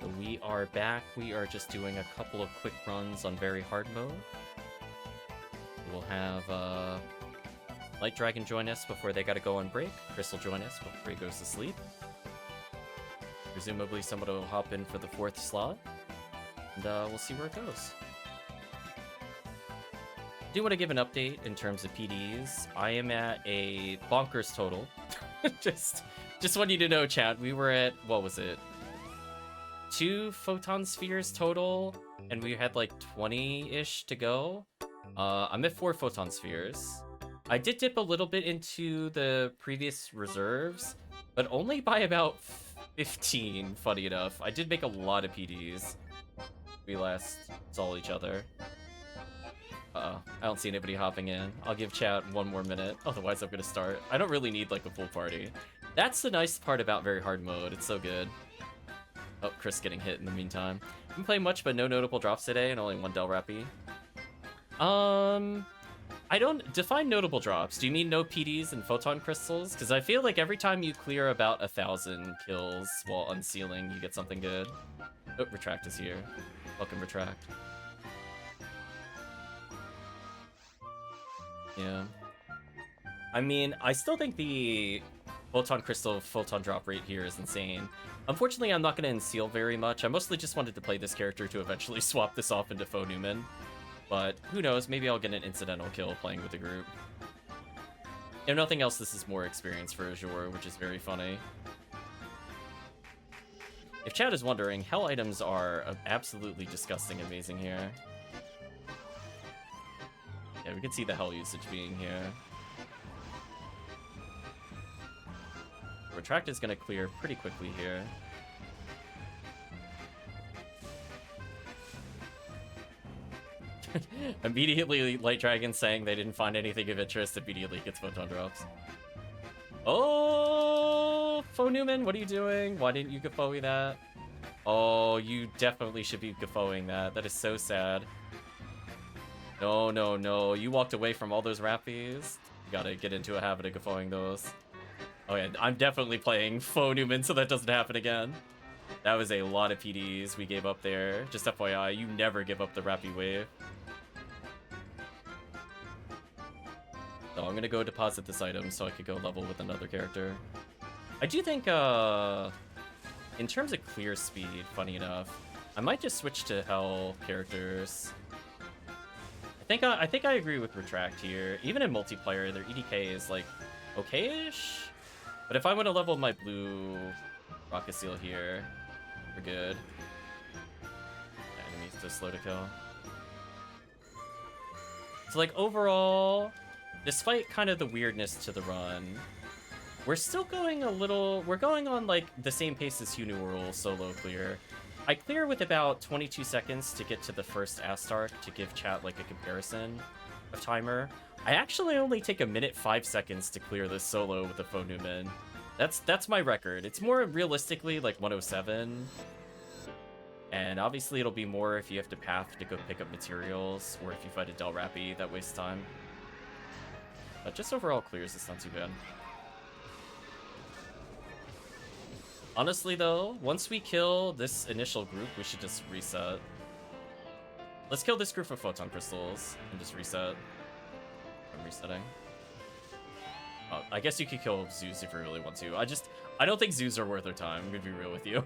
So we are back. We are just doing a couple of quick runs on very hard mode. We'll have LightDragon join us before they gotta go on break. Chris will join us before he goes to sleep. Presumably someone will hop in for the 4th slot. And we'll see where it goes. I do want to give an update in terms of PDs. I am at a bonkers total. just want you to know, chat, we were at, what was it? 2 photon spheres total, and we had like 20-ish to go. I'm at 4 photon spheres. I did dip a little bit into the previous reserves, but only by about 15, funny enough. I did make a lot of PDs. We last saw each other. I don't see anybody hopping in. I'll give chat 1 more minute, otherwise I'm gonna start. I don't really need like a full party. That's the nice part about very hard mode, it's so good. Oh, Chris getting hit in the meantime. Didn't play much, but no notable drops today, and only 1 Del Rappy. I don't define notable drops. Do you mean no PDs and photon crystals? Because I feel like every time you clear about 1,000 kills while unsealing, you get something good. Oh, Retract is here. Welcome, Retract. Yeah. I mean, I still think the photon crystal photon drop rate here is insane. Unfortunately, I'm not going to unseal very much. I mostly just wanted to play this character to eventually swap this off into Faux Newman. But who knows, maybe I'll get an incidental kill playing with the group. If nothing else, this is more experience for Azure, which is very funny. If chat is wondering, hell items are absolutely disgusting amazing here. Yeah, we can see the hell usage being here. Retract is going to clear pretty quickly here. Immediately, LightDragon saying they didn't find anything of interest, immediately gets photon drops. Oh, Faux Newman, what are you doing? Why didn't you Gaffoe that? Oh, you definitely should be Gaffoeing that. That is so sad. No, no, no. You walked away from all those rappies. You gotta get into a habit of Gaffoeing those. Oh yeah, I'm definitely playing Faux Newman so that doesn't happen again. That was a lot of PDs we gave up there. Just FYI, you never give up the rappy wave. So I'm gonna go deposit this item so I could go level with another character. I do think, in terms of clear speed, funny enough, I might just switch to Hell characters. I think I agree with Retract here. Even in multiplayer, their EDK is like okay-ish. But if I want to level my blue Rocket Seal here, we're good. Enemies so slow to kill. So like overall, despite kind of the weirdness to the run, we're still going we're going on like the same pace as Hunurul solo clear. I clear with about 22 seconds to get to the first Astark to give chat like a comparison of timer. I actually only take 1:05 seconds to clear this solo with the Faux Newman. That's my record. It's more realistically like 1:07. And obviously it'll be more if you have to path to go pick up materials, or if you fight a Del Rappy, that wastes time. But just overall clears, it's not too bad. Honestly though, once we kill this initial group, we should just reset. Let's kill this group of photon crystals and just reset. I'm resetting. Oh, I guess you could kill zoos if you really want to. I don't think zoos are worth their time, I'm gonna be real with you.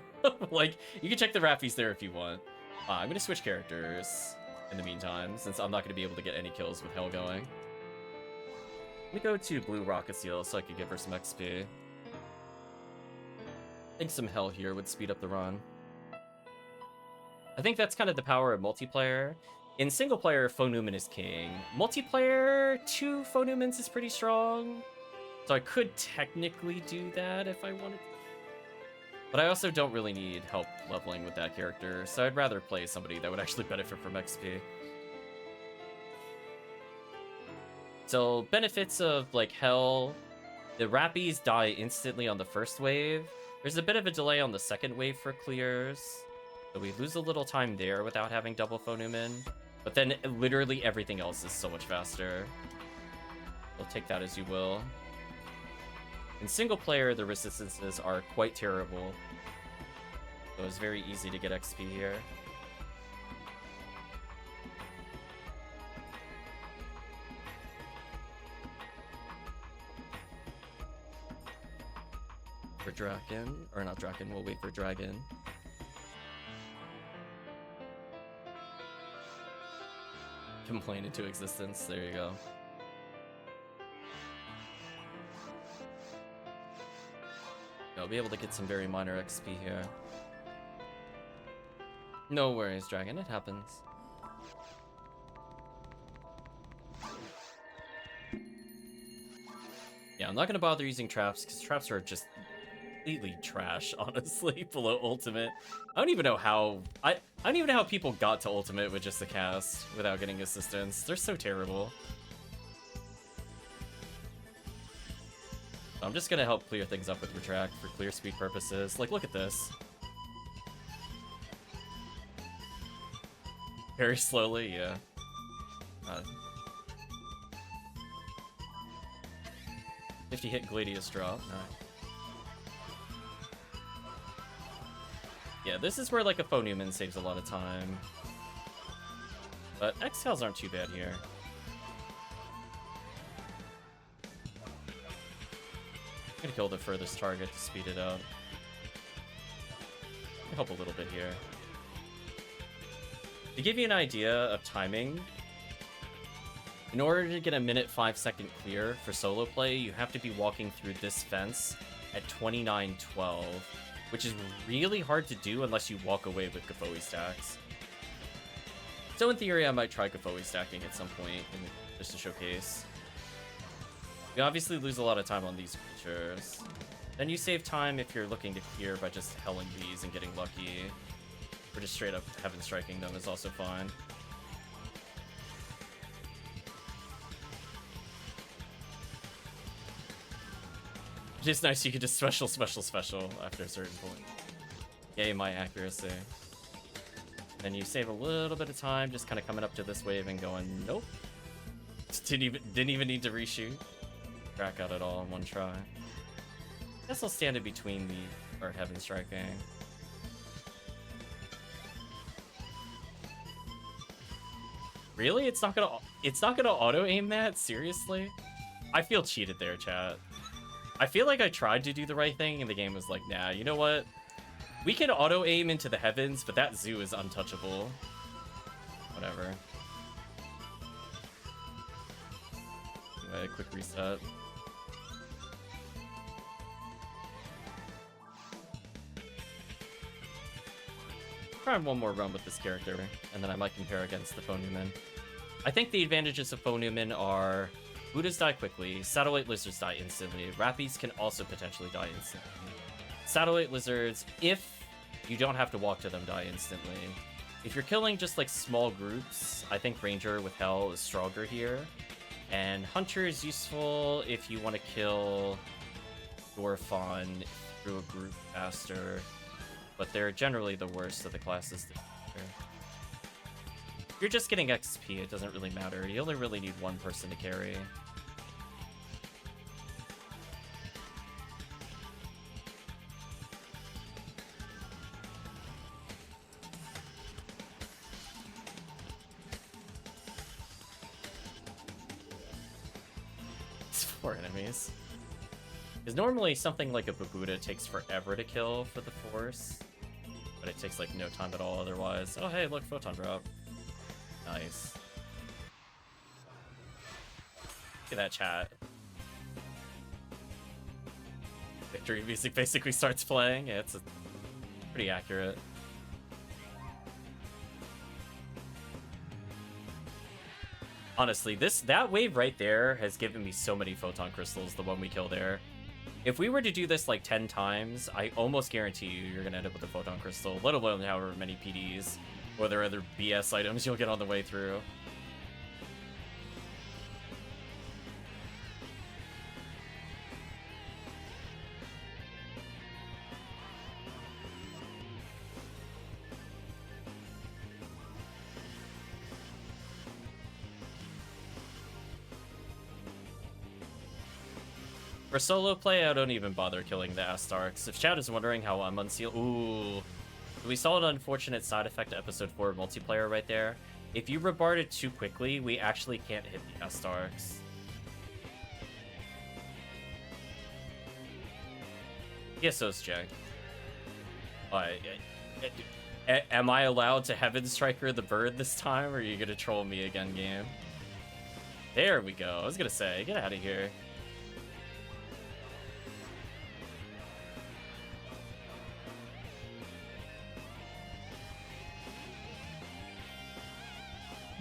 Like, you can check the Rappies there if you want. I'm gonna switch characters in the meantime, since I'm not gonna be able to get any kills with Hell going. Let me go to Blue Rocket Seal so I could give her some XP. I think some Hell here would speed up the run. I think that's kind of the power of multiplayer. In single player, Faux Newman is king. Multiplayer, 2 Faux Newmans is pretty strong. So I could technically do that if I wanted to. But I also don't really need help leveling with that character, so I'd rather play somebody that would actually benefit from XP. So benefits of like Hell, the Rappies die instantly on the first wave. There's a bit of a delay on the second wave for clears, so we lose a little time there without having double Faux Newman. But then literally everything else is so much faster. You'll take that as you will. In single player, the resistances are quite terrible. So it's very easy to get XP here. For Draken, or not Draken, we'll wait for Dragon. Complain into existence, there you go. I'll be able to get some very minor XP here. No worries, Dragon, it happens. Yeah, I'm not gonna bother using traps, because traps are just completely trash, honestly, below ultimate. I don't even know how... I don't even know how people got to ultimate with just the cast without getting assistance. They're so terrible. I'm just gonna help clear things up with Retract for clear speed purposes. Like, look at this. Very slowly, yeah. 50 hit Gladius drop. Alright. Yeah, this is where like a Phonuman saves a lot of time. But exhales aren't too bad here. I'm gonna kill the furthest target to speed it up. Help a little bit here. To give you an idea of timing, in order to get a minute 5-second clear for solo play, you have to be walking through this fence at 29:12, which is really hard to do unless you walk away with Gafoi stacks. So in theory, I might try Gafoi stacking at some point, just to showcase. You obviously lose a lot of time on these creatures. Then you save time if you're looking to clear by just helling these and getting lucky. Or just straight up Heaven Striking them is also fine. It is nice you can just special after a certain point. Yay, my accuracy. Then you save a little bit of time just kind of coming up to this wave and going, nope. Didn't even need to reshoot. Crack out it all in one try. Guess I'll stand in between the Heaven Striking. Really? It's not gonna auto aim that? Seriously? I feel cheated there, chat. I feel like I tried to do the right thing and the game was like, nah, you know what? We can auto aim into the heavens, but that zoo is untouchable. Whatever. Anyway, quick reset. Try one more run with this character, and then I might compare against the Phonuman. I think the advantages of Phonuman are Buddhas die quickly, Satellite Lizards die instantly, Rappies can also potentially die instantly. Satellite Lizards, if you don't have to walk to them, die instantly. If you're killing just like small groups, I think Ranger with Hell is stronger here. And Hunter is useful if you want to kill Dorfon through a group faster. But they're generally the worst of the classes. If you're just getting XP, it doesn't really matter. You only really need one person to carry. It's 4 enemies. Because normally something like a Babuda takes forever to kill for the Force. But it takes like no time at all otherwise. Oh hey, look, Photon Drop. Nice. Look at that chat. Victory music basically starts playing. Yeah, it's pretty accurate. Honestly, that wave right there has given me so many Photon Crystals, the one we killed there. If we were to do this like 10 times, I almost guarantee you're gonna end up with a Photon Crystal, let alone however many PDs or there are other BS items you'll get on the way through. For solo play, I don't even bother killing the Astarks. If chat is wondering how I'm unsealed... Ooh. We saw an unfortunate side effect to episode 4 multiplayer right there. If you rebart it too quickly, we actually can't hit the S-Arcs. PSO's Jack. Am I allowed to Heaven Striker the bird this time, or are you gonna troll me again, game? There we go. I was gonna say, get out of here.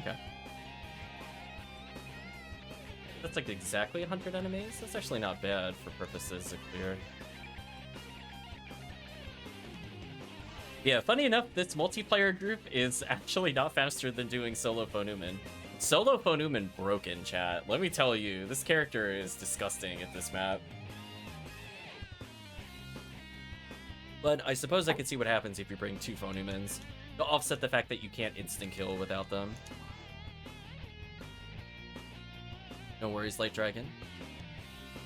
Okay. That's like exactly 100 enemies? That's actually not bad for purposes of clear. Yeah, funny enough, this multiplayer group is actually not faster than doing solo Phonumen. Solo Phonumen broken, chat. Let me tell you, this character is disgusting at this map. But I suppose I could see what happens if you bring 2 Phonumens to offset the fact that you can't instant kill without them. No worries, LightDragon.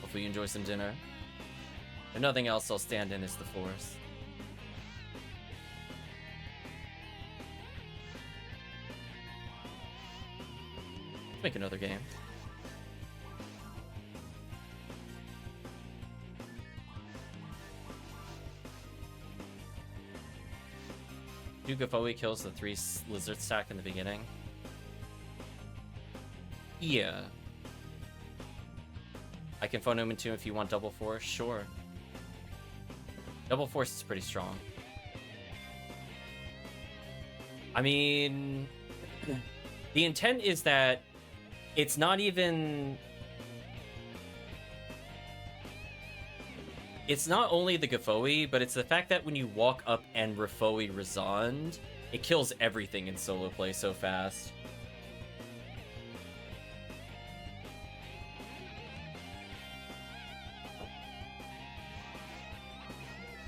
Hopefully you enjoy some dinner. If nothing else, I'll stand in as the Force. Let's make another game. Dugafoe kills the 3 lizard stack in the beginning. Yeah. I can phone him in 2 if you want double force. Sure. Double force is pretty strong. I mean, the intent is that it's not even... It's not only the Gafoe, but it's the fact that when you walk up and Rafoe Resond, it kills everything in solo play so fast.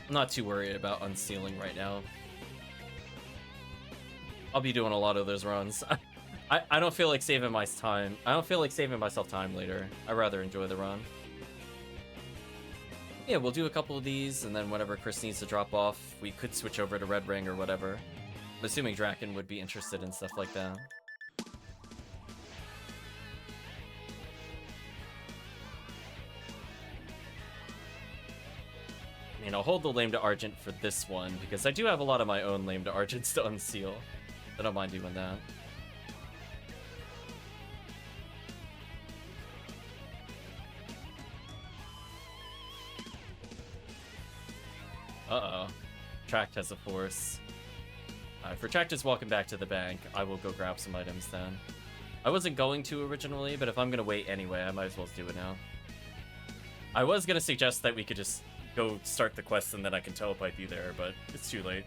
I'm not too worried about unsealing right now. I'll be doing a lot of those runs. I don't feel like saving my time. I don't feel like saving myself time later. I'd rather enjoy the run. Yeah, we'll do a couple of these, and then whenever Chris needs to drop off, we could switch over to Red Ring or whatever. I'm assuming Draken would be interested in stuff like that. I mean, I'll hold the Lame to Argent for this one, because I do have a lot of my own Lame to Argents to unseal. I don't mind doing that. Uh-oh. Tract has a force. If Retract is walking back to the bank, I will go grab some items then. I wasn't going to originally, but if I'm gonna wait anyway, I might as well do it now. I was gonna suggest that we could just go start the quest and then I can telepipe you there, but it's too late.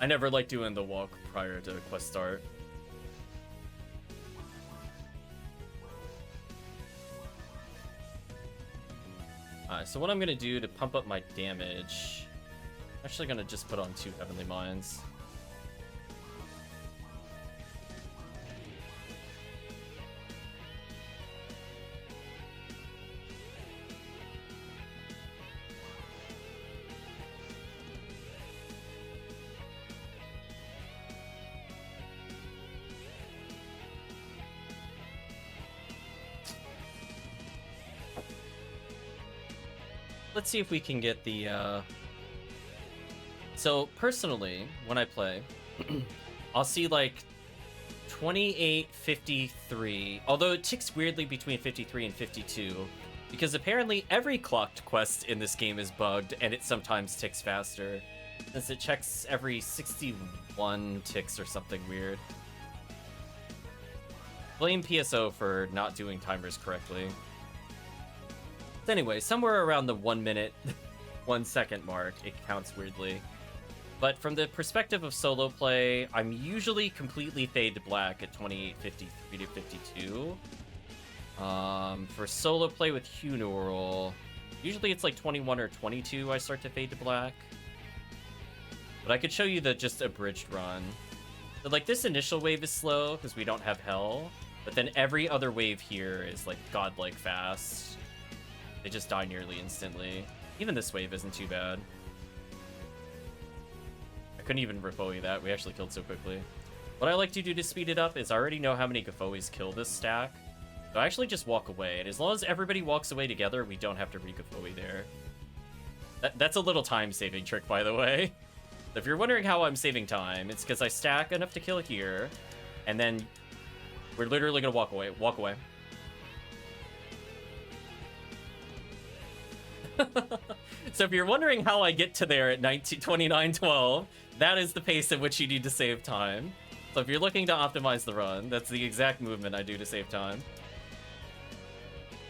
I never like doing the walk prior to quest start. Alright, so what I'm gonna do to pump up my damage, I'm actually gonna just put on 2 Heavenly Mines. Let's see if we can get the, So, personally, when I play, I'll see, like, 28, 53, although it ticks weirdly between 53 and 52, because apparently every clocked quest in this game is bugged, and it sometimes ticks faster, since it checks every 61 ticks or something weird. Blame PSO for not doing timers correctly. Anyway, somewhere around the 1 minute, 1 second mark, it counts weirdly. But from the perspective of solo play, I'm usually completely fade to black at 28:53 to 52. For solo play with Huneural, usually it's like 21 or 22 I start to fade to black. But I could show you the just abridged run. So like this initial wave is slow because we don't have Hell, but then every other wave here is like godlike fast. They just die nearly instantly. Even this wave isn't too bad. I couldn't even Rafoi that. We actually killed so quickly. What I like to do to speed it up is I already know how many Gafois kill this stack. So I actually just walk away. And as long as everybody walks away together, we don't have to re-Gafoi there. That's a little time-saving trick, by the way. If you're wondering how I'm saving time, it's because I stack enough to kill here, and then we're literally going to walk away. Walk away. So if you're wondering how I get to there at 29:12, that is the pace at which you need to save time. So if you're looking to optimize the run, that's the exact movement I do to save time.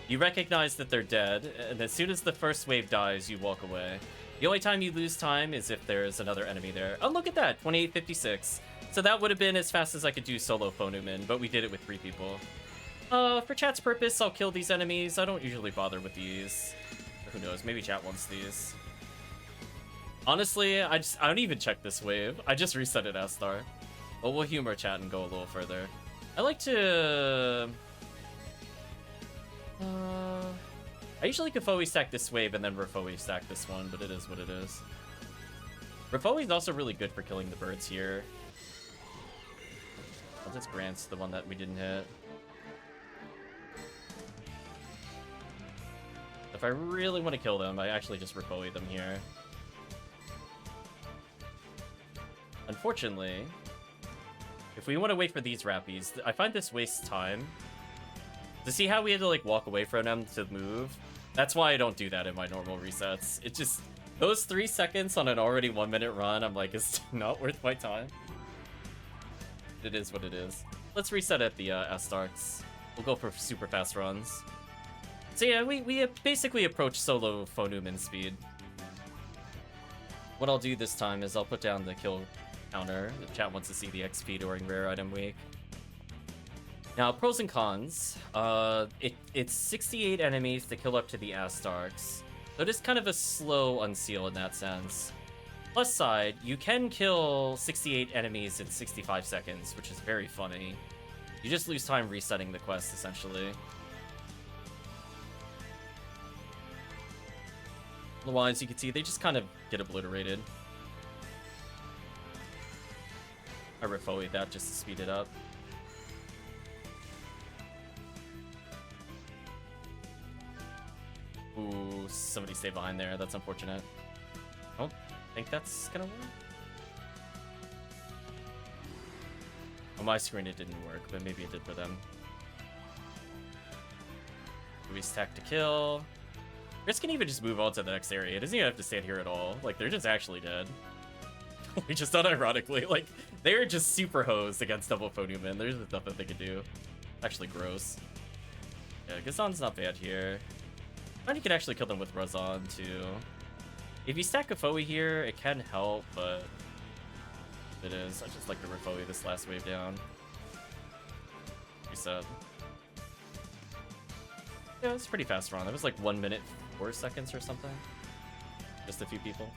You recognize that they're dead, and as soon as the first wave dies, you walk away. The only time you lose time is if there's another enemy there. Oh, look at that! 28:56. So that would have been as fast as I could do solo Phonumen, but we did it with 3 people. For chat's purpose, I'll kill these enemies. I don't usually bother with these. Who knows? Maybe chat wants these. Honestly, I don't even check this wave. I just reset it as star. But we'll humor chat and go a little further. I like to... I usually Gafoi stack this wave and then Rafoi stack this one, but it is what it is. Rafoi is also really good for killing the birds here. I'll just grant the one that we didn't hit. If I really want to kill them, I actually just Rafoi them here. Unfortunately, if we want to wait for these Rappies, I find this wastes time. To see how we had to like walk away from them to move, that's why I don't do that in my normal resets. It just, those 3 seconds on an already 1 minute run, I'm like, it's not worth my time. It is what it is. Let's reset at the Astarks. We'll go for super fast runs. So yeah, we basically approach solo Phonumen speed. What I'll do this time is I'll put down the kill counter. The chat wants to see the XP during Rare Item Week. Now, pros and cons. It's 68 enemies to kill up to the Astarks. So it is kind of a slow unseal in that sense. Plus side, you can kill 68 enemies in 65 seconds, which is very funny. You just lose time resetting the quest, essentially. Otherwise, you can see they just kind of get obliterated. I Rafoi that just to speed it up. Ooh, somebody stayed behind there. That's unfortunate. I don't think that's gonna work. On my screen it didn't work, but maybe it did for them. We stack to kill. Chris can even just move on to the next area. It doesn't even have to stand here at all. Like, they're just actually dead. We just unironically, like, they're just super hosed against double Phonumen. There's nothing they can do. Actually gross. Yeah, Gazan's not bad here. And you can actually kill them with Razan, too. If you stack a Gafoi here, it can help, but it is. I just like to Rafoi this last wave down. Reset. Yeah, it's a pretty fast run. It was like 1 minute, 4 seconds or something. Just a few people.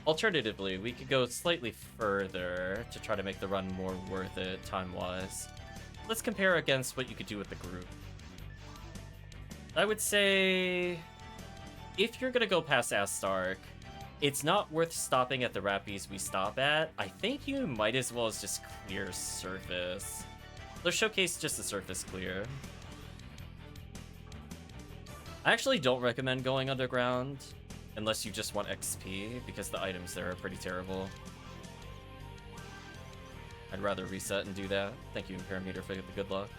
Alternatively, we could go slightly further to try to make the run more worth it time-wise. Let's compare against what you could do with the group. I would say, if you're gonna go past Astark, it's not worth stopping at the Rappies we stop at. I think you might as well as just clear surface. Let's showcase just the surface clear. I actually don't recommend going underground unless you just want XP, because the items there are pretty terrible. I'd rather reset and do that. Thank you, Parameter, for the good luck.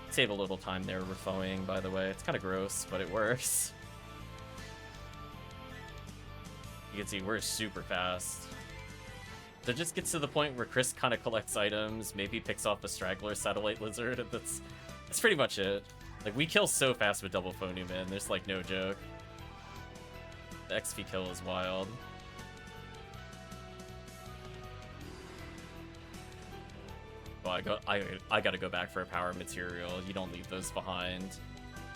Save a little time there Rafoing, by the way. It's kind of gross, but it works. You can see we're super fast. So it just gets to the point where Chris kind of collects items, maybe picks off the straggler satellite lizard, and that's pretty much it. Like, we kill so fast with double Phonumen, there's like no joke. The XP kill is wild. Well, I gotta go back for a power material. You don't leave those behind. So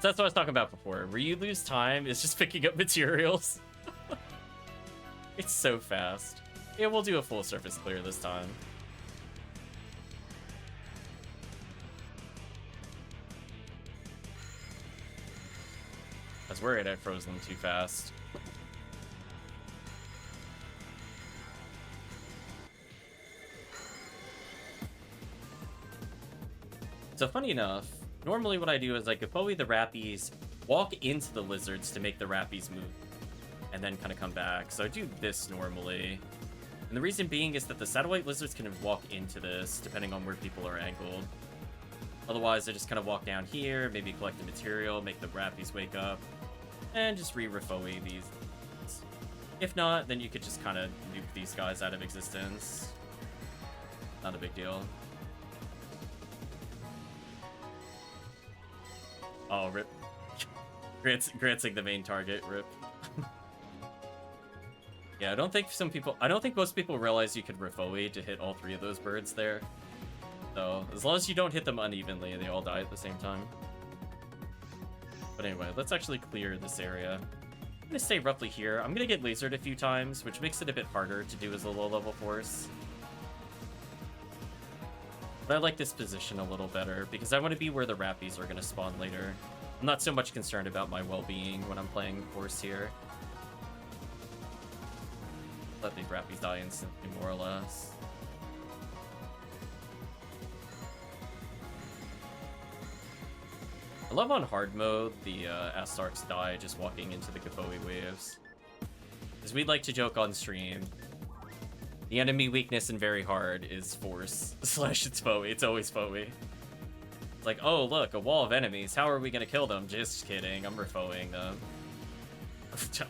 that's what I was talking about before. Where you lose time is just picking up materials. It's so fast. Yeah, we'll do a full surface clear this time. I was worried I froze them too fast. So funny enough, normally what I do is I Gapoi the Rappies, walk into the lizards to make the Rappies move, and then kind of come back. So I do this normally. And the reason being is that the satellite lizards can walk into this, depending on where people are angled. Otherwise, I just kind of walk down here, maybe collect the material, make the Rappies wake up, and just re-Refoi these. If not, then you could just kind of nuke these guys out of existence. Not a big deal. Oh, rip. Granting the main target, rip. Yeah, I don't think most people realize you could Refoi to hit all three of those birds there. So, as long as you don't hit them unevenly, they all die at the same time. But anyway, let's actually clear this area. I'm gonna stay roughly here. I'm gonna get lasered a few times, which makes it a bit harder to do as a low-level force. But I like this position a little better, because I want to be where the Rappies are going to spawn later. I'm not so much concerned about my well-being when I'm playing Force here. Let these Rappies die instantly, more or less. I love on hard mode, the Astarks die just walking into the Gapoi waves. Because we'd like to joke on stream, the enemy weakness in very hard is force / it's Foey. It's always Foey. It's like, oh look, a wall of enemies. How are we gonna kill them? Just kidding. I'm Refoing them.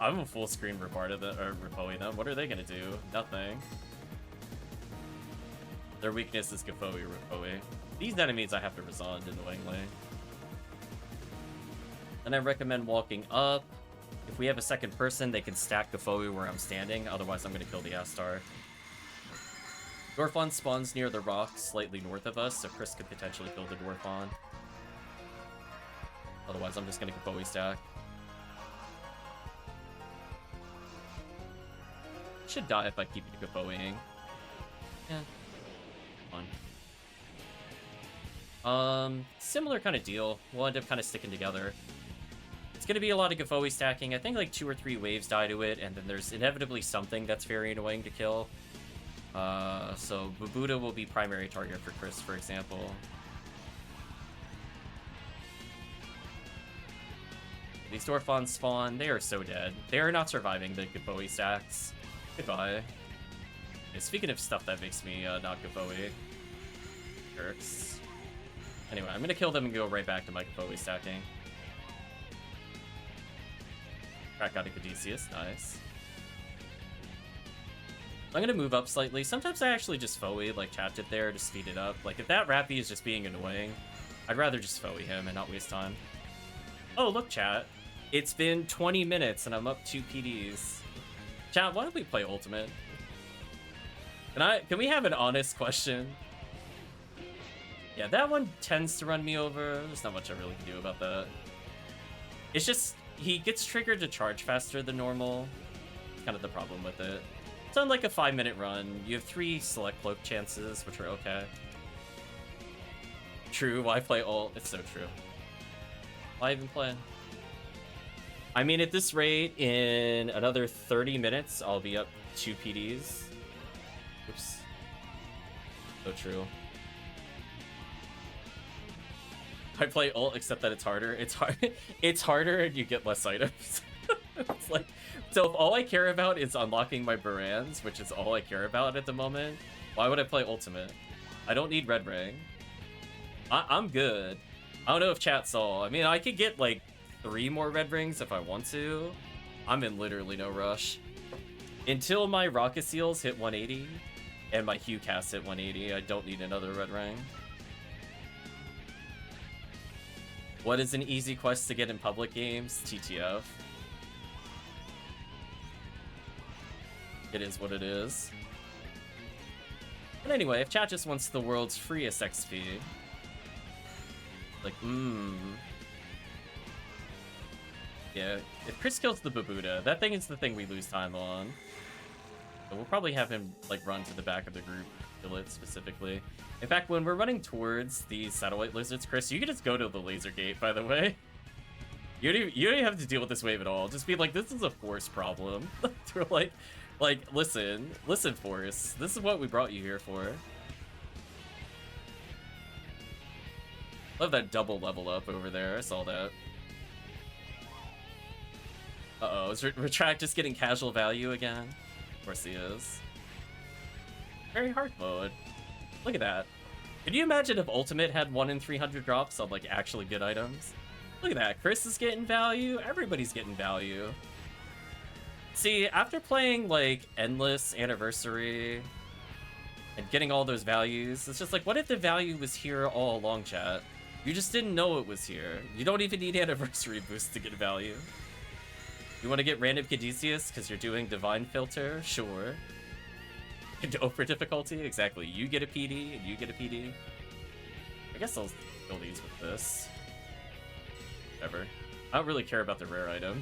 I'm a full screen Refoing them. What are they gonna do? Nothing. Their weakness is Gapoi Refoe. These enemies I have to respond annoyingly. And I recommend walking up. If we have a second person, they can stack Gapoi where I'm standing. Otherwise, I'm gonna kill the Astar. Dwarfon spawns near the rocks slightly north of us, so Chris could potentially kill the Dwarfon. Otherwise, I'm just gonna Gapoi stack. Should die if I keep Gapoing. Yeah. Fun. Similar kind of deal. We'll end up kind of sticking together. It's gonna be a lot of Gapoi stacking. I think like 2 or 3 waves die to it, and then there's inevitably something that's very annoying to kill. So Bubuda will be primary target for Chris, for example. These Dwarfons spawn. They are so dead. They are not surviving the Gapoi stacks. Goodbye. Okay, speaking of stuff that makes me not Gapoi. Jerks. Anyway, I'm gonna kill them and go right back to my Gapoi stacking. Crack out a Caduceus. Nice. I'm gonna move up slightly. Sometimes I actually just Foey, like tapped it there to speed it up. Like if that Rappy is just being annoying, I'd rather just Foey him and not waste time. Oh, look, chat. It's been 20 minutes and I'm up 2 PDs. Chat, why don't we play Ultimate? Can we have an honest question? Yeah, that one tends to run me over. There's not much I really can do about that. It's just, he gets triggered to charge faster than normal. Kind of the problem with it. It's on like a 5-minute run. You have 3 select cloak chances, which are okay. True, why play ult? It's so true. Why even play? I mean, at this rate, in another 30 minutes, I'll be up 2 PDs. Oops. So true. I play ult, except that it's harder. It's hard. It's harder, and you get less items. It's like, so if all I care about is unlocking my Barans, which is all I care about at the moment, why would I play Ultimate? I don't need Red Ring. I'm good. I don't know if chat saw. I mean, I could get like 3 more Red Rings if I want to. I'm in literally no rush. Until my Rocket Seals hit 180 and my Hue Cast hit 180, I don't need another Red Ring. What is an easy quest to get in public games? TTF. It is what it is. But anyway, if chat just wants the world's freest XP, like, yeah, if Chris kills the Bubuda, that thing is the thing we lose time on. So we'll probably have him, like, run to the back of the group, kill it specifically. In fact, when we're running towards these satellite lizards, Chris, you can just go to the laser gate, by the way. You don't even have to deal with this wave at all. Just be like, this is a force problem. They're like, listen, force. This is what we brought you here for. Love that double level up over there. I saw that. Uh-oh, is Retract just getting casual value again? Of course he is. Very hard mode. Look at that. Can you imagine if Ultimate had 1 in 300 drops on, like, actually good items? Look at that. Chris is getting value. Everybody's getting value. See, after playing, like, Endless, Anniversary, and getting all those values, it's just like, what if the value was here all along, chat? You just didn't know it was here. You don't even need Anniversary boost to get value. You want to get random Caduceus because you're doing Divine Filter? Sure. Go for difficulty? Exactly. You get a PD, and you get a PD. I guess I'll kill these with this. Whatever. I don't really care about the rare item.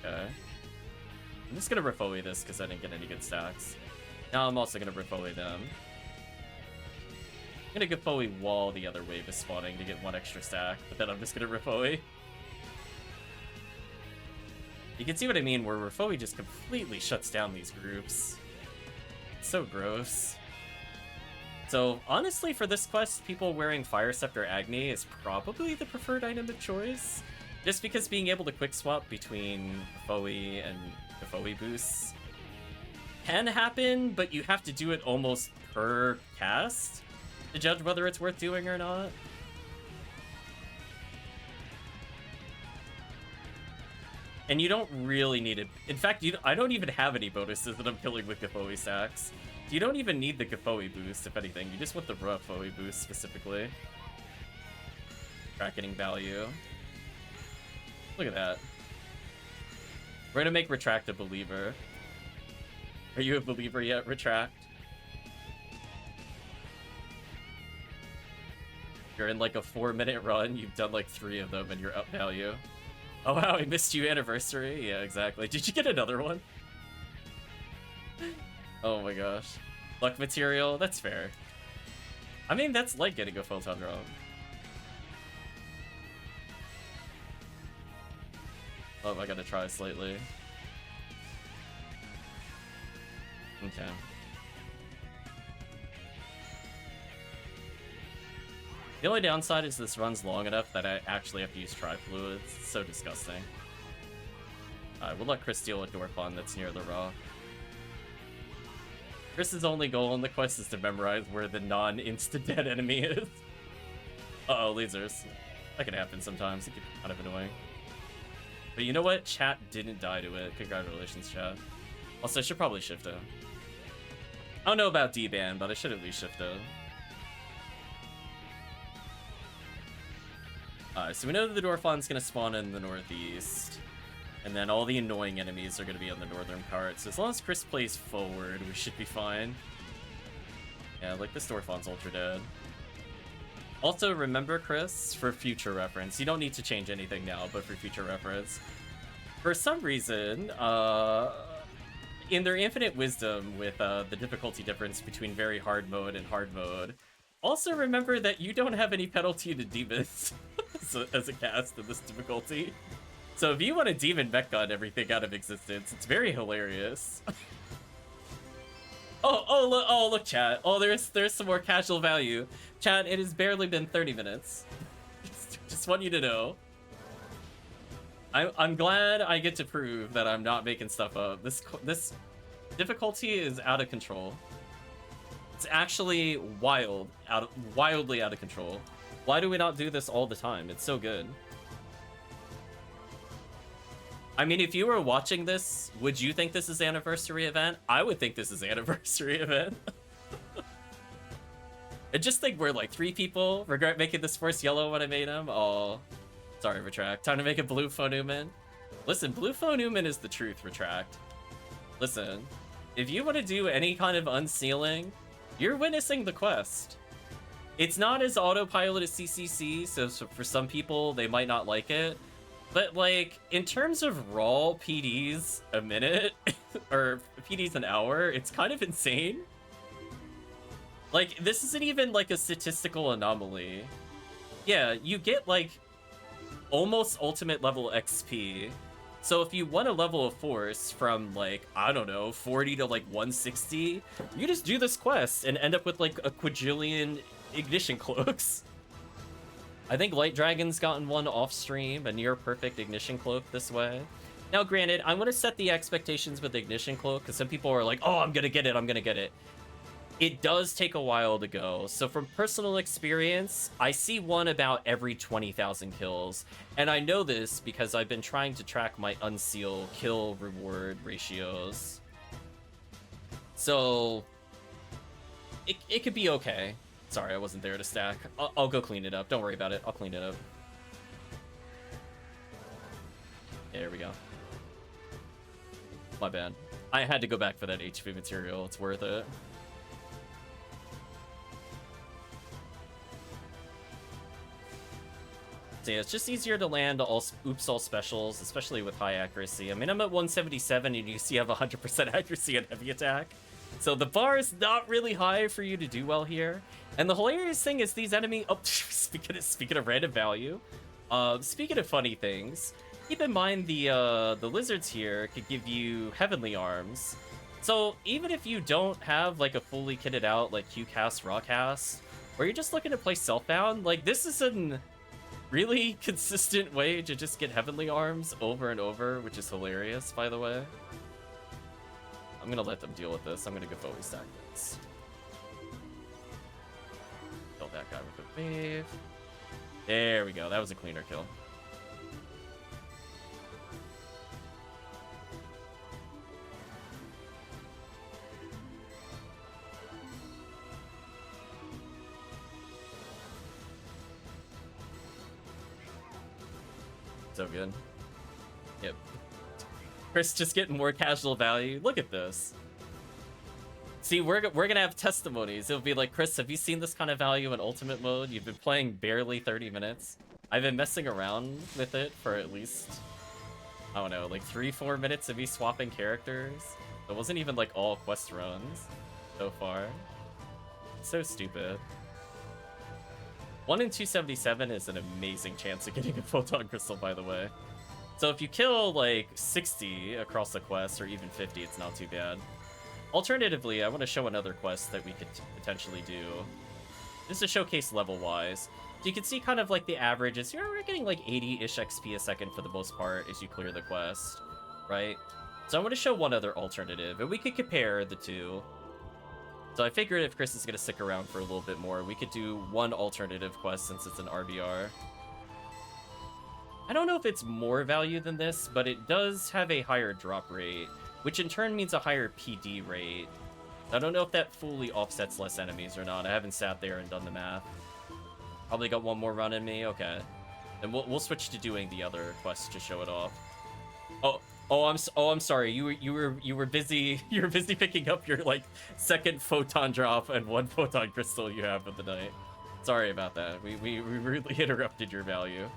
Okay. I'm just gonna Refoe this because I didn't get any good stacks. Now I'm also gonna Refoe them. I'm gonna Refoe while the other wave is spawning to get 1 extra stack, but then I'm just gonna Refoe. You can see what I mean, where Refoe just completely shuts down these groups. It's so gross. So, honestly, for this quest, people wearing Fire Scepter Agni is probably the preferred item of choice. Just because being able to quick swap between Refoe and Refoe boosts can happen, but you have to do it almost per cast to judge whether it's worth doing or not. And you don't really need it. In fact, I don't even have any bonuses that I'm killing with Refoe stacks. You don't even need the Refoe boost, if anything. You just want the Refoe boost specifically. Bracketing value. Look at that. We're gonna make Retract a believer. Are you a believer yet, Retract? You're in like a 4-minute run, you've done like 3 of them, and you're up value. Oh wow, I missed you anniversary. Yeah, exactly. Did you get another one? Oh my gosh. Luck material, that's fair. I mean, that's like getting a photon drop. Oh, I gotta try slightly. Okay. The only downside is this runs long enough that I actually have to use Tri-Fluids. It's so disgusting. Alright, we'll let Chris deal with Dorfon that's near the rock. Chris's only goal in the quest is to memorize where the non-insta-dead enemy is. Uh-oh, lasers. That can happen sometimes. It can be kind of annoying. But you know what? Chat didn't die to it. Congratulations, chat. Also, I should probably shift it. I don't know about D-Ban, but I should at least shift it. So we know that the Dorfon's gonna spawn in the northeast. And then all the annoying enemies are gonna be on the northern part. So as long as Chris plays forward, we should be fine. Yeah, like this Dorfon's ultra dead. Also, remember, Chris, for future reference, you don't need to change anything now, but for future reference, for some reason, in their infinite wisdom with the difficulty difference between very hard mode and hard mode, also remember that you don't have any penalty to demons as a cast in this difficulty. So if you want to demon mech gun everything out of existence, it's very hilarious. Look, chat. Oh, there's some more casual value. Chat, it has barely been 30 minutes. Just want you to know. I'm glad I get to prove that I'm not making stuff up. This difficulty is out of control. It's actually wildly out of control. Why do we not do this all the time? It's so good. I mean, if you were watching this, would you think this is anniversary event? I would think this is anniversary event. And just think we're like 3 people. Regret making this force yellow when I made him. Oh, sorry, Retract. Time to make a blue Phonuman. Listen, blue Phonuman is the truth, Retract. Listen, if you want to do any kind of unsealing, you're witnessing the quest. It's not as autopilot as CCC, so for some people, they might not like it. But, like, in terms of raw PDs a minute, or PDs an hour, it's kind of insane. Like, this isn't even, like, a statistical anomaly. Yeah, you get, like, almost ultimate level XP. So if you want a level of force from like, I don't know, 40 to like 160, you just do this quest and end up with like a quadrillion ignition cloaks. I think LightDragon's gotten one off stream, a near perfect ignition cloak this way. Now granted, I'm gonna set the expectations with ignition cloak because some people are like, oh, I'm gonna get it, I'm gonna get it. It does take a while to go. So from personal experience, I see one about every 20,000 kills. And I know this because I've been trying to track my unseal kill reward ratios. So it could be okay. Sorry, I wasn't there to stack. I'll go clean it up. Don't worry about it. I'll clean it up. There we go. My bad. I had to go back for that HP material. It's worth it. So yeah, it's just easier to land all specials, especially with high accuracy. I mean, I'm at 177 and you see I have 100% accuracy on heavy attack. So the bar is not really high for you to do well here. And the hilarious thing is these enemy... Oh, speaking of random value, speaking of funny things, keep in mind the lizards here could give you heavenly arms. So even if you don't have like a fully kitted out like Q-cast, raw-cast, or you're just looking to play self-bound, like this is an really consistent way to just get heavenly arms over and over, which is hilarious, by the way. I'm gonna let them deal with this. I'm gonna go fully stack this. Kill that guy with a wave. There we go. That was a cleaner kill. So good. Yep. Chris just getting more casual value. Look at this. See, we're gonna have testimonies. It'll be like, Chris, have you seen this kind of value in ultimate mode? You've been playing barely 30 minutes. I've been messing around with it for at least, I don't know, like 3-4 minutes of me swapping characters. It wasn't even like all quest runs so far. So stupid. 1 in 277 is an amazing chance of getting a photon crystal, by the way. So if you kill like 60 across the quest, or even 50, it's not too bad. Alternatively, I want to show another quest that we could potentially do. This is a showcase level-wise. So you can see kind of like the average is you're getting like 80-ish XP a second for the most part as you clear the quest, right? So I want to show one other alternative, and we could compare the two. So I figured if Chris is going to stick around for a little bit more, we could do one alternative quest since it's an RBR. I don't know if it's more value than this, but it does have a higher drop rate, which in turn means a higher PD rate. I don't know if that fully offsets less enemies or not. I haven't sat there and done the math. Probably got one more run in me. Okay. Then we'll switch to doing the other quest to show it off. I'm sorry. You were busy. You were busy picking up your like second photon drop and one photon crystal you have for the night. Sorry about that. We rudely interrupted your value.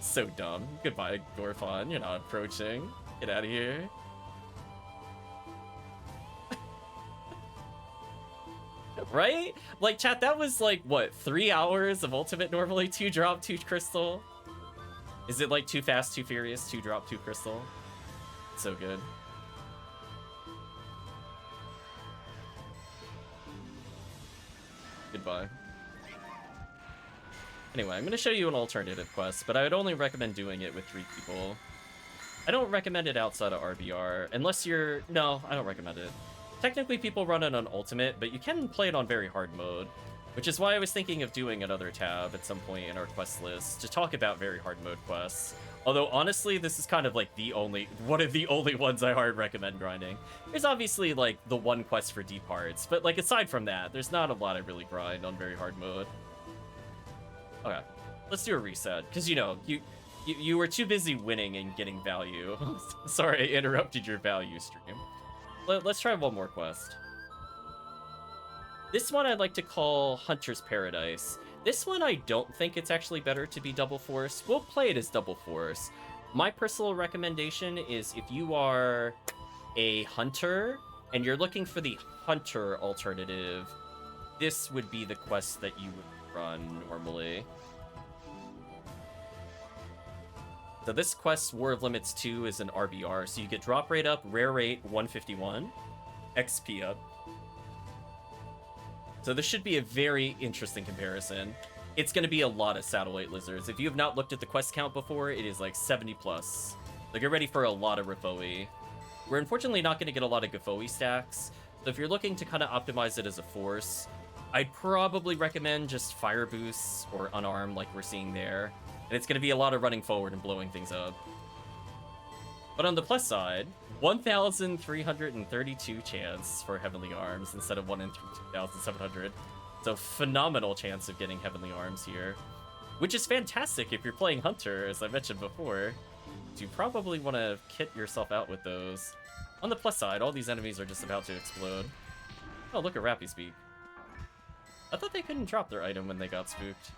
So dumb. Goodbye, Gorfon. You're not approaching. Get out of here. Right? Like, chat, that was like, what, 3 hours of ultimate normally? 2 drop, 2 crystal? Is it like too fast, too furious, 2 drop, 2 crystal? So good. Goodbye. Anyway, I'm going to show you an alternative quest, but I would only recommend doing it with 3 people. I don't recommend it outside of RBR, unless you're... No, I don't recommend it. Technically, people run it on Ultimate, but you can play it on very hard mode, which is why I was thinking of doing another tab at some point in our quest list to talk about very hard mode quests. Although, honestly, this is kind of like one of the only ones I hard recommend grinding. There's obviously, like, the one quest for deep hearts, but, like, aside from that, there's not a lot I really grind on very hard mode. Okay, let's do a reset, because, you know, you were too busy winning and getting value. Sorry, I interrupted your value stream. Let's try one more quest. This one I'd like to call Hunter's Paradise. This one I don't think it's actually better to be double force. We'll play it as double force. My personal recommendation is if you are a hunter and you're looking for the hunter alternative, this would be the quest that you would run normally. So this quest, War of Limits 2, is an RBR, so you get drop rate up, rare rate 151, XP up. So this should be a very interesting comparison. It's going to be a lot of Satellite Lizards. If you have not looked at the quest count before, it is like 70 plus. So get ready for a lot of Rifoi. We're unfortunately not going to get a lot of Gafoi stacks, so if you're looking to kind of optimize it as a force, I'd probably recommend just Fire Boosts or Unarmed like we're seeing there. And it's going to be a lot of running forward and blowing things up. But on the plus side, 1,332 chance for Heavenly Arms instead of 1 in 2,700. So phenomenal chance of getting Heavenly Arms here. Which is fantastic if you're playing Hunter, as I mentioned before. You probably want to kit yourself out with those. On the plus side, all these enemies are just about to explode. Oh, look at Rappy Speak. I thought they couldn't drop their item when they got spooked.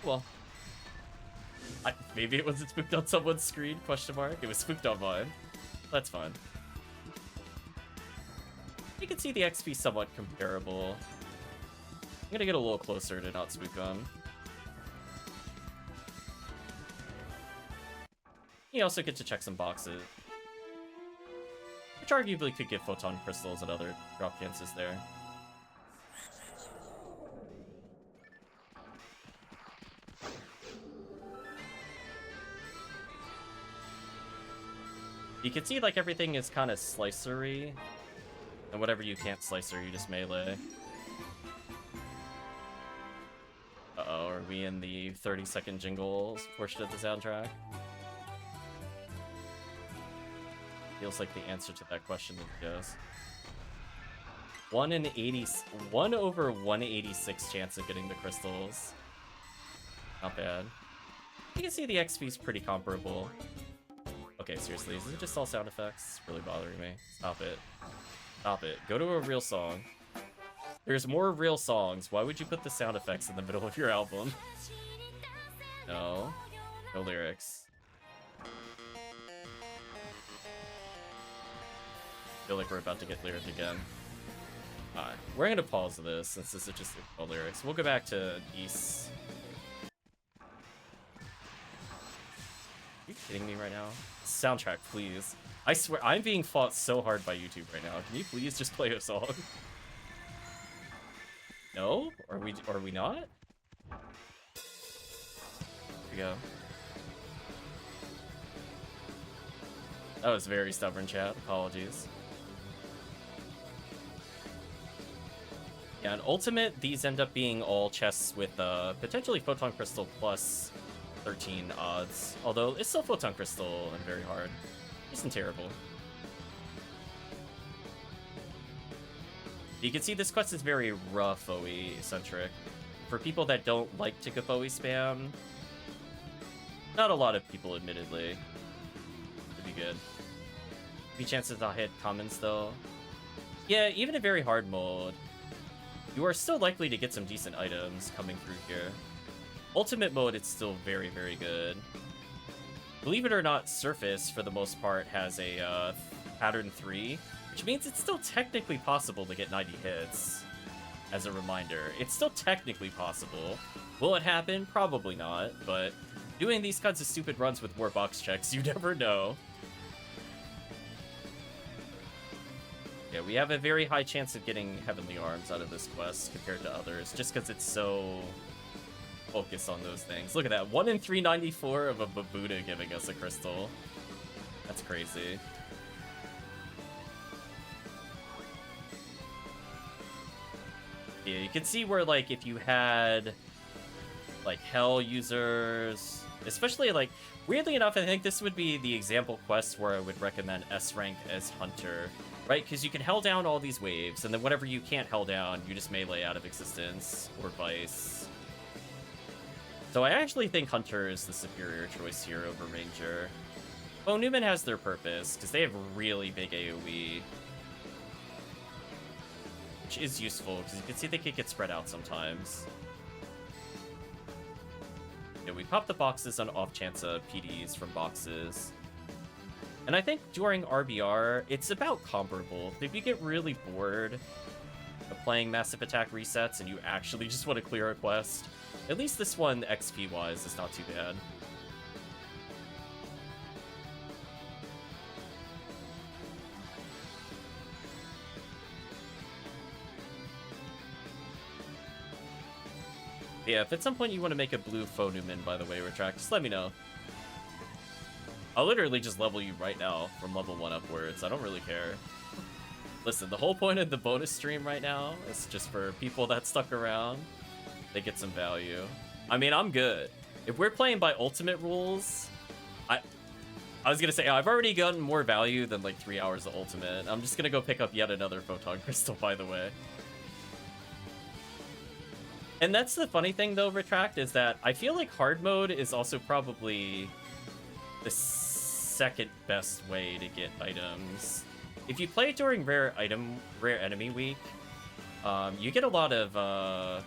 Well. Maybe it wasn't spooked on someone's screen, question mark. It was spooked on mine. That's fine. You can see the XP somewhat comparable. I'm gonna get a little closer to not spook on. You also get to check some boxes, which arguably could give Photon Crystals and other drop chances there. You can see, like, everything is kind of slicery, and whatever you can't slicer, you just melee. Uh-oh, are we in the 30-second jingles portion of the soundtrack? Feels like the answer to that question is yes. 1 over 186 chance of getting the crystals. Not bad. You can see the XP is pretty comparable. Okay, seriously, is it just all sound effects? It's really bothering me. Stop it. Stop it. Go to a real song. There's more real songs. Why would you put the sound effects in the middle of your album? No. No lyrics. I feel like we're about to get lyric again. Alright, we're gonna pause this since this is just no lyrics. We'll go back to East. Are you kidding me right now? Soundtrack, please. I swear, I'm being fought so hard by YouTube right now. Can you please just play a song? No? Are we not? Here we go. That was very stubborn, chat. Apologies. Yeah, and Ultimate, these end up being all chests with potentially Photon Crystal plus 13 odds. Although, it's still Photon Crystal and very hard. Isn't terrible. You can see this quest is very rough OE-centric. For people that don't like to go OE spam, not a lot of people, admittedly. Would be good. Be chances I'll hit commons, though. Yeah, even in very hard mode, you are still likely to get some decent items coming through here. Ultimate mode, it's still very, very good. Believe it or not, Surface, for the most part, has a pattern 3, which means it's still technically possible to get 90 hits. As a reminder, it's still technically possible. Will it happen? Probably not, but doing these kinds of stupid runs with more box checks, you never know. Yeah, we have a very high chance of getting Heavenly Arms out of this quest compared to others, just because it's so focused on those things. Look at that, 1 in 394 of a Babuda giving us a crystal. That's crazy. Yeah, you can see where, like, if you had, like, Hell users, especially, like, weirdly enough, I think this would be the example quest where I would recommend S rank as Hunter, right? Because you can Hell down all these waves, and then whatever you can't Hell down, you just melee out of existence, or Vice. So I actually think Hunter is the superior choice here over Ranger. Well, Newman has their purpose, because they have really big AoE. Which is useful, because you can see they can get spread out sometimes. Yeah, we pop the boxes on off chance of PDs from boxes. And I think during RBR, it's about comparable. If you get really bored, of playing Massive Attack resets and you actually just want to clear a quest, at least this one, XP-wise, is not too bad. Yeah, if at some point you want to make a blue Phonumin, by the way, Retract, just let me know. I'll literally just level you right now from level 1 upwards. I don't really care. Listen, the whole point of the bonus stream right now is just for people that stuck around. They get some value. I mean, I'm good. If we're playing by ultimate rules, I was gonna say, I've already gotten more value than like 3 hours of ultimate. I'm just gonna go pick up yet another Photon Crystal, by the way. And that's the funny thing, though, Retract, is that I feel like hard mode is also probably the second best way to get items. If you play during rare enemy week, you get a lot of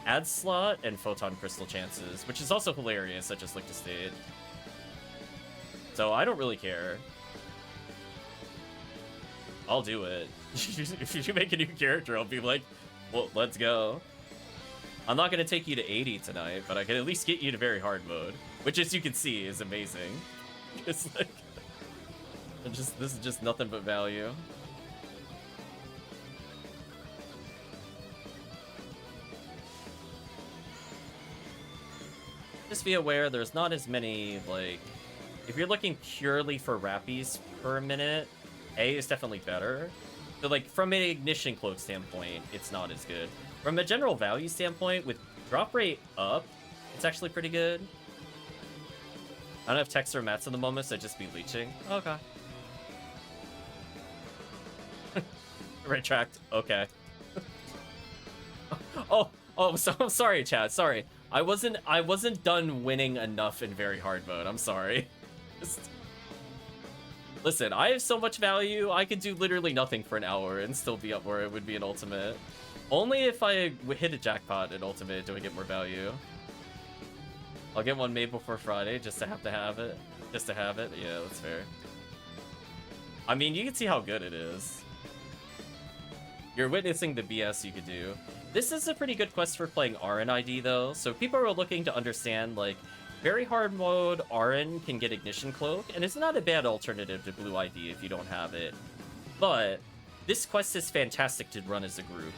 ad slot and photon crystal chances, which is also hilarious. I just looked to state. So I don't really care. I'll do it. If you make a new character, I'll be like, well, let's go. I'm not going to take you to 80 tonight, but I can at least get you to very hard mode, which, as you can see, is amazing. It's like, this is just nothing but value. Just be aware, there's not as many, like, if you're looking purely for rappies per minute, A is definitely better. But, like, from an ignition cloak standpoint, it's not as good. From a general value standpoint, with drop rate up, it's actually pretty good. I don't have Tex or Mats at the moment, so I'd just be leeching. Okay. Retract. Okay. oh, so I'm sorry, chat. Sorry. I wasn't done winning enough in very hard mode. I'm sorry. Listen, I have so much value, I could do literally nothing for an hour and still be up where it would be an ultimate. Only if I hit a jackpot in ultimate do I get more value. I'll get one made before Friday just to have it. Just to have it? Yeah, that's fair. I mean, you can see how good it is. You're witnessing the BS you could do. This is a pretty good quest for playing RNID, though, so people are looking to understand, like, very hard mode, RN can get Ignition Cloak, and it's not a bad alternative to Blue ID if you don't have it. But this quest is fantastic to run as a group.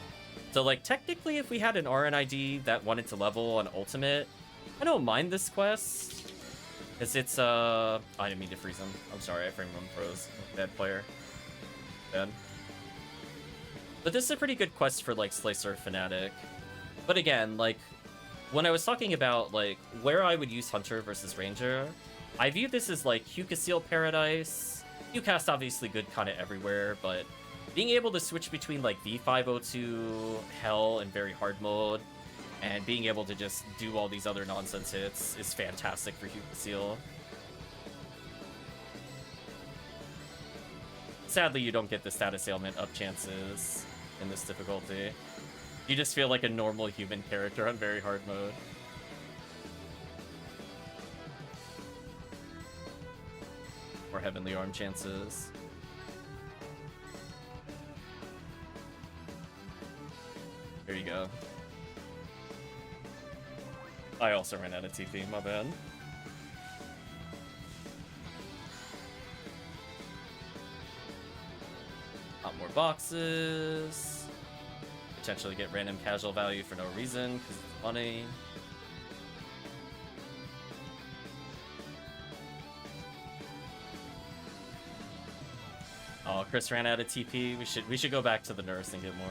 So, like, technically, if we had an RNID that wanted to level on Ultimate, I don't mind this quest. Because it's, I didn't mean to freeze him. I'm sorry, I frame him froze. Bad player. Bad. But this is a pretty good quest for, like, Slicer Fanatic. But again, like, when I was talking about, like, where I would use Hunter versus Ranger, I view this as, like, Hucasil Paradise. Ucast obviously good kind of everywhere, but being able to switch between, like, V502, Hell, and very hard mode, and being able to just do all these other nonsense hits is fantastic for Hucasil. Sadly, you don't get the status ailment up chances in this difficulty. You just feel like a normal human character on very hard mode. Or Heavenly Arm chances. There you go. I also ran out of TP, my bad. Lot more boxes. Potentially get random casual value for no reason, because it's funny. Oh, Chris ran out of TP. We should go back to the nurse and get more.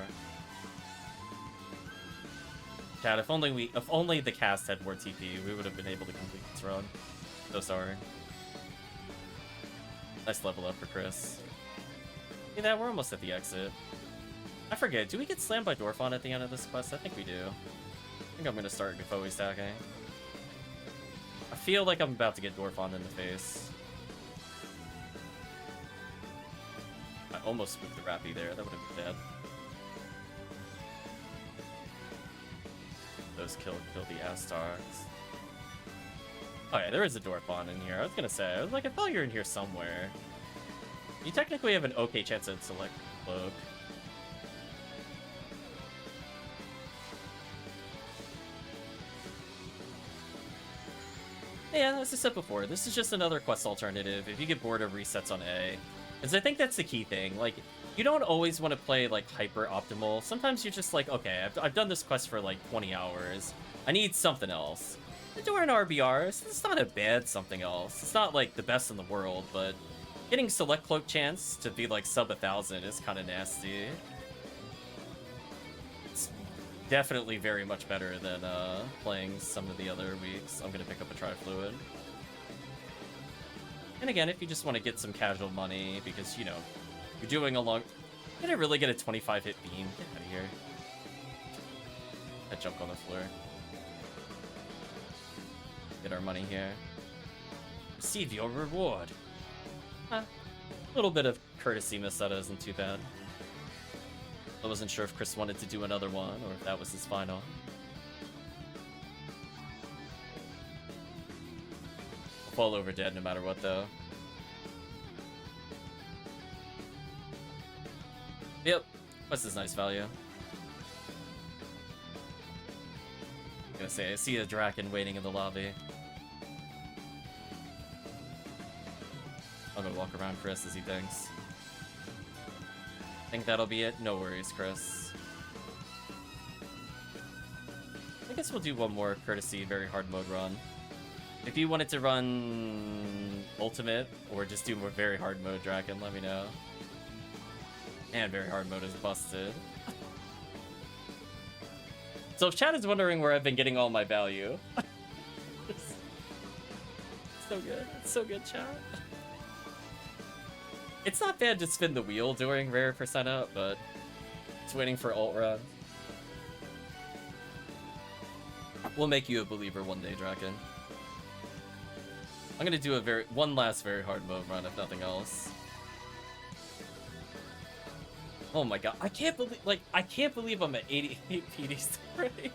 Chat, if only the cast had more TP, we would have been able to complete this run. So sorry. Nice level up for Chris. See that? We're almost at the exit. I forget, do we get slammed by Dorphon at the end of this quest? I think we do. I think I'm gonna start before we stacking. I feel like I'm about to get Dorphon in the face. I almost spooked the Rappy there, that would have been dead. Those kill the Astars. Oh yeah, there is a Dorphon in here. I was gonna say, I was like, I thought you were in here somewhere. You technically have an okay chance at select Cloak. Yeah, as I said before, this is just another quest alternative if you get bored of resets on A. Because I think that's the key thing. Like, you don't always want to play, like, hyper-optimal. Sometimes you're just like, okay, I've done this quest for, like, 20 hours. I need something else. And during RBRs, it's not a bad something else. It's not, like, the best in the world, but getting Select Cloak chance to be, like, sub 1,000 is kind of nasty. It's definitely very much better than playing some of the other weeks. I'm going to pick up a Tri-Fluid. And again, if you just want to get some casual money because, you know, you're doing a long... Did I really get a 25-hit beam? Get out of here. I jumped on the floor. Get our money here. Receive your reward. A little bit of courtesy Miseta isn't too bad. I wasn't sure if Chris wanted to do another one or if that was his final. I'll fall over dead no matter what, though. Yep, what's this nice value? I'm gonna say, I see a Draken waiting in the lobby. I'm gonna walk around Chris as he thinks. Think that'll be it? No worries, Chris. I guess we'll do one more courtesy very hard mode run. If you wanted to run Ultimate or just do more very hard mode Draken, let me know. And very hard mode is busted. So if chat is wondering where I've been getting all my value. It's so good. It's so good, chat. It's not bad to spin the wheel during rare percent, but it's waiting for ult run. We'll make you a believer one day, Draken. I'm gonna do one last very hard mode run, if nothing else. Oh my god, I can't believe I'm at 88 PDs already.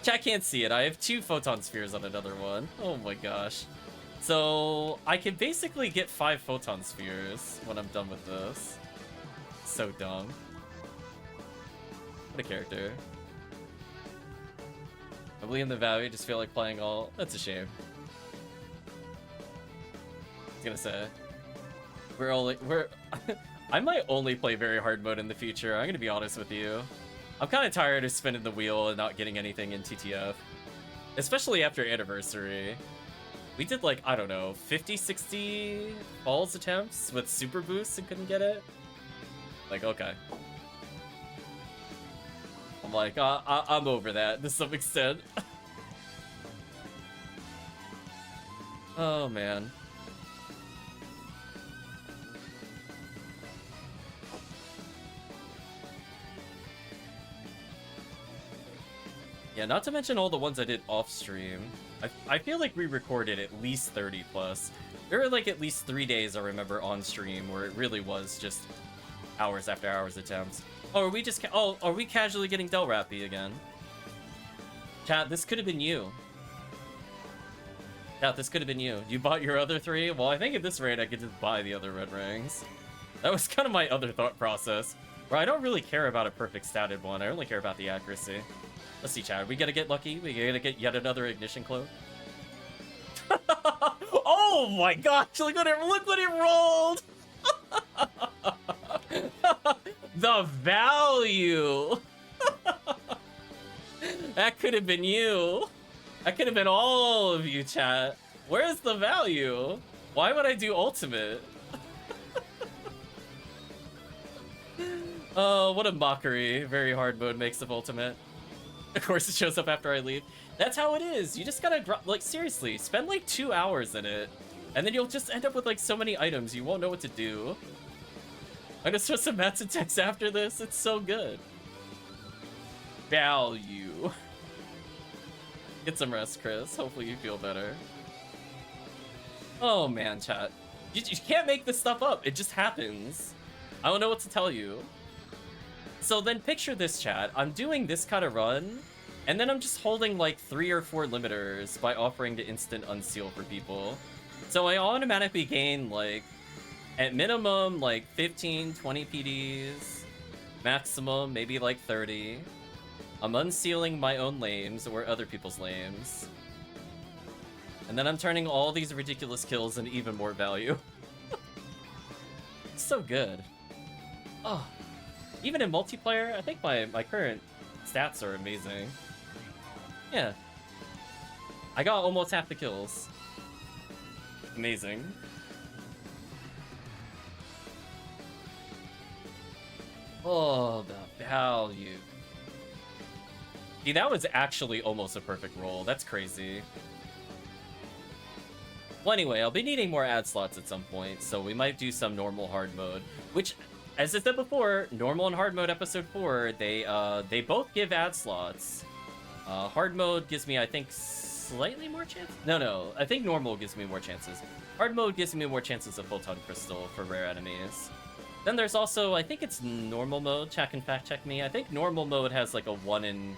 Chat can't see it. I have 2 photon spheres on another one. Oh my gosh. So I can basically get 5 photon spheres when I'm done with this. So dumb. What a character. I believe in the value, just feel like playing all. That's a shame. I was gonna say. I might only play very hard mode in the future. I'm gonna be honest with you. I'm kind of tired of spinning the wheel and not getting anything in TTF. Especially after Anniversary. We did like, I don't know, 50, 60 balls attempts with super boosts and couldn't get it. Like, okay. I'm like, I'm over that to some extent. Oh, man. Yeah, not to mention all the ones I did off stream. I feel like we recorded at least 30 plus. There were like at least 3 days I remember on stream where it really was just hours after hours attempts. Oh, are we casually getting Del Rappy again? Chat, this could have been you. Chat, this could have been you. You bought your other 3? Well, I think at this rate I could just buy the other red rings. That was kind of my other thought process. Where I don't really care about a perfect statted one. I only care about the accuracy. Let's see, chat. We gotta get lucky. We gotta get yet another ignition cloak. Oh my gosh! Look what it rolled! The value! That could have been you. That could have been all of you, chat. Where's the value? Why would I do ultimate? Oh, what a mockery. Very hard mode makes of ultimate. Of course, it shows up after I leave. That's how it is. You just gotta, like, seriously, spend like 2 hours in it. And then you'll just end up with like so many items, you won't know what to do. I'm gonna throw some mats and text after this. It's so good. Value. Get some rest, Chris. Hopefully you feel better. Oh man, chat. You can't make this stuff up. It just happens. I don't know what to tell you. So then picture this, chat. I'm doing this kind of run, and then I'm just holding like 3 or 4 limiters by offering to instant unseal for people. So I automatically gain like, at minimum, like 15, 20 PDs, maximum, maybe like 30. I'm unsealing my own lames or other people's lames. And then I'm turning all these ridiculous kills into even more value. It's so good. Oh, even in multiplayer, I think my current stats are amazing. Yeah. I got almost half the kills. Amazing. Oh, the value. See, that was actually almost a perfect roll. That's crazy. Well, anyway, I'll be needing more ad slots at some point, so we might do some normal hard mode, which, as I said before, normal and hard mode episode 4, they both give ad slots. Hard mode gives me, I think, slightly more chance? No, I think normal gives me more chances. Hard mode gives me more chances of Photon Crystal for rare enemies. Then there's also, I think it's normal mode. Chat can fact check me. I think normal mode has like a 1 in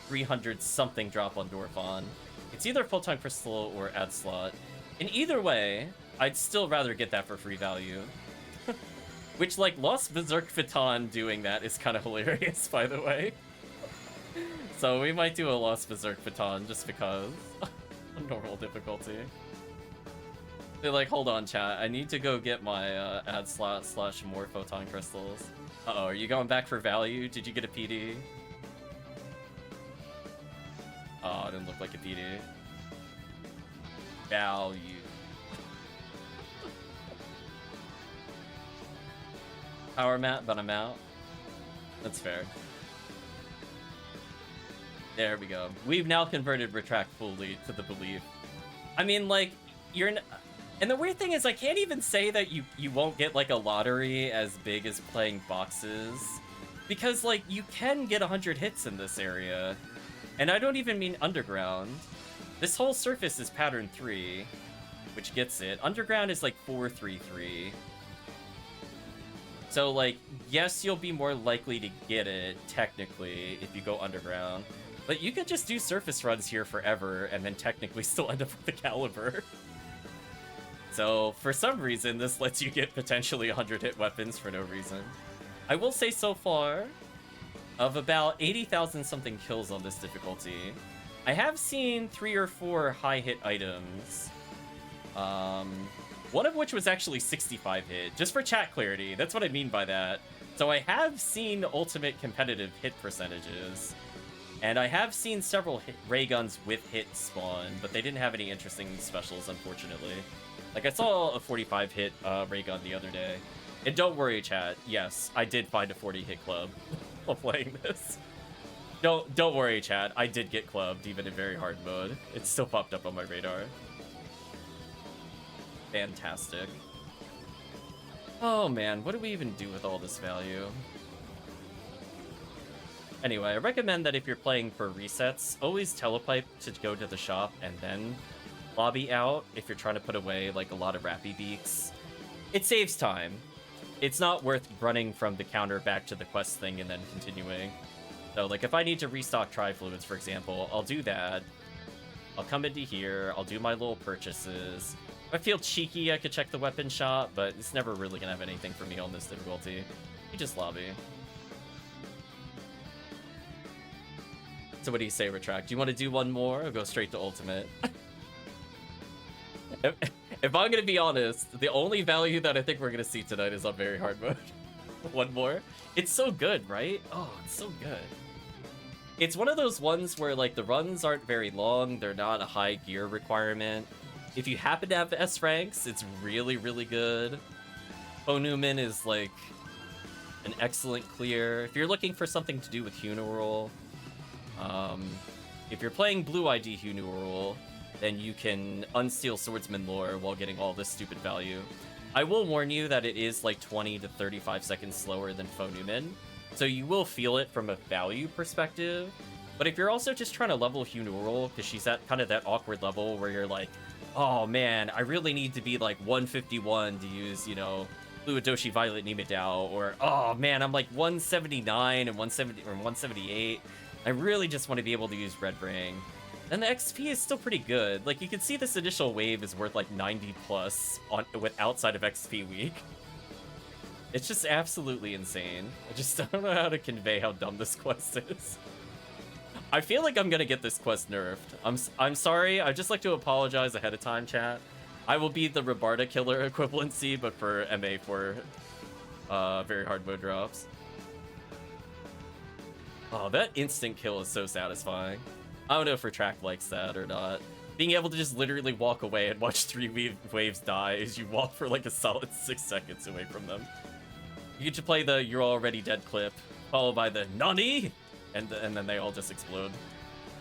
300 something drop on Dorphon. It's either Photon Crystal or ad slot. In either way, I'd still rather get that for free value. Which, like, Lost Berserk Phaeton doing that is kind of hilarious, by the way. So we might do a Lost Berserk Phaeton just because. Normal difficulty. They're like, hold on, chat. I need to go get my ad slot / more Photon Crystals. Uh-oh, are you going back for value? Did you get a PD? Oh, it didn't look like a PD. Value. Power mat, but I'm out. That's fair. There we go. We've now converted Retract fully to the belief. I mean, like, and the weird thing is, I can't even say that you won't get, like, a lottery as big as playing boxes. Because, like, you can get 100 hits in this area. And I don't even mean underground. This whole surface is pattern 3, which gets it. Underground is like 433. So, like, yes, you'll be more likely to get it, technically, if you go underground. But you could just do surface runs here forever, and then technically still end up with the caliber. So, for some reason, this lets you get potentially 100-hit weapons for no reason. I will say so far, of about 80,000 something kills on this difficulty, I have seen 3 or 4 high-hit items. One of which was actually 65 hit, just for chat clarity. That's what I mean by that. So I have seen ultimate competitive hit percentages. And I have seen several ray guns with hit spawn, but they didn't have any interesting specials, unfortunately. Like, I saw a 45 hit ray gun the other day. And don't worry, chat. Yes, I did find a 40 hit club while playing this. Don't worry, chat. I did get clubbed, even in very hard mode. It still popped up on my radar. Fantastic. Oh man, what do we even do with all this value? Anyway, I recommend that if you're playing for resets, always telepipe to go to the shop and then lobby out if you're trying to put away like a lot of Rappy Beaks. It saves time. It's not worth running from the counter back to the quest thing and then continuing. So, like, if I need to restock Tri-Fluids, for example, I'll do that. I'll come into here, I'll do my little purchases. If I feel cheeky, I could check the weapon shop, but it's never really gonna have anything for me on this difficulty. You just lobby. So what do you say, Retract? Do you want to do one more, or go straight to Ultimate? If I'm gonna be honest, the only value that I think we're gonna see tonight is on very hard mode. One more. It's so good, right? Oh, it's so good. It's one of those ones where, like, the runs aren't very long, they're not a high gear requirement. If you happen to have S ranks, it's really, really good. Newman is, like, an excellent clear. If you're looking for something to do with Huneral, if you're playing Blue ID Huneral, then you can unsteal Swordsman lore while getting all this stupid value. I will warn you that it is like 20 to 35 seconds slower than Newman, so you will feel it from a value perspective. But if you're also just trying to level Huneral, because she's at kind of that awkward level where you're like, oh man, I really need to be like 151 to use, you know, Fluidoshi Violet Nimidao, or oh man, I'm like 179 and 170 or 178. I really just want to be able to use Red Ring. And the XP is still pretty good. Like, you can see this initial wave is worth like 90 plus with outside of XP week. It's just absolutely insane. I just don't know how to convey how dumb this quest is. I feel like I'm gonna get this quest nerfed. I'm sorry. I'd just like to apologize ahead of time, chat. I will be the Rabarda killer equivalency, but for MA for very hard mode drops. Oh, that instant kill is so satisfying. I don't know if Retract likes that or not. Being able to just literally walk away and watch 3 waves die as you walk for like a solid 6 seconds away from them. You get to play the "you're already dead" clip, followed by the "NANI?" and then they all just explode.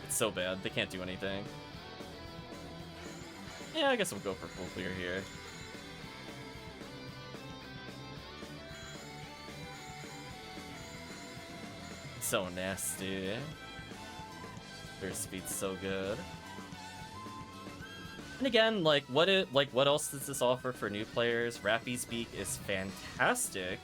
It's so bad. They can't do anything. Yeah, I guess we'll go for full clear here. So nasty. Their speed's so good. And again, like what else does this offer for new players? Rappy Speak is fantastic,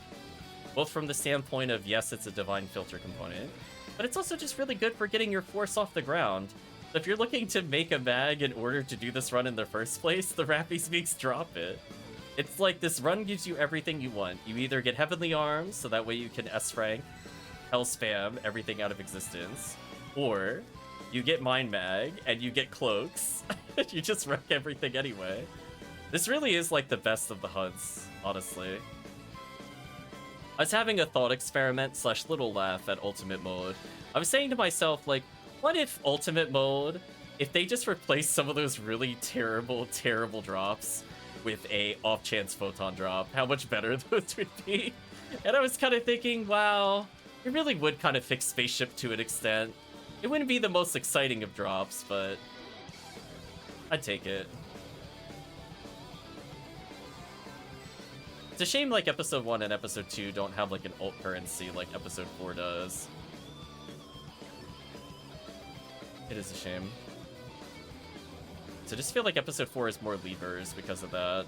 both from the standpoint of, yes, it's a divine filter component, but it's also just really good for getting your force off the ground. So if you're looking to make a mag in order to do this run in the first place, the Rappy Speaks drop it. It's like this run gives you everything you want. You either get Heavenly Arms, so that way you can S-rank, Hell Spam everything out of existence, or you get Mind Mag, and you get Cloaks. You just wreck everything anyway. This really is like the best of the hunts, honestly. I was having a thought experiment / little laugh at Ultimate Mode. I was saying to myself, like, what if Ultimate Mode, if they just replaced some of those really terrible, terrible drops with a off-chance photon drop, how much better those would be? And I was kind of thinking, wow, it really would kind of fix Spaceship to an extent. It wouldn't be the most exciting of drops, but I'd take it. It's a shame like Episode 1 and Episode 2 don't have like an ult currency like Episode 4 does. It is a shame. So I just feel like Episode 4 is more levers because of that.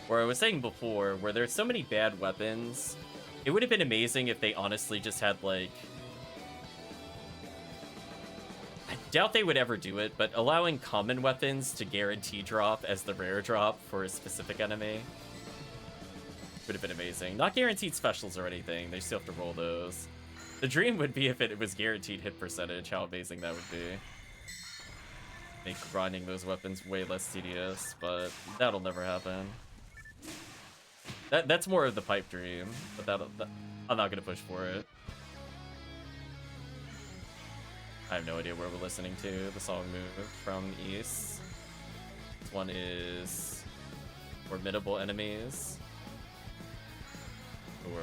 Where I was saying before, where there's so many bad weapons, it would have been amazing if they honestly just had, like... I doubt they would ever do it, but allowing common weapons to guarantee drop as the rare drop for a specific enemy would have been amazing. Not guaranteed specials or anything, they still have to roll those. The dream would be if it was guaranteed hit percentage, how amazing that would be. Make grinding those weapons way less tedious, but that'll never happen. That's more of the pipe dream, but I'm not gonna push for it. I have no idea where we're listening to. The song moved from East. This one is Formidable Enemies. Or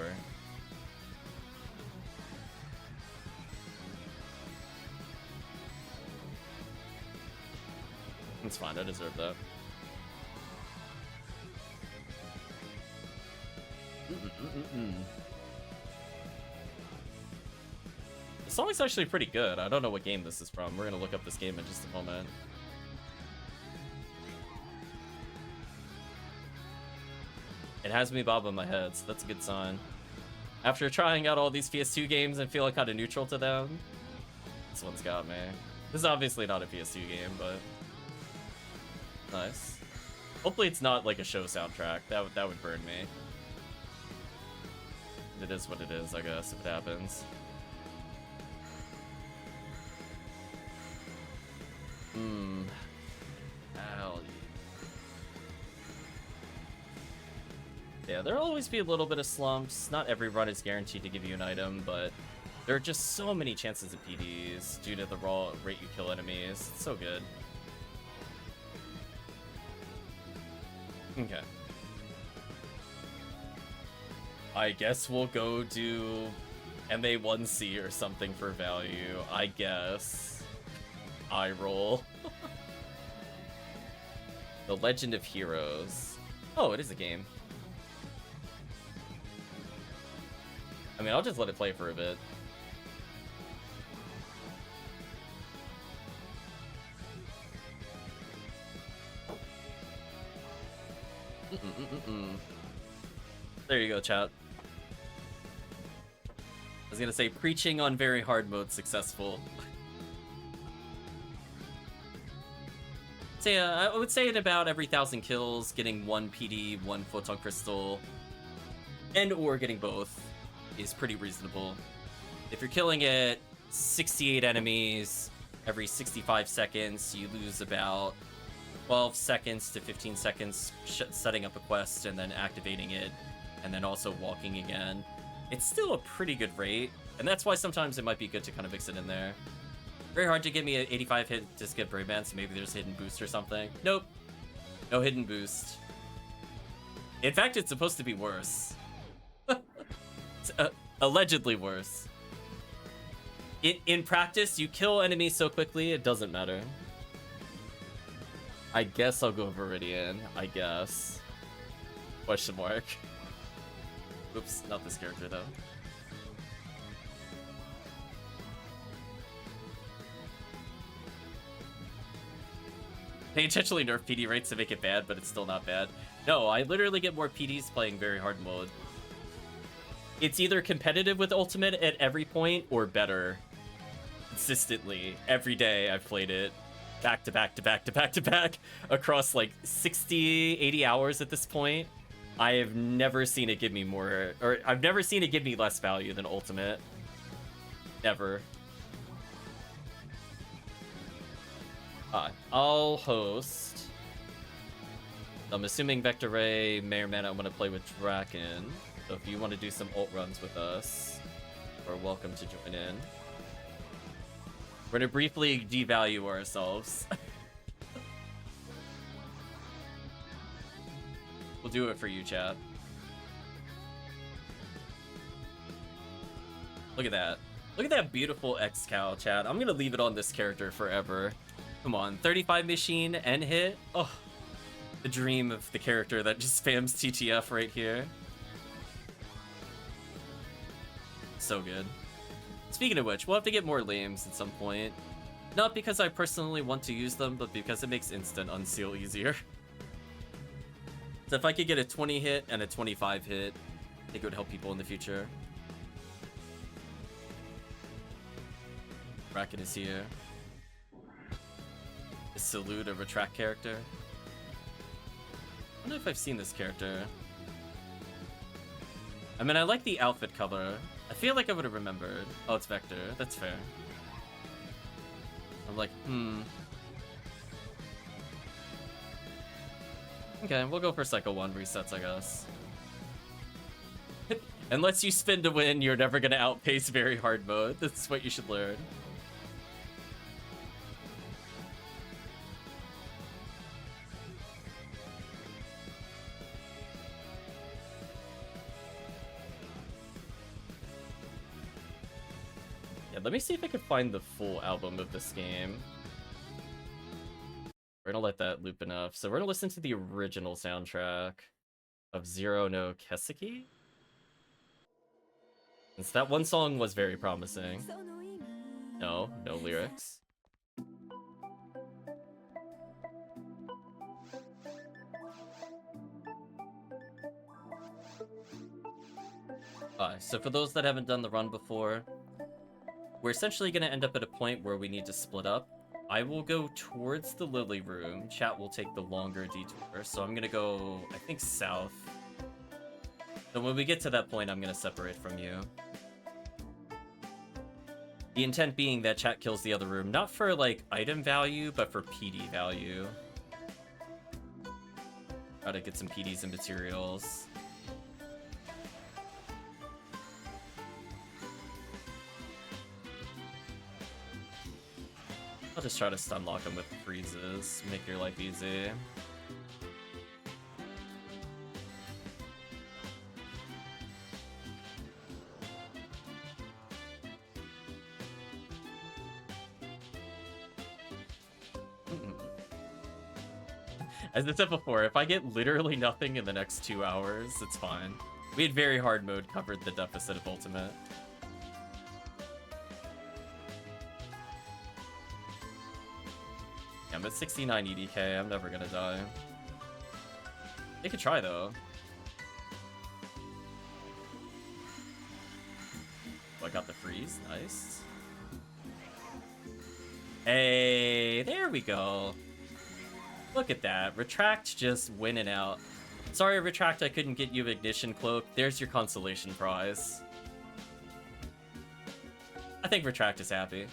it's fine, I deserve that. The song is actually pretty good. I don't know what game this is from. We're gonna look up this game in just a moment. It has me bob in my head, so that's a good sign. After trying out all these PS2 games and feeling kind of neutral to them, this one's got me. This is obviously not a PS2 game, but nice. Hopefully it's not like a show soundtrack. That would burn me. It is what it is, I guess, if it happens. Hell yeah, there'll always be a little bit of slumps. Not every run is guaranteed to give you an item, but there are just so many chances of PDs due to the raw rate you kill enemies. It's so good. Okay. I guess we'll go do MA1C or something for value. I guess. I roll. The Legend of Heroes. Oh, it is a game. I mean, I'll just let it play for a bit. There you go, chat. I was gonna say, preaching on very hard mode successful. So yeah, I would say at about every 1,000 kills, getting 1 PD, 1 Photon Crystal and or getting both is pretty reasonable. If you're killing it 68 enemies every 65 seconds, you lose about 12 seconds to 15 seconds setting up a quest and then activating it, and then also walking again. It's still a pretty good rate, and that's why sometimes it might be good to kind of mix it in there. Very hard to give me an 85 hit to skip Brave, so maybe there's a hidden boost or something. Nope. No hidden boost. In fact, it's supposed to be worse. It's allegedly worse. In practice, you kill enemies so quickly, it doesn't matter. I guess I'll go Viridian. I guess. Question mark. Oops, not this character, though. They intentionally nerf PD rates to make it bad, but it's still not bad. No, I literally get more PDs playing very hard mode. It's either competitive with Ultimate at every point, or better. Consistently. Every day I've played it. Back to back to back to back to back. Across like 60, 80 hours at this point. I have never seen it give me more... Or I've never seen it give me less value than Ultimate. Never. I'll host. I'm assuming Vector Ray may or may not want to play with Draken. So if you want to do some ult runs with us, you're welcome to join in. We're going to briefly devalue ourselves. We'll do it for you, chat. Look at that. Look at that beautiful X-Cow, chat. I'm going to leave it on this character forever. Come on, 35 machine and hit. Oh, the dream of the character that just spams TTF right here. So good. Speaking of which, we'll have to get more lames at some point. Not because I personally want to use them, but because it makes instant unseal easier. So if I could get a 20 hit and a 25 hit, I think it would help people in the future. Bracken is here. Is Salute a retract character? I don't know if I've seen this character. I mean, I like the outfit color. I feel like I would have remembered. Oh, it's Vector. That's fair. I'm like, Okay, we'll go for Cycle 1 resets, I guess. Unless you spin to win, you're never gonna outpace very hard mode. That's what you should learn. Let me see if I can find the full album of this game. We're gonna let that loop enough. So we're gonna listen to the original soundtrack of Zero no Keseki. Since that one song was very promising. No lyrics. So for those that haven't done the run before, we're essentially going to end up at a point where we need to split up. I will go towards the Lily Room. Chat will take the longer detour. So I'm going to go, I think, south. So when we get to that point, I'm going to separate from you. The intent being that chat kills the other room, not for, like, item value, but for PD value. Try to get some PDs and materials. I'll just try to stun lock him with freezes, make your life easy. As I said before, if I get literally nothing in the next 2 hours, it's fine. We had very hard mode covered the deficit of Ultimate. I'm at 69 EDK, I'm never gonna die. They could try though. Oh, I got the freeze, nice. Hey, there we go. Look at that, Retract just winning out. Sorry, Retract, I couldn't get you Ignition Cloak. There's your consolation prize. I think Retract is happy.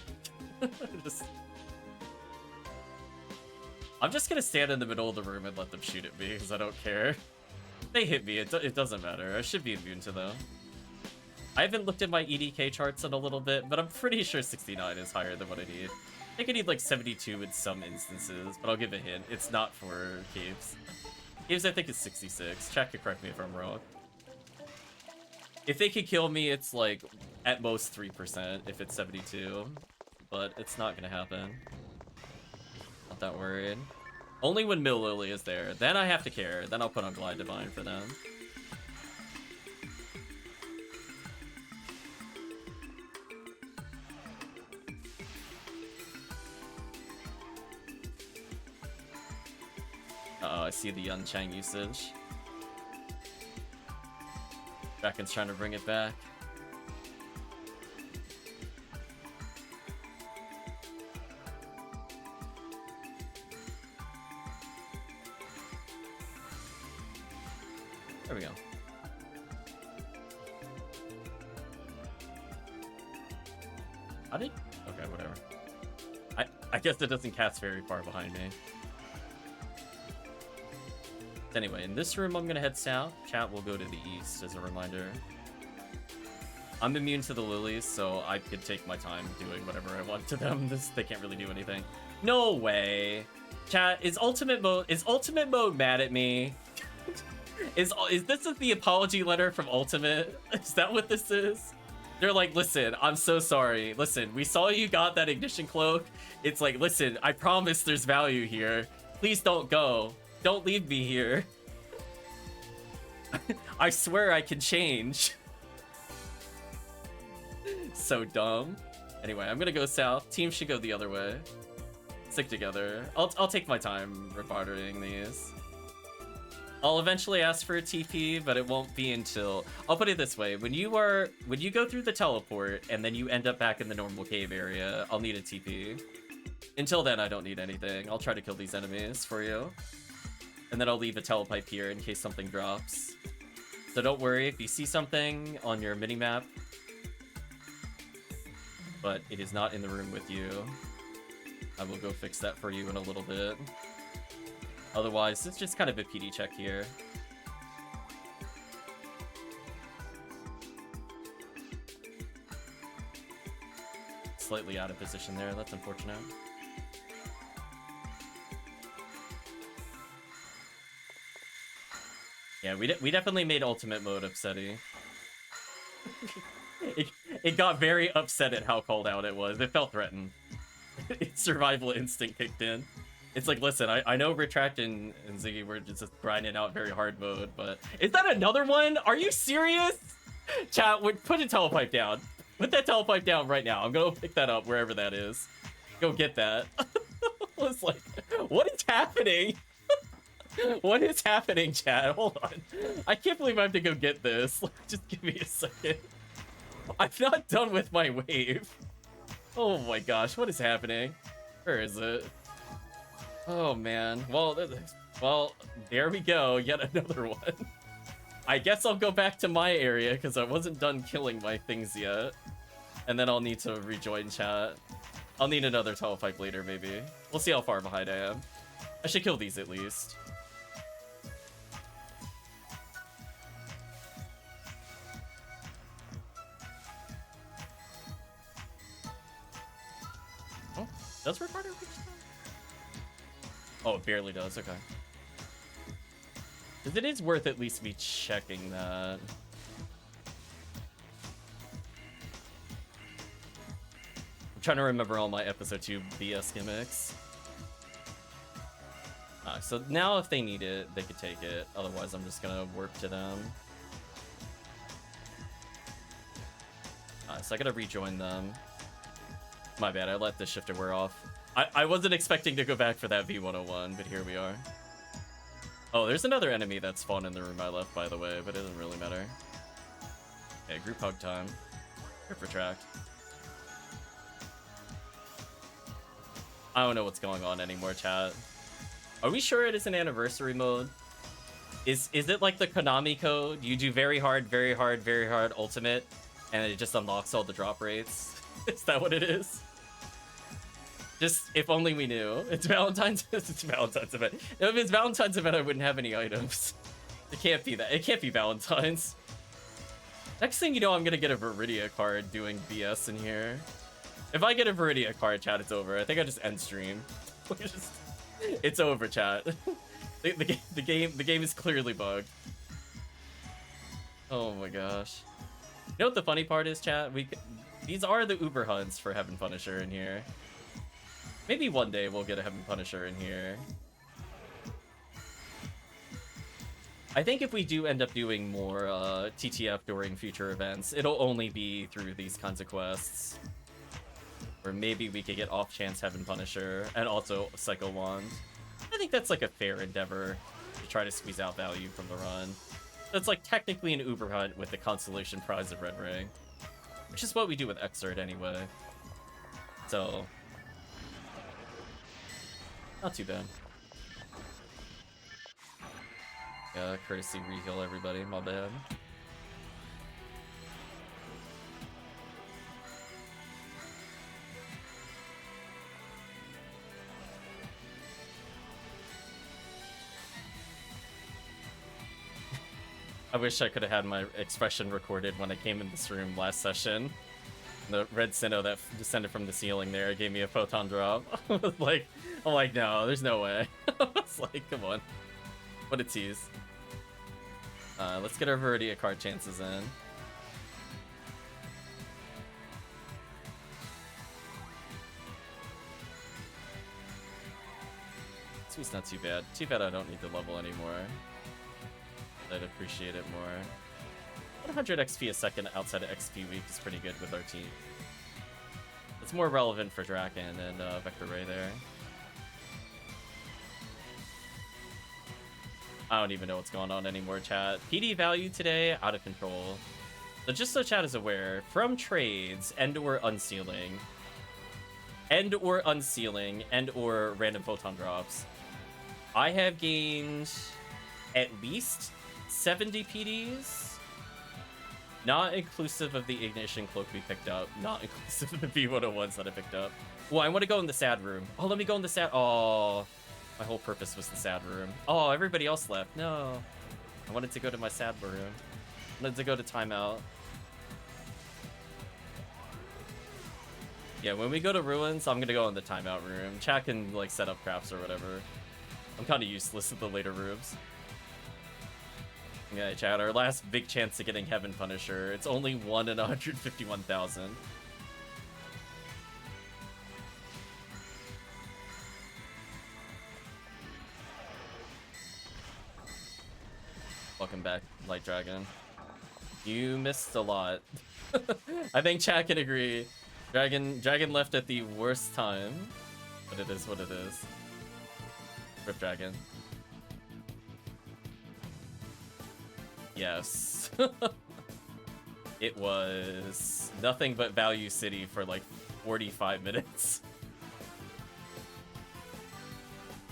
I'm just gonna stand in the middle of the room and let them shoot at me, because I don't care. They hit me, it doesn't matter. I should be immune to them. I haven't looked at my EDK charts in a little bit, but I'm pretty sure 69 is higher than what I need. I think I need like 72 in some instances, but I'll give a hint. It's not for Caves. Caves, I think, is 66. Chat can correct me if I'm wrong. If they could kill me, it's like at most 3% if it's 72, but it's not gonna happen. Not that worried. Only when Mill Lily is there. Then I have to care. Then I'll put on Glide Divine for them. Uh-oh, I see the Yun Chang usage. Bracken's trying to bring it back. There we go. I did? Okay, whatever. I guess it doesn't cast very far behind me. Anyway, in this room, I'm gonna head south. Chat will go to the east as a reminder. I'm immune to the lilies, so I could take my time doing whatever I want to them. They can't really do anything. No way. Chat, is ultimate mode mad at me? Is this the apology letter from Ultimate? Is that what this is? They're like, listen, I'm so sorry. Listen, we saw you got that ignition cloak. It's like, listen, I promise there's value here. Please don't go. Don't leave me here. I swear I can change. So dumb. Anyway, I'm gonna go south. Team should go the other way. Stick together. I'll take my time rebartering these. I'll eventually ask for a TP, but it won't be until... I'll put it this way. When you go through the teleport and then you end up back in the normal cave area, I'll need a TP. Until then, I don't need anything. I'll try to kill these enemies for you. And then I'll leave a telepipe here in case something drops. So don't worry if you see something on your minimap, but it is not in the room with you. I will go fix that for you in a little bit. Otherwise, it's just kind of a PD check here. Slightly out of position there, that's unfortunate. Yeah, we definitely made ultimate mode upsetty. it got very upset at how called out it was. It felt threatened. Its survival instinct kicked in. It's like, listen, I know Retract and Ziggy were just grinding out very hard mode, but... Is that another one? Are you serious? Chat, put a telepipe down. Put that telepipe down right now. I'm gonna pick that up wherever that is. Go get that. I was like, what is happening? What is happening, chat? Hold on. I can't believe I have to go get this. Just give me a second. I'm not done with my wave. Oh my gosh, what is happening? Where is it? Oh man. Well, there we go. Yet another one. I guess I'll go back to my area because I wasn't done killing my things yet. And then I'll need to rejoin chat. I'll need another telepipe later, maybe. We'll see how far behind I am. I should kill these at least. Oh, does Ricardo reach that? Oh, it barely does. Okay. Because it is worth at least me checking that. I'm trying to remember all my episode 2 BS gimmicks. So now if they need it, they could take it. Otherwise, I'm just gonna warp to them. So I gotta rejoin them. My bad, I let the shifter wear off. I wasn't expecting to go back for that V101, but here we are. Oh, there's another enemy that spawned in the room I left, by the way, but it doesn't really matter. Okay, group hug time. Grip retract. I don't know what's going on anymore, chat. Are we sure it is an anniversary mode? Is it like the Konami code? You do very hard, very hard, very hard ultimate, and it just unlocks all the drop rates? Is that what it is? Just, if only we knew. It's Valentine's. It's Valentine's event. If it's Valentine's event, I wouldn't have any items. It can't be that. It can't be Valentine's. Next thing you know, I'm gonna get a Viridia card doing BS in here. If I get a Viridia card, chat, it's over. I think I just end stream. It's over, chat. The game is clearly bugged. Oh my gosh. You know what the funny part is, chat? These are the Uber hunts for Heaven Punisher in here. Maybe one day we'll get a Heaven Punisher in here. I think if we do end up doing more TTF during future events, it'll only be through these kinds of quests. Or maybe we could get off-chance Heaven Punisher and also Psycho Wand. I think that's like a fair endeavor to try to squeeze out value from the run. That's like technically an Uber hunt with the consolation prize of Red Ring, which is what we do with Xrd anyway. So, not too bad. Yeah, courtesy reheal everybody, my bad. I wish I could have had my expression recorded when I came in this room last session. The red Sinnoh that descended from the ceiling there gave me a photon drop. I'm like, no, there's no way. It's like, come on. What a tease. Let's get our Viridia card chances in. It's not too bad. Too bad I don't need the level anymore. I'd appreciate it more. 100 XP a second outside of XP week is pretty good with our team. It's more relevant for Draken and Vector Ray there. I don't even know what's going on anymore, chat. PD value today, out of control. So just so chat is aware, from trades and/or unsealing, and/or random photon drops, I have gained at least 70 PDs, not inclusive of the Ignition Cloak we picked up, not inclusive of the V101s that I picked up. Well, I want to go in the sad room. Oh, let me go in the sad... Oh, my whole purpose was the sad room. Oh, everybody else left. No. I wanted to go to my sad room. I wanted to go to timeout. Yeah, when we go to ruins, I'm going to go in the timeout room. Chat can, like, set up crafts or whatever. I'm kind of useless at the later rooms. Yeah, chat, our last big chance of getting Heaven Punisher. It's only 1 in 151,000. Welcome back, LightDragon. You missed a lot. I think chat can agree. Dragon left at the worst time, but it is what it is. Rip Dragon. Yes. It was nothing but Value City for like 45 minutes.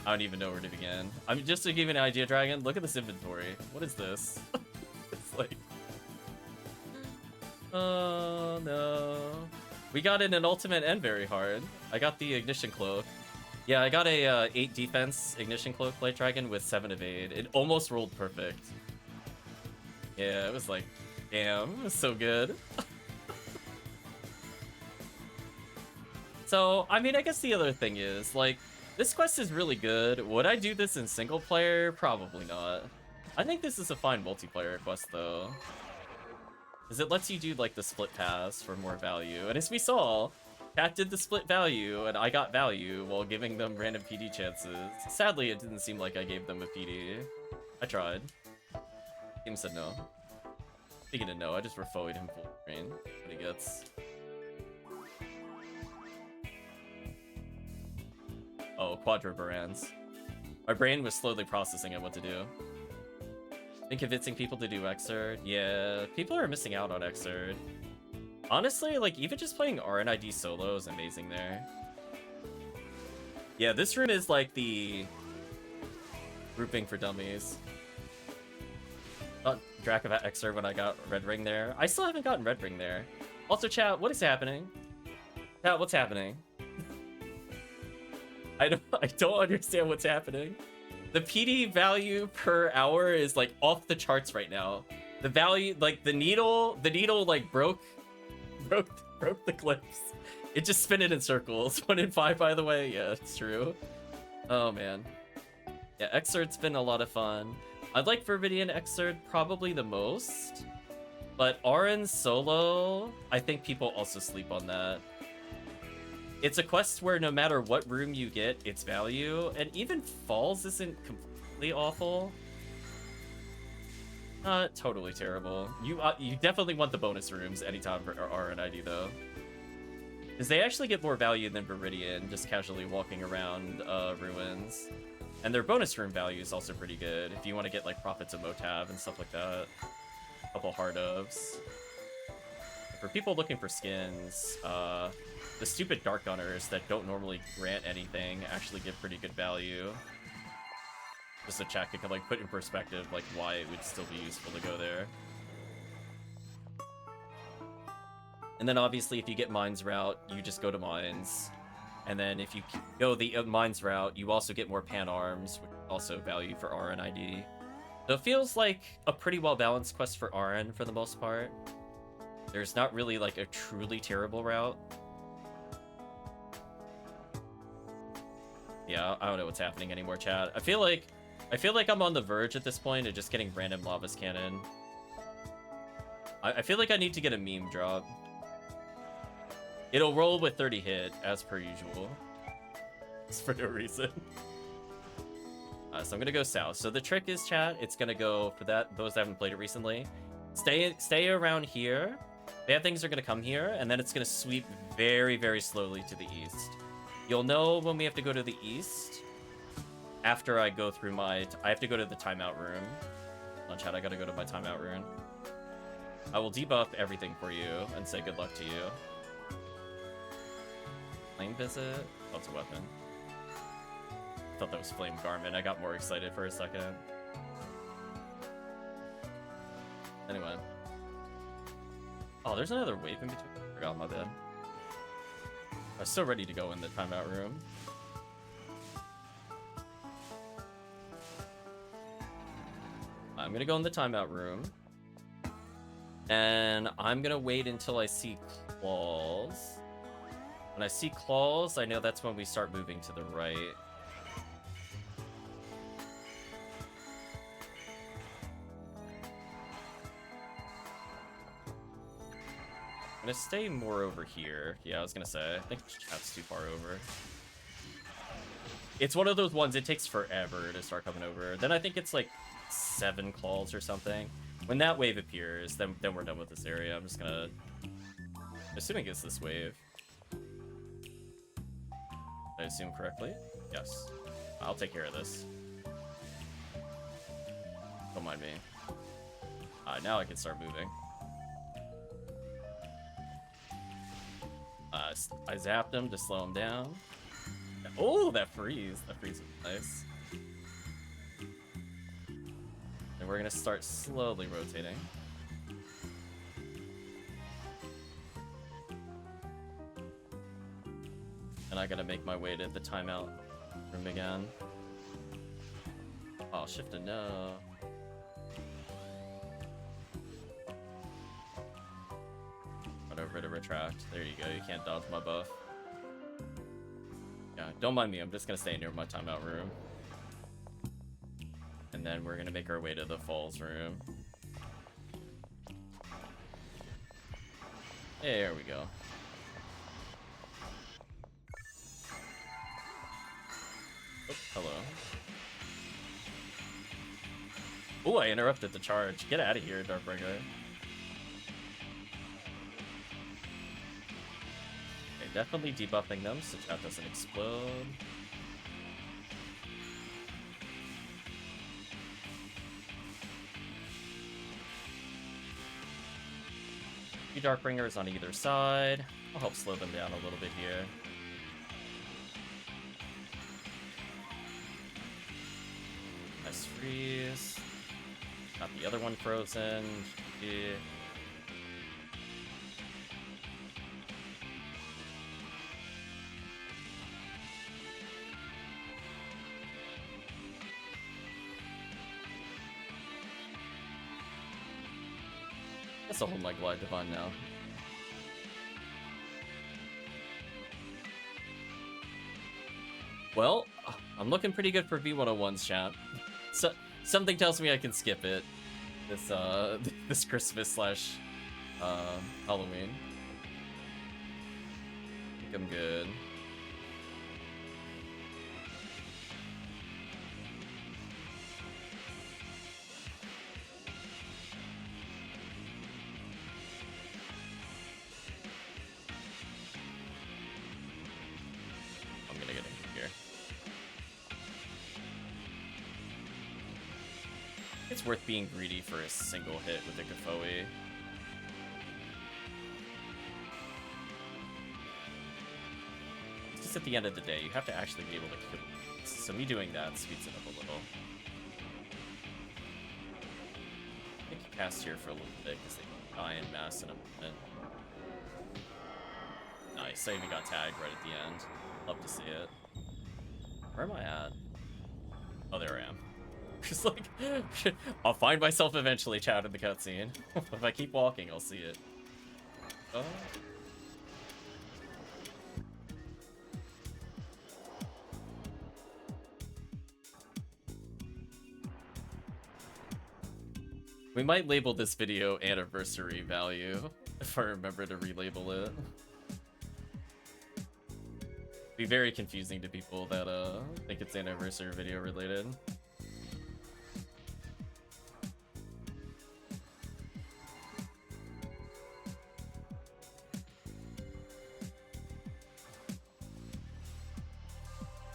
I don't even know where to begin. I mean, just to give you an idea, Dragon, look at this inventory. What is this? It's like... Oh, no. We got in an ultimate and very hard. I got the Ignition Cloak. Yeah, I got a 8 defense Ignition Cloak LightDragon with 7 evade. It almost rolled perfect. Yeah, it was like, damn, it was so good. So, I mean, I guess the other thing is, like, this quest is really good. Would I do this in single player? Probably not. I think this is a fine multiplayer quest, though. Because it lets you do, like, the split pass for more value. And as we saw, Cat did the split value, and I got value while giving them random PD chances. Sadly, it didn't seem like I gave them a PD. I tried. Game said no. Speaking of no, I just refoed him full screen. What he gets. Oh, Quadra Barans. My brain was slowly processing at what to do. Been convincing people to do Xrd. Yeah, people are missing out on Xrd. Honestly, like, even just playing RNID solo is amazing there. Yeah, this room is like the grouping for dummies. track of Xrd when I got Red Ring there. I still haven't gotten Red Ring there. Also, chat, what is happening? Chat, what's happening? I don't understand what's happening. The PD value per hour is like off the charts right now. The value, like the needle like broke the clips. It just spin it in circles. 1 in 5, by the way. Yeah, it's true. Oh man. Yeah, Xrd's been a lot of fun. I'd like Viridian Xrd probably the most, but RN solo, I think people also sleep on that. It's a quest where no matter what room you get, it's value, and even Falls isn't completely awful. Not totally terrible. You definitely want the bonus rooms anytime for RNID though, because they actually get more value than Viridian just casually walking around ruins. And their bonus room value is also pretty good if you want to get like Prophets of Motab and stuff like that. A couple hard ofs. For people looking for skins, the stupid Dark Gunners that don't normally grant anything actually give pretty good value. Just so chat can like put in perspective like why it would still be useful to go there. And then obviously if you get Mines route, you just go to Mines. And then if you go the Mines route, you also get more Pan Arms, which also value for RNID. So it feels like a pretty well-balanced quest for RN for the most part. There's not really like a truly terrible route. Yeah, I don't know what's happening anymore, chat. I feel like I'm on the verge at this point of just getting random Lava's Cannon. I feel like I need to get a meme drop. It'll roll with 30 hit, as per usual. It's for no reason. So I'm gonna go south. So the trick is, chat, it's gonna go, for those that haven't played it recently, stay around here. Bad things are gonna come here, and then it's gonna sweep very, very slowly to the east. You'll know when we have to go to the east after I go through I have to go to the timeout room. Hold on, chat, I gotta go to my timeout room. I will debuff everything for you and say good luck to you. Flame Visit? Oh, it's a weapon. I thought that was Flame Garment. I got more excited for a second. Anyway. Oh, there's another wave in between. I forgot, my bad. I was so ready to go in the timeout room. I'm gonna go in the timeout room. And I'm gonna wait until I see claws. When I see claws, I know that's when we start moving to the right. I'm gonna stay more over here. Yeah, I was gonna say, I think chat's too far over. It's one of those ones, it takes forever to start coming over. Then I think it's like 7 claws or something. When that wave appears, then we're done with this area. I'm just gonna... assuming it's this wave. Did I assume correctly? Yes. I'll take care of this. Don't mind me. Now I can start moving. I zapped him to slow him down. Oh, that freeze! That freeze was nice. And we're gonna start slowly rotating. And I gotta make my way to the timeout room again. Oh, shift a no. Run over to retract. There you go, you can't dodge my buff. Yeah, don't mind me, I'm just gonna stay near my timeout room. And then we're gonna make our way to the falls room. There we go. Oh, hello. Oh, I interrupted the charge. Get out of here, Darkbringer. Okay, definitely debuffing them so chat doesn't explode. Two Darkbringers on either side. I'll help slow them down a little bit here. Nice freeze. Got the other one frozen. Yeah. That's a whole my glide divine now. Well, I'm looking pretty good for V101's chat. So something tells me I can skip it this this Christmas slash Halloween. I think I'm good. I'm gonna get in here. It's worth being greedy for a single hit with the Gafoe. Just at the end of the day, you have to actually be able to kill it. So me doing that speeds it up a little. I think you cast here for a little bit because they die in mass in a minute. Nice, I even got tagged right at the end. Love to see it. Where am I at? Oh, there I am. Just like, I'll find myself eventually, chat, in the cutscene. If I keep walking, I'll see it. Oh. We might label this video anniversary value, if I remember to relabel it. Be very confusing to people that think it's anniversary video related.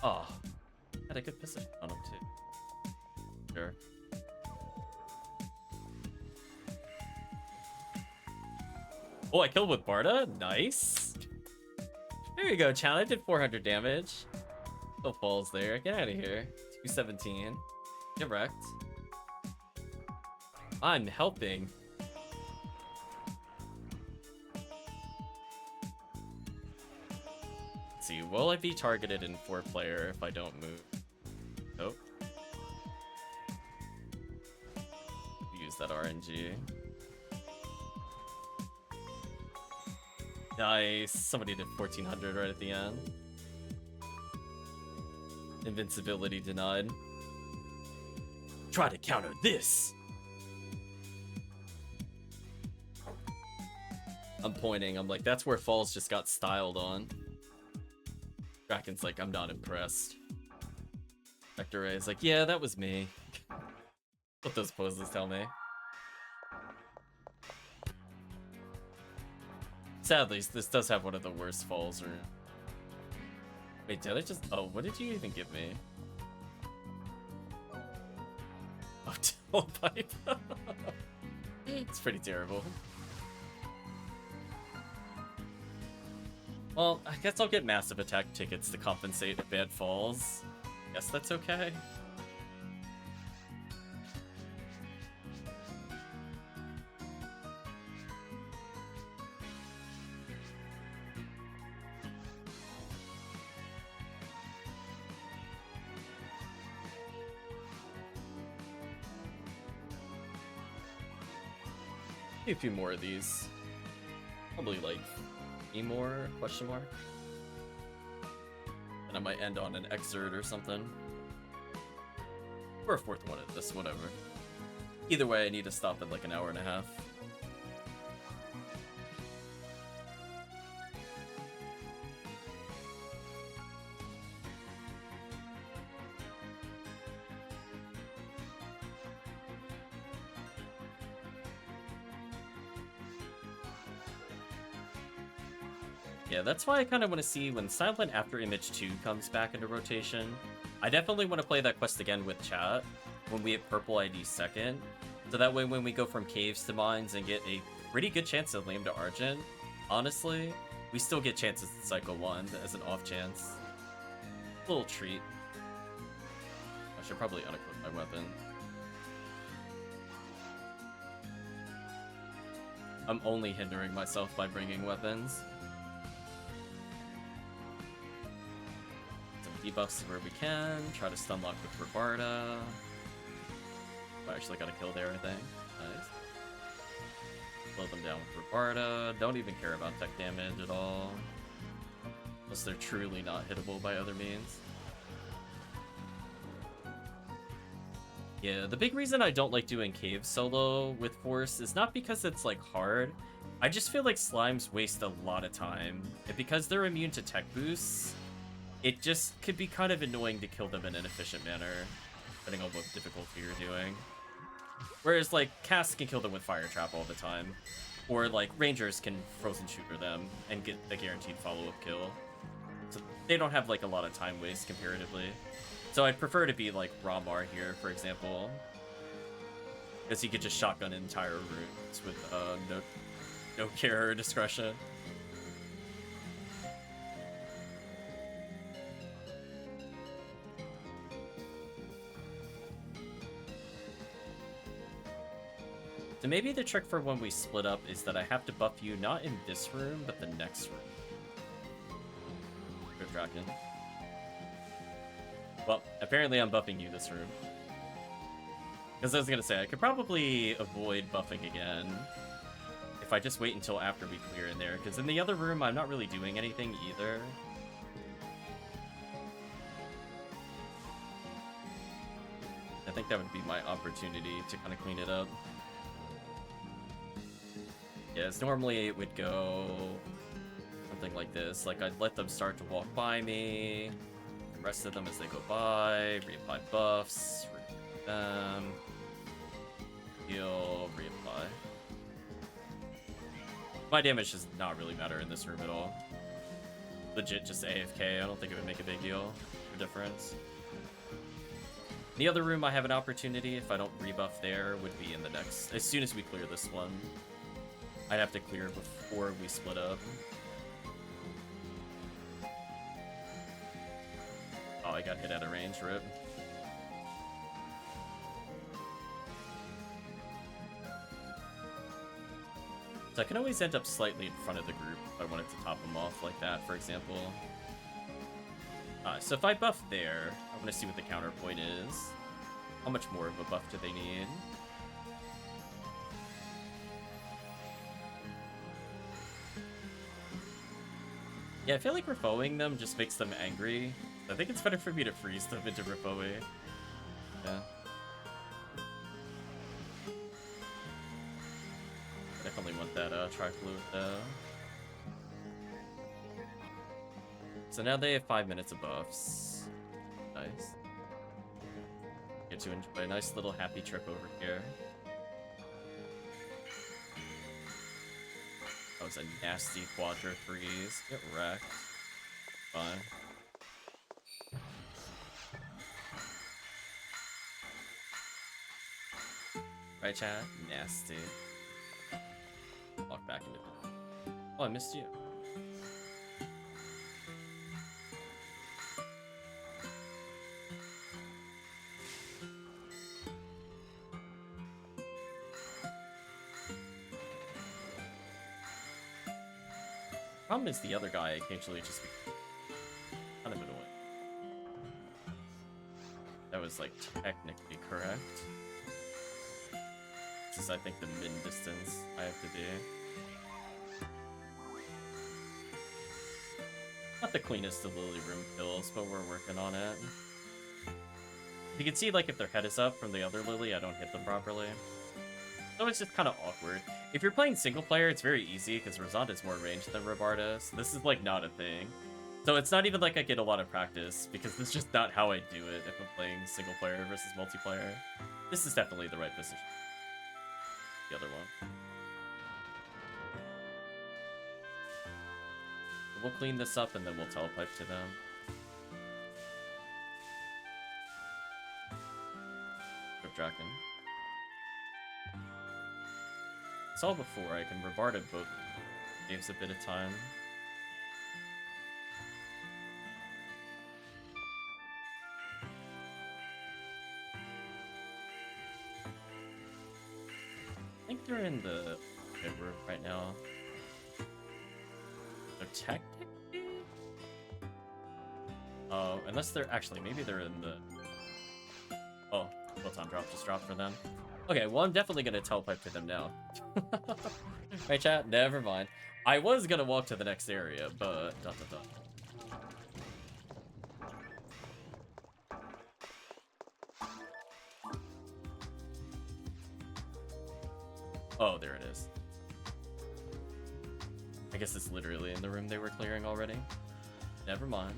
Oh, had a good position on him too. Sure. Oh, I killed with Barda? Nice. There you go, Chan. I did 400 damage. Still falls there. Get out of here. 217. Get wrecked. I'm helping. Let's see, will I be targeted in 4-player if I don't move? Nope. Use that RNG. Nice. Somebody did 1400 right at the end. Invincibility denied. Try to counter this. I'm pointing. I'm like, that's where Falls just got styled on. Kraken's like, I'm not impressed. Vector Ray is like, yeah, that was me. What those poses tell me. Sadly, this does have one of the worst falls. Or wait, did I just? Oh, what did you even give me? Oh, tailpipe. It's pretty terrible. Well, I guess I'll get massive attack tickets to compensate bad falls. Guess that's okay. A few more of these. Probably like 3 more, question mark. And I might end on an exert or something. Or a 4th one at this, whatever. Either way, I need to stop in like an hour and a half. Yeah, that's why I kind of want to see when Silent After Image 2 comes back into rotation. I definitely want to play that quest again with chat when we hit Purple ID 2nd. So that way when we go from caves to mines and get a pretty good chance of Lame to Argent, honestly, we still get chances to Cycle 1 as an off chance. A little treat. I should probably unequip my weapon. I'm only hindering myself by bringing weapons. Some debuffs where we can. Try to stun lock with Rabarda. I actually got a kill there, I think. Nice. Slow them down with Rabarda. Don't even care about tech damage at all. Unless they're truly not hittable by other means. Yeah, the big reason I don't like doing cave solo with Force is not because it's, like, hard. I just feel like slimes waste a lot of time. And because they're immune to tech boosts, it just could be kind of annoying to kill them in an efficient manner, depending on what difficulty you're doing. Whereas, like, casts can kill them with Fire Trap all the time. Or, like, Rangers can Frozen Shooter them and get a guaranteed follow-up kill. So they don't have, like, a lot of time waste comparatively. So I'd prefer to be like Ramar here, for example, because he could just shotgun entire routes with no care or discretion. So maybe the trick for when we split up is that I have to buff you not in this room, but the next room. Good Dragon. Well, apparently I'm buffing you this room. Because I was gonna say, I could probably avoid buffing again if I just wait until after we clear in there, because in the other room, I'm not really doing anything either. I think that would be my opportunity to kind of clean it up. Yes, normally it would go something like this. Like, I'd let them start to walk by me. Rest of them as they go by, reapply buffs, reapply them, heal, reapply. My damage does not really matter in this room at all. Legit just AFK, I don't think it would make a big deal or difference. In the other room I have an opportunity, if I don't rebuff there, would be in the next, as soon as we clear this one. I'd have to clear before we split up. Oh, I got hit at a range, rip. So I can always end up slightly in front of the group if I wanted to top them off like that, for example. So if I buff there, I want to see what the counterpoint is. How much more of a buff do they need? Yeah, I feel like refoing them just makes them angry. I think it's better for me to freeze them into refoe. Yeah. I definitely want that tri-fluid though. So now they have 5 minutes of buffs. Nice. Get to enjoy a nice little happy trip over here. That was a nasty Quadra freeze. Get wrecked. Fine. Right, chat? Nasty. Walk back into it. Oh, I missed you. Problem is the other guy occasionally just kind of annoying. That was like technically correct. This is, I think, the min distance I have to be. Not the cleanest of Lily Room kills, but we're working on it. You can see, like, if their head is up from the other Lily, I don't hit them properly. So it's just kind of awkward. If you're playing single player, it's very easy because Rosanda's more ranged than Rabarda, so this is, like, not a thing. So it's not even like I get a lot of practice, because this is just not how I do it if I'm playing single player versus multiplayer. This is definitely the right position. The other one. We'll clean this up and then we'll telepipe to them. Rip Dragon. Saw before, I can Rabarda both. Saves a bit of time. I think they're in the mid room. right now. So technically... Oh, unless they're... Actually, maybe they're in the... Oh, photon drop just dropped for them. Okay, well, I'm definitely going to telepipe to them now. Right, chat? Never mind. I was going to walk to the next area, but... Dun, dun, dun. Oh, there it is. I guess it's literally in the room they were clearing already. Never mind.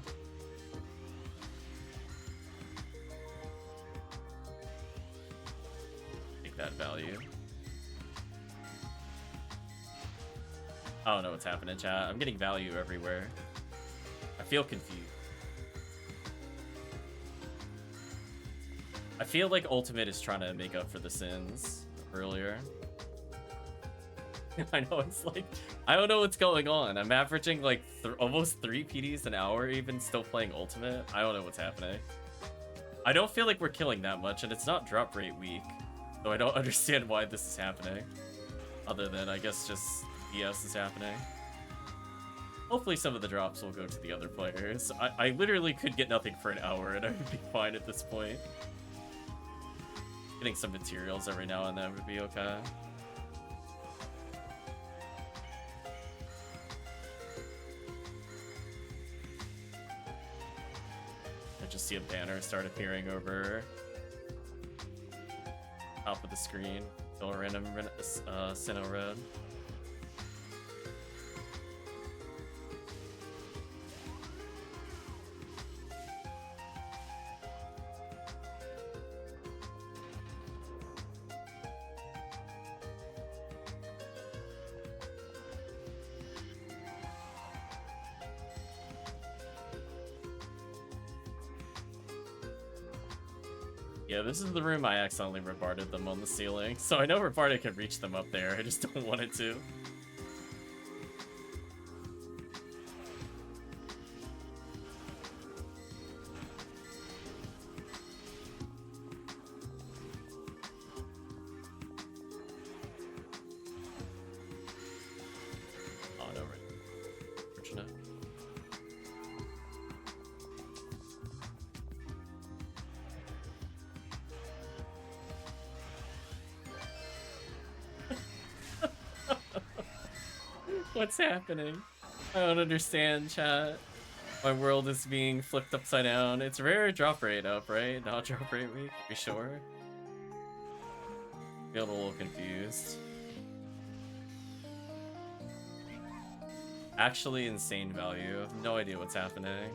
Take that value. I don't know what's happening, chat. I'm getting value everywhere. I feel confused. I feel like Ultimate is trying to make up for the sins earlier. I know, it's like, I don't know what's going on. I'm averaging like almost 3 PDs an hour, even still playing Ultimate. I don't know what's happening. I don't feel like we're killing that much, and it's not drop rate week. So I don't understand why this is happening. Other than, I guess, just BS is happening. Hopefully some of the drops will go to the other players. I literally could get nothing for an hour, and I would be fine at this point. Getting some materials every now and then would be okay. I just see a banner start appearing over top of the screen. Still a random Sinnoh Road. Yeah, this is the room I accidentally rebarded them on the ceiling. So I know Rebarda can reach them up there, I just don't want it to. Oh, no, right. Fortunate. What's happening? I don't understand, chat. My world is being flipped upside down. It's rare drop rate up, right? Not drop rate week, be sure. Feel a little confused. Actually insane value. No idea what's happening.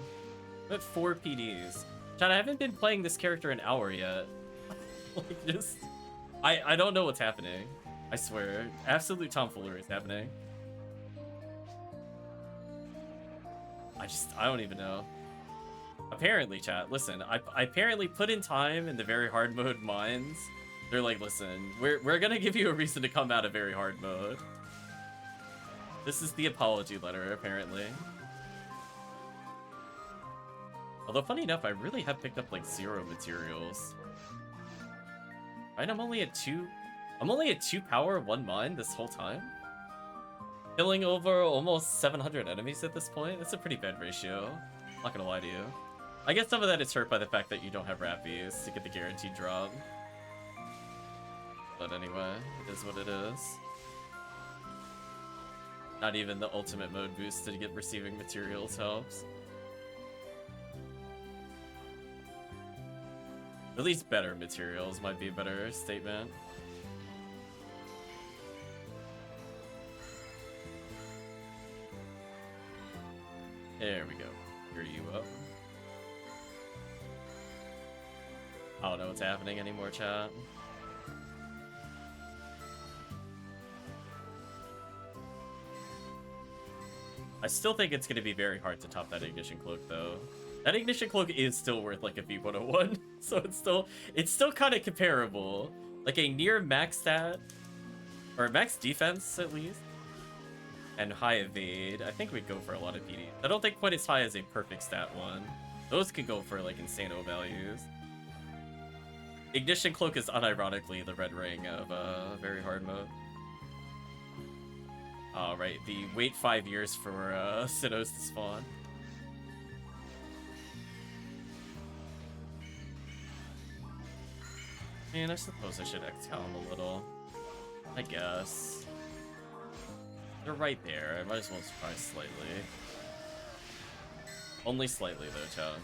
I'm at 4 PDs. Chat, I haven't been playing this character an hour yet. Like, just... I don't know what's happening. I swear. Absolute tomfoolery is happening. I don't even know. Apparently, chat, listen, I apparently put in time in the very hard mode mines. They're like, listen, we're gonna give you a reason to come out of very hard mode. This is the apology letter, apparently. Although, funny enough, I really have picked up, like, 0 materials. Right, I'm only at 2 power, 1 mine this whole time. Killing over almost 700 enemies at this point. That's a pretty bad ratio. Not gonna lie to you. I guess some of that is hurt by the fact that you don't have Rappies to get the guaranteed drop. But anyway, it is what it is. Not even the ultimate mode boost to get receiving materials helps. At least better materials might be a better statement. There we go. Gear you up. I don't know what's happening anymore, chat. I still think it's going to be very hard to top that Ignition Cloak, though. That Ignition Cloak is still worth, like, a V101, so it's still kind of comparable. Like, a near max stat, or max defense, at least, and high evade. I think we'd go for a lot of PD. I don't think quite as high as a perfect stat one. Those could go for, like, insano values. Ignition Cloak is unironically the red ring of very hard mode. Oh, right, the wait 5 years for Sinnohs to spawn. Man, I suppose I should XCal him a little. I guess. They're right there. I might as well try slightly. Only slightly, though, Chad.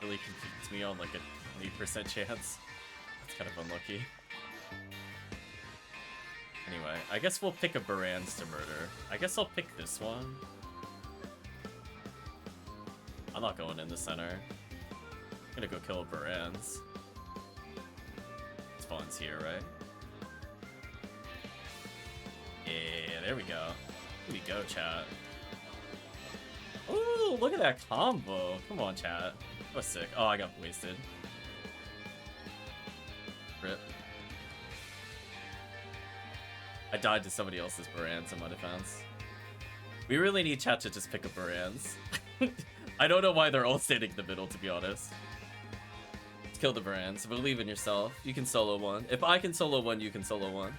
Really confuses me on like a 20% chance. That's kind of unlucky. Anyway, I guess we'll pick a Baran's to murder. I guess I'll pick this one. I'm not going in the center. I'm gonna go kill a Baran's. Spawn's here, right? Yeah, there we go. Here we go, chat. Ooh, look at that combo. Come on, chat. That was sick. Oh, I got wasted. Rip. I died to somebody else's Baran's in my defense. We really need chat to just pick up Baran's. I don't know why they're all standing in the middle, to be honest. Let's kill the Baran's. Believe in yourself. You can solo one. If I can solo one, you can solo one.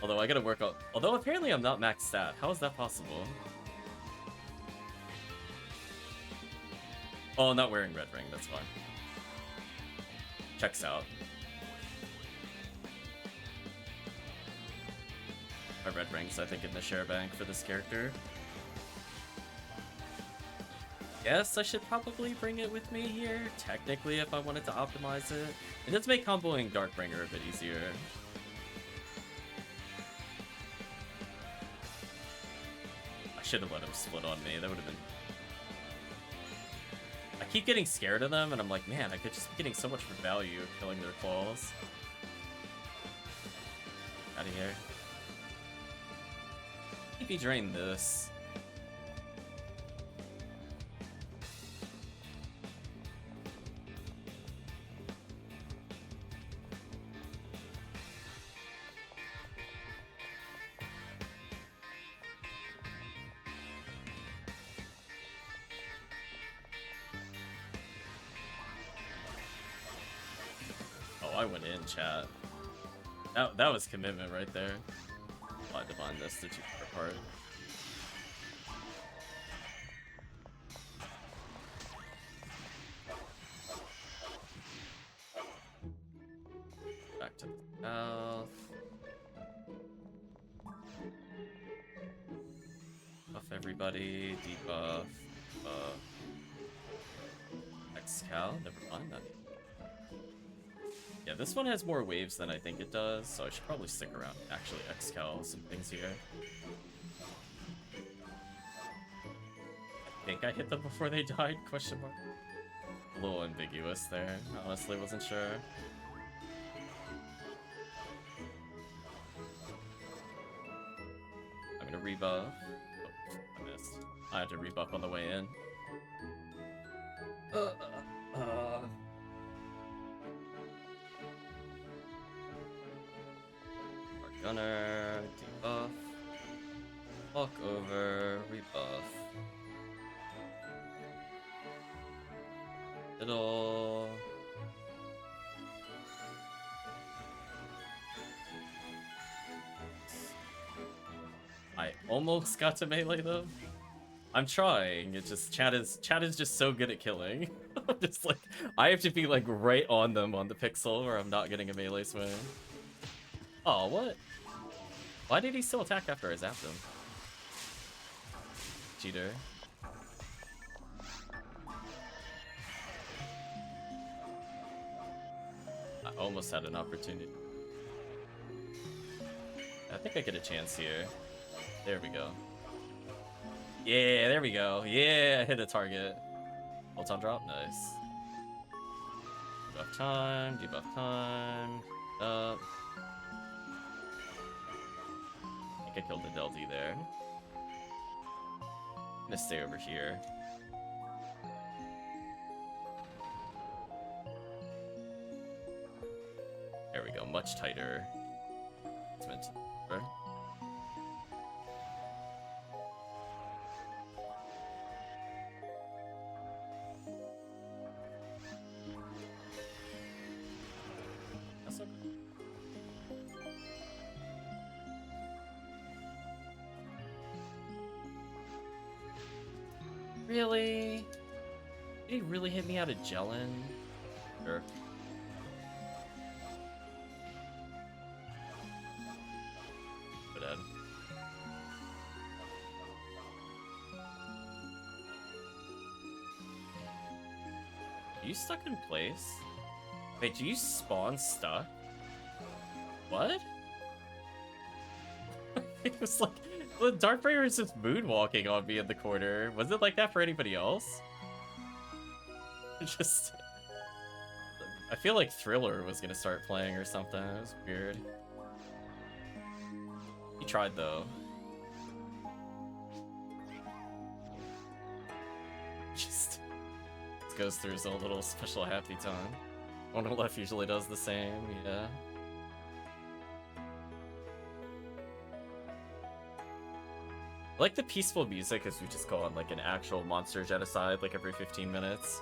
Although I gotta work on... Although apparently I'm not max stat. How is that possible? Oh, I'm not wearing red ring. That's fine. Checks out. My red rings, I think, in the share bank for this character. Yes, I should probably bring it with me here, technically, if I wanted to optimize it. It does make comboing Darkbringer a bit easier. I should have let him split on me, that would have been... I keep getting scared of them, and I'm like, man, I could just be getting so much for value killing their claws. Out of here. If you drain this. Oh, I went in, chat. That was commitment right there. I divine this to 2 apart. Back to the south. Buff everybody, debuff, XCal, never mind that. Yeah, this one has more waves than I think it does, so I should probably stick around and actually XCal some things here. I think I hit them before they died, question mark. A little ambiguous there, honestly wasn't sure. I'm gonna rebuff. Oh, I missed. I had to rebuff on the way in. Gunner, debuff, walk over, rebuff. Middle. I almost got to melee them. I'm trying. It's just chat is just so good at killing. I'm just like, I have to be like right on them on the pixel or I'm not getting a melee swing. Oh, what? Why did he still attack after I zapped him? Cheater. I almost had an opportunity. I think I get a chance here. There we go. Yeah, there we go. Yeah, I hit a target. Ult on drop, nice. Debuff time, debuff time. Up. I think I killed the Del D there. I'm gonna stay over here. There we go, much tighter. It's meant to, right? Really? Did he really hit me out of Jellin? Sure. We're dead. Are you stuck in place? Wait, do you spawn stuck? What? It was like, the Darkbringer is just moonwalking on me in the corner. Was it like that for anybody else? Just... I feel like Thriller was gonna start playing or something. It was weird. He tried though. Just goes through his own little special happy time. One left usually does the same, yeah. I like the peaceful music as we just go on like an actual monster genocide like every 15 minutes.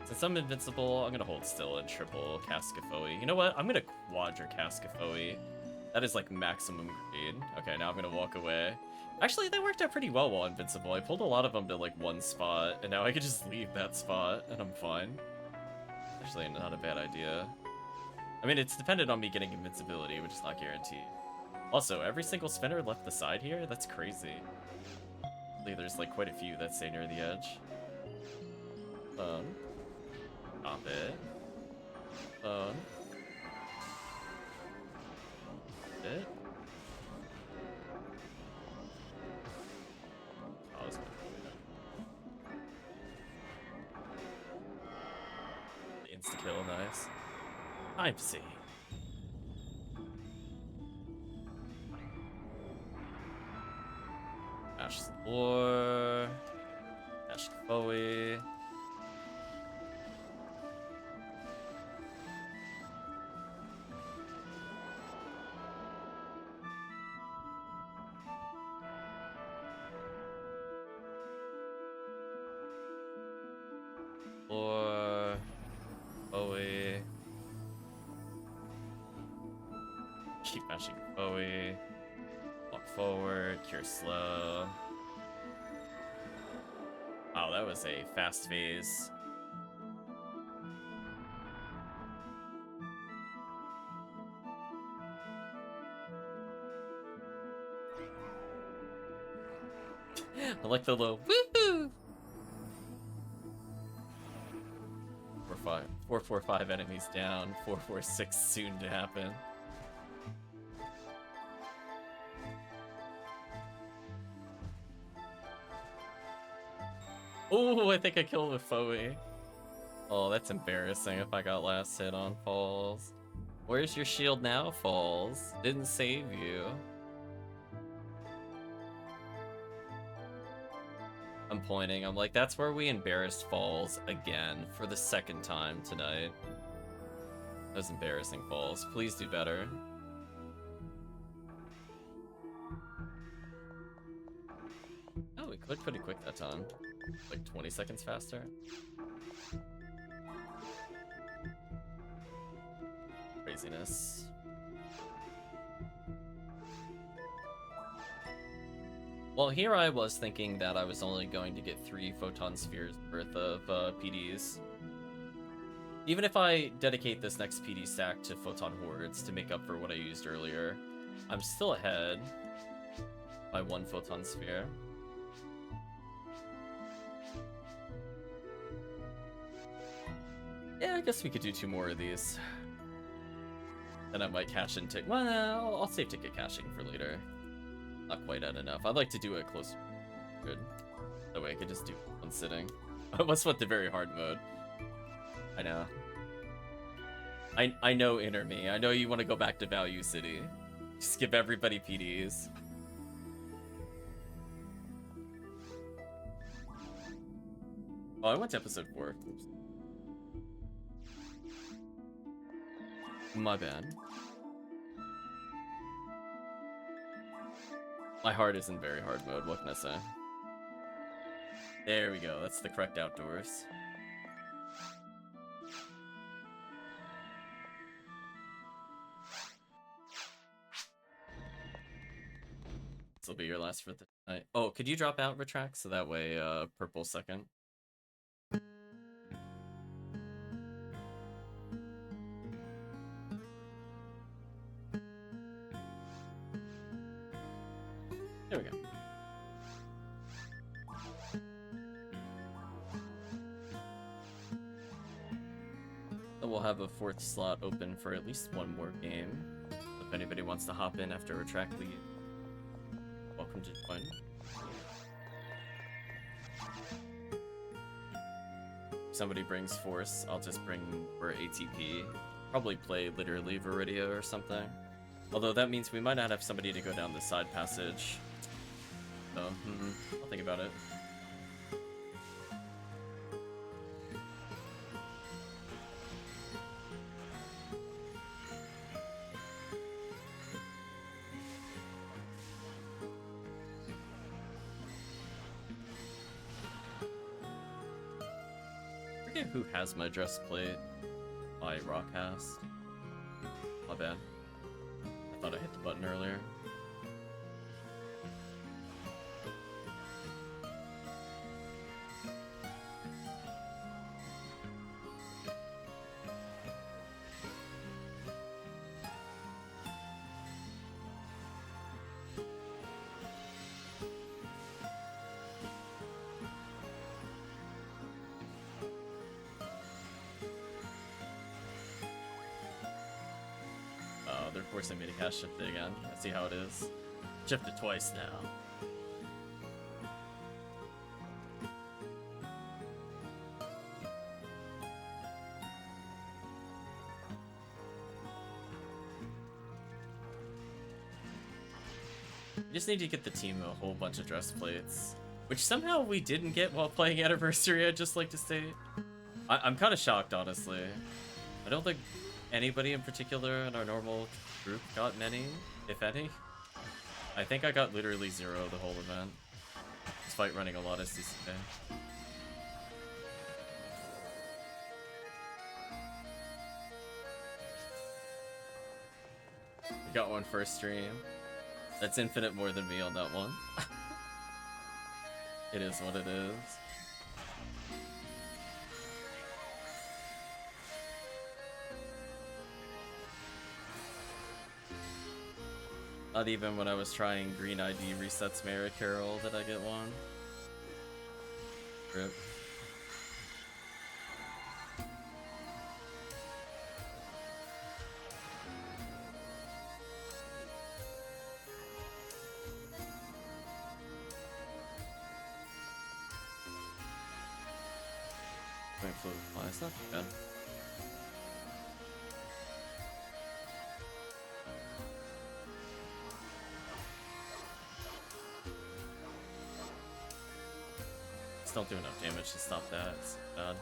Since I'm invincible, I'm gonna hold still and triple Cascafoe. You know what? I'm gonna quadra Cascafoe. That is like maximum greed. Okay, now I'm gonna walk away. Actually, that worked out pretty well while invincible. I pulled a lot of them to like one spot, and now I could just leave that spot, and I'm fine. Actually, not a bad idea. I mean, it's dependent on me getting invincibility, which is not guaranteed. Also, every single spinner left the side here? That's crazy. There's like quite a few that stay near the edge. Stop it. It. Oh, this insta-kill, nice. Time to see. Ash Lore. Ash Bowie. Lore. Bowie. Keep mashing Bowie. Walk forward, cure slow. Wow, that was a fast phase. I like the low woohoo! 445 enemies down, 446 soon to happen. Oh, I think I killed with Foe. Oh, that's embarrassing if I got last hit on Falls. Where's your shield now, Falls? Didn't save you. I'm pointing. I'm like, that's where we embarrassed Falls again for the second time tonight. That was embarrassing, Falls. Please do better. Oh, we clicked pretty quick that time. Like 20 seconds faster. Craziness. Well, here I was thinking that I was only going to get 3 photon spheres worth of PDs. Even if I dedicate this next PD stack to photon hordes to make up for what I used earlier, I'm still ahead by 1 photon sphere. Yeah, I guess we could do 2 more of these. Then I might cash in ticket. Well, I'll save ticket caching for later. Not quite at enough. I'd like to do it close. Good. That way I could just do one sitting. I almost went to very hard mode. I know. I know inner me. I know you want to go back to Value City. Just give everybody PDs. Oh, I went to episode 4. Oops. My bad. My heart is in very hard mode, what can I say? There we go, that's the correct outdoors. will be your last for the night. Oh, could you drop out, Retract, so that way, purple second? There we go. So we'll have a 4th slot open for at least one more game. If anybody wants to hop in after Retract leave, welcome to join. If somebody brings Force, I'll just bring for ATP. Probably play literally Viridia or something. Although that means we might not have somebody to go down the side passage. So, I'll think about it. I forget who has my dress plate. My Rockcast. My bad. I thought I hit the button earlier. They're forcing me to cast shift it again. I see how it is. Shift it twice now. We just need to get the team a whole bunch of dress plates, which somehow we didn't get while playing Anniversary, I'd just like to state. I'm kind of shocked, honestly. I don't think anybody in particular in our normal group got many, if any. I think I got literally 0 the whole event, despite running a lot of CCK. We got one first stream. That's infinite more than me on that one. It is what it is. Not even when I was trying Green ID resets Mara Carol did I get one. Rip. It's not too bad. Just don't do enough damage to stop that. It's bad.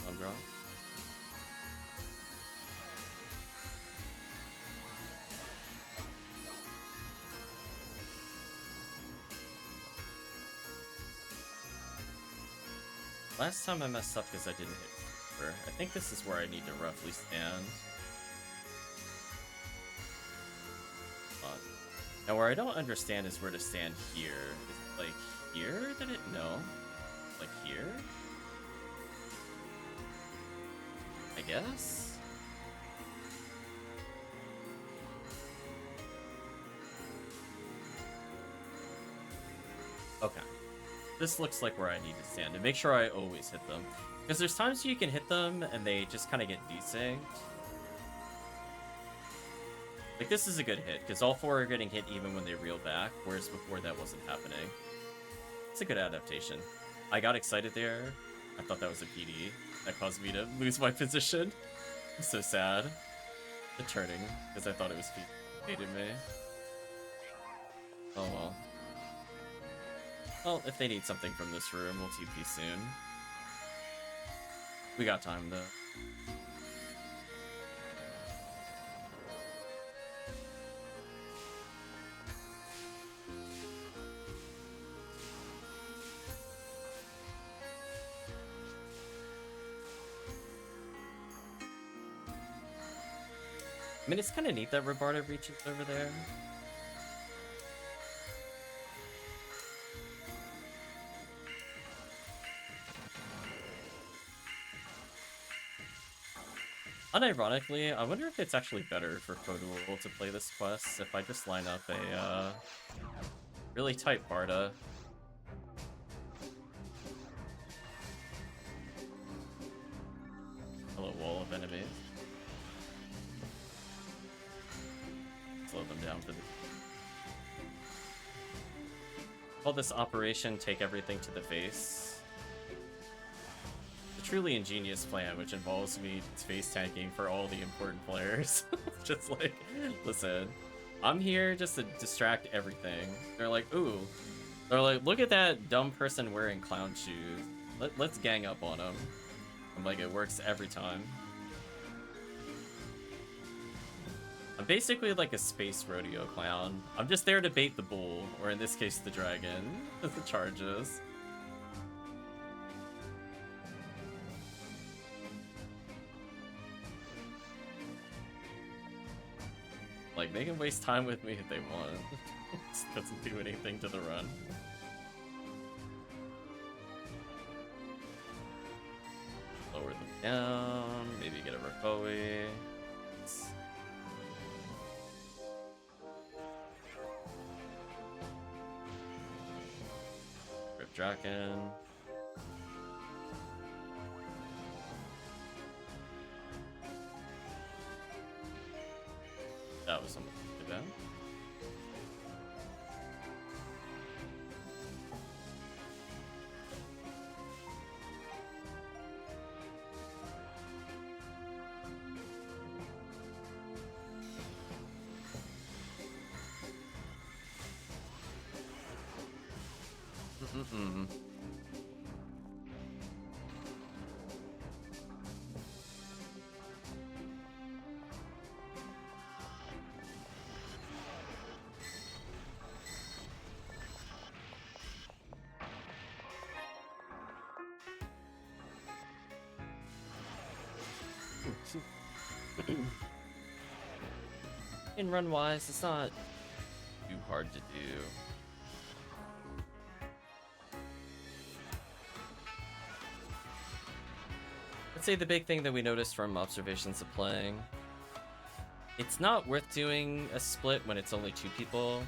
One draw. Last time I messed up because I didn't hit Cooper. I think this is where I need to roughly stand. Now where I don't understand is where to stand here. Is it like here that it? No. Like here? I guess? Okay. This looks like where I need to stand, and make sure I always hit them. Because there's times you can hit them, and they just kind of get desynced. Like, this is a good hit, because all 4 are getting hit even when they reel back, whereas before that wasn't happening. It's a good adaptation. I got excited there. I thought that was a PD. That caused me to lose my position. I'm so sad. The turning, because I thought it was feeding me. Oh well. Well, if they need something from this room, we'll TP soon. We got time, though. I mean, it's kind of neat that Robarda reaches over there. Unironically, I wonder if it's actually better for Kodual to play this quest if I just line up a really tight Barda. Hello, wall of enemies. Slow them down for the... Call this operation Take Everything to the Face. A truly ingenious plan, which involves me face tanking for all the important players. Just like, listen, I'm here just to distract everything. They're like, ooh. They're like, look at that dumb person wearing clown shoes. Let's gang up on him. I'm like, it works every time. I'm basically like a space rodeo clown. I'm just there to bait the bull, or in this case, the dragon, as the charges. Like, they can waste time with me if they want. It doesn't do anything to the run. Lower them down, maybe get a Rakoe. Rip Draken. That was something too bad. In run wise, it's not too hard to do. I'd say the big thing that we noticed from observations of playing, it's not worth doing a split when it's only 2 people.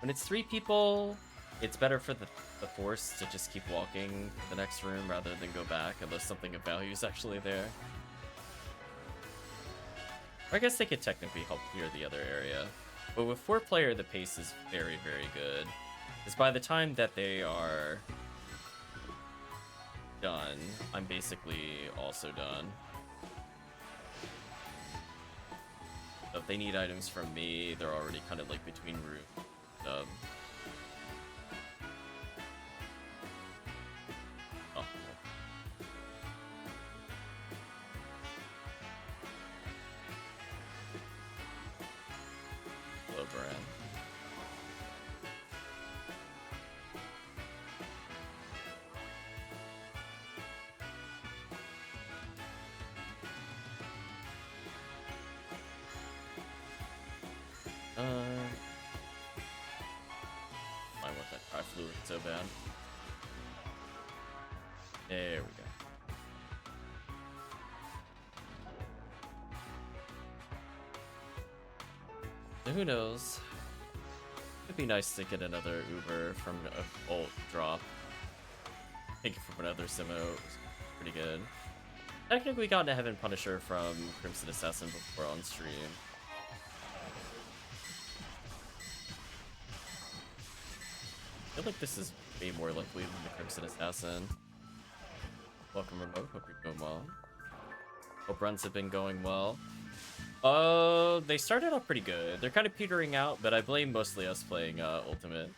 When it's 3 people, it's better for the force to just keep walking to the next room rather than go back unless something of value is actually there. Or I guess they could technically help clear the other area. But with 4-player, the pace is very, very good. Because by the time that they are done, I'm basically also done. So if they need items from me, they're already kind of like between room. Oh. Hello, Bran. I want that cry fluid so bad. There we go. So who knows? It'd be nice to get another Uber from an ult drop. Take it from another Simo. Pretty good. Technically got a Heaven Punisher from Crimson Assassin before on stream. I feel like this is way more likely than the Crimson Assassin. Welcome, Remote. Hope you're doing well. Hope runs have been going well. They started off pretty good. They're kind of petering out, but I blame mostly us playing Ultimate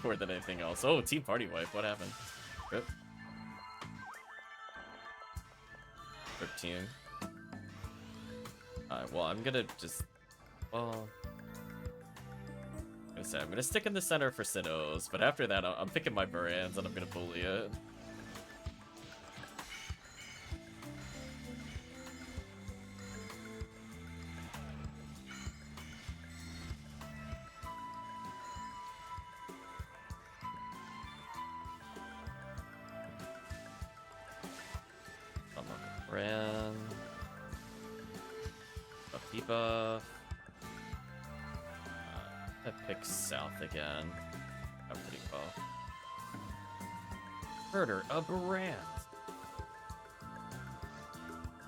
more than anything else. Oh, Team Party Wife. What happened? Rip. Rip team. Alright, well, I'm gonna just... Well... I'm gonna stick in the center for Sinnohs, but after that, I'm picking my Barans and I'm gonna bully it. Ran. Buff debuff. I pick south again. I'm pretty well. Murder a brand.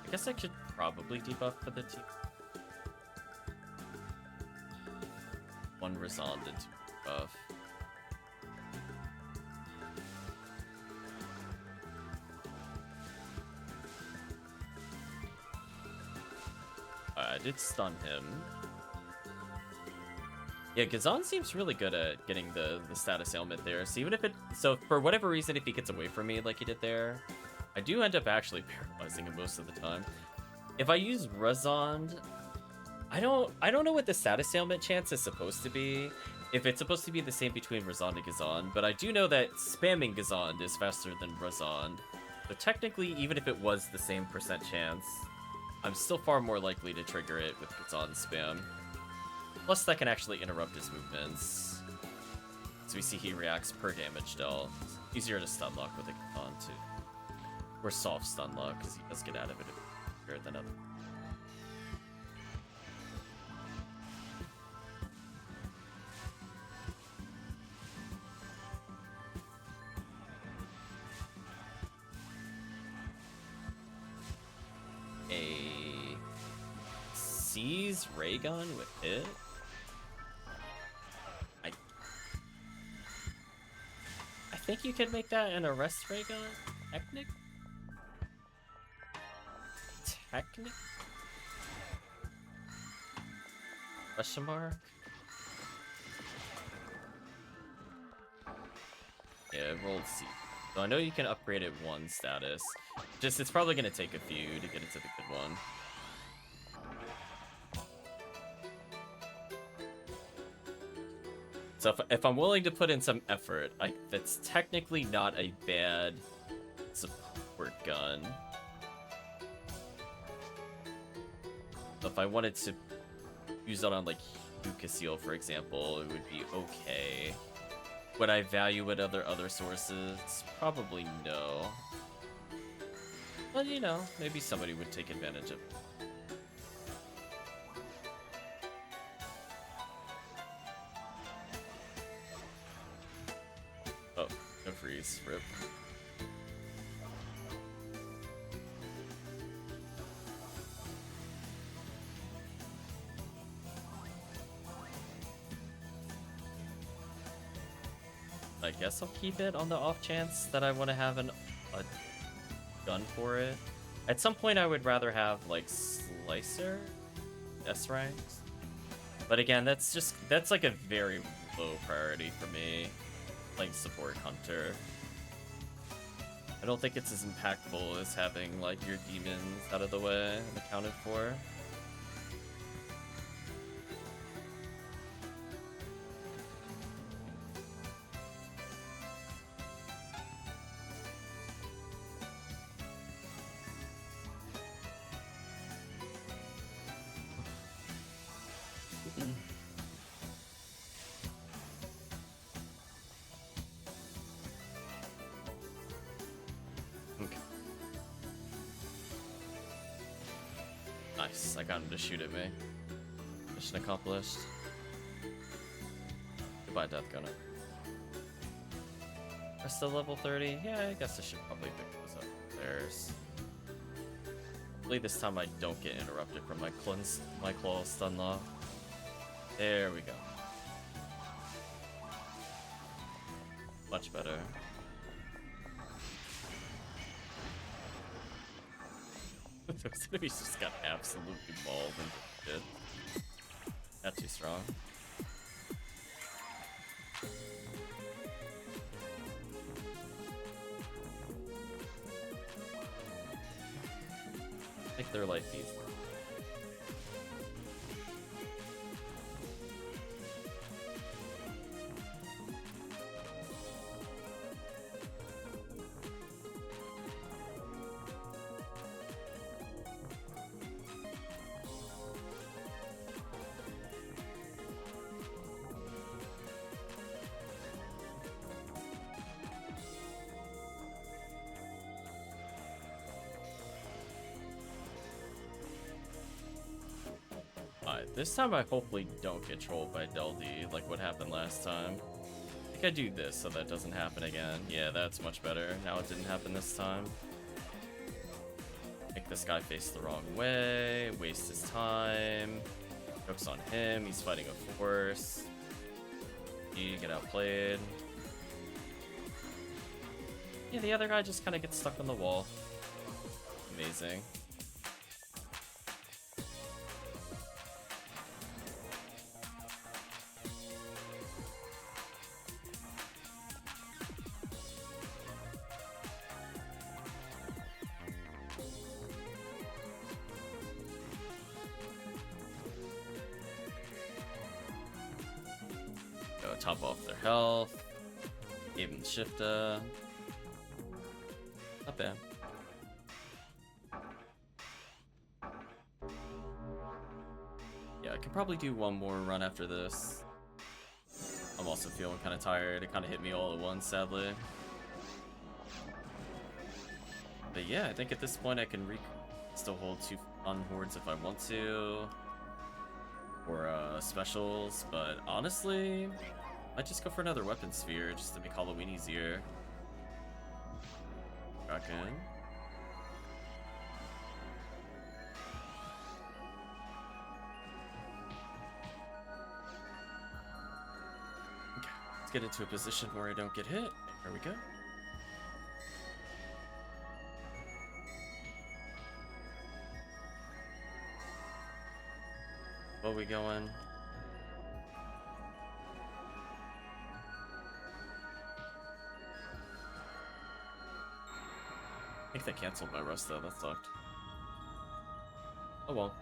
I guess I should probably debuff for the team. One Razond and two buff. I did stun him. Yeah, Gazan seems really good at getting the status ailment there. So even if it... So for whatever reason, if he gets away from me like he did there, I do end up actually paralyzing him most of the time. If I use Razond, I don't know what the status ailment chance is supposed to be. If it's supposed to be the same between Razond and Gazan, but I do know that spamming Gazan is faster than Razond. So technically, even if it was the same % chance, I'm still far more likely to trigger it with Gazan spam. Plus, that can actually interrupt his movements. So we see he reacts per damage dealt. Easier to stun lock with a Gazan too. Or soft stun lock, because he does get out of it quicker than other. A Seize Raygun with hit? I think you could make that an Arrest Raygun? Technic? Question mark? Yeah, it rolled C. So I know you can upgrade it one status. Just, it's probably going to take a few to get it to the good one. So if I'm willing to put in some effort, that's technically not a bad support gun. So if I wanted to use it on like Ukasil, for example, it would be okay. Would I value it other sources? Probably no. But you know, maybe somebody would take advantage of it. Oh, no freeze. Rip. I guess I'll keep it on the off chance that I want to have a gun for it. At some point, I would rather have like Slicer, S ranks. But again, that's like a very low priority for me. Like support hunter. I don't think it's as impactful as having like your demons out of the way and accounted for. Nice, I got him to shoot at me. Mission accomplished. Goodbye, Death Gunner. We're still level 30? Yeah, I guess I should probably pick those up. There's... Hopefully this time I don't get interrupted from my claw stun lock. There we go. Much better. Those enemies just got absolutely mauled and shit. Not too strong. Make their life easy. This time I hopefully don't get trolled by Deldy like what happened last time. I think I do this so that doesn't happen again. Yeah, that's much better. Now it didn't happen this time. Make this guy face the wrong way, waste his time. Joke's on him, he's fighting a force. He get outplayed. Yeah, the other guy just kind of gets stuck on the wall. Amazing. Go top off their health. Gave him the shifter. Not bad. Yeah, I could probably do one more run after this. I'm also feeling kind of tired. It kind of hit me all at once, sadly. But yeah, I think at this point I can still hold 2 on hordes if I want to. Or specials, but honestly, I might just go for another weapon sphere just to make Halloween easier. Dragon. Okay, let's get into a position where I don't get hit. There we go. Where we going? I think they canceled my rust though, that sucked. Oh well.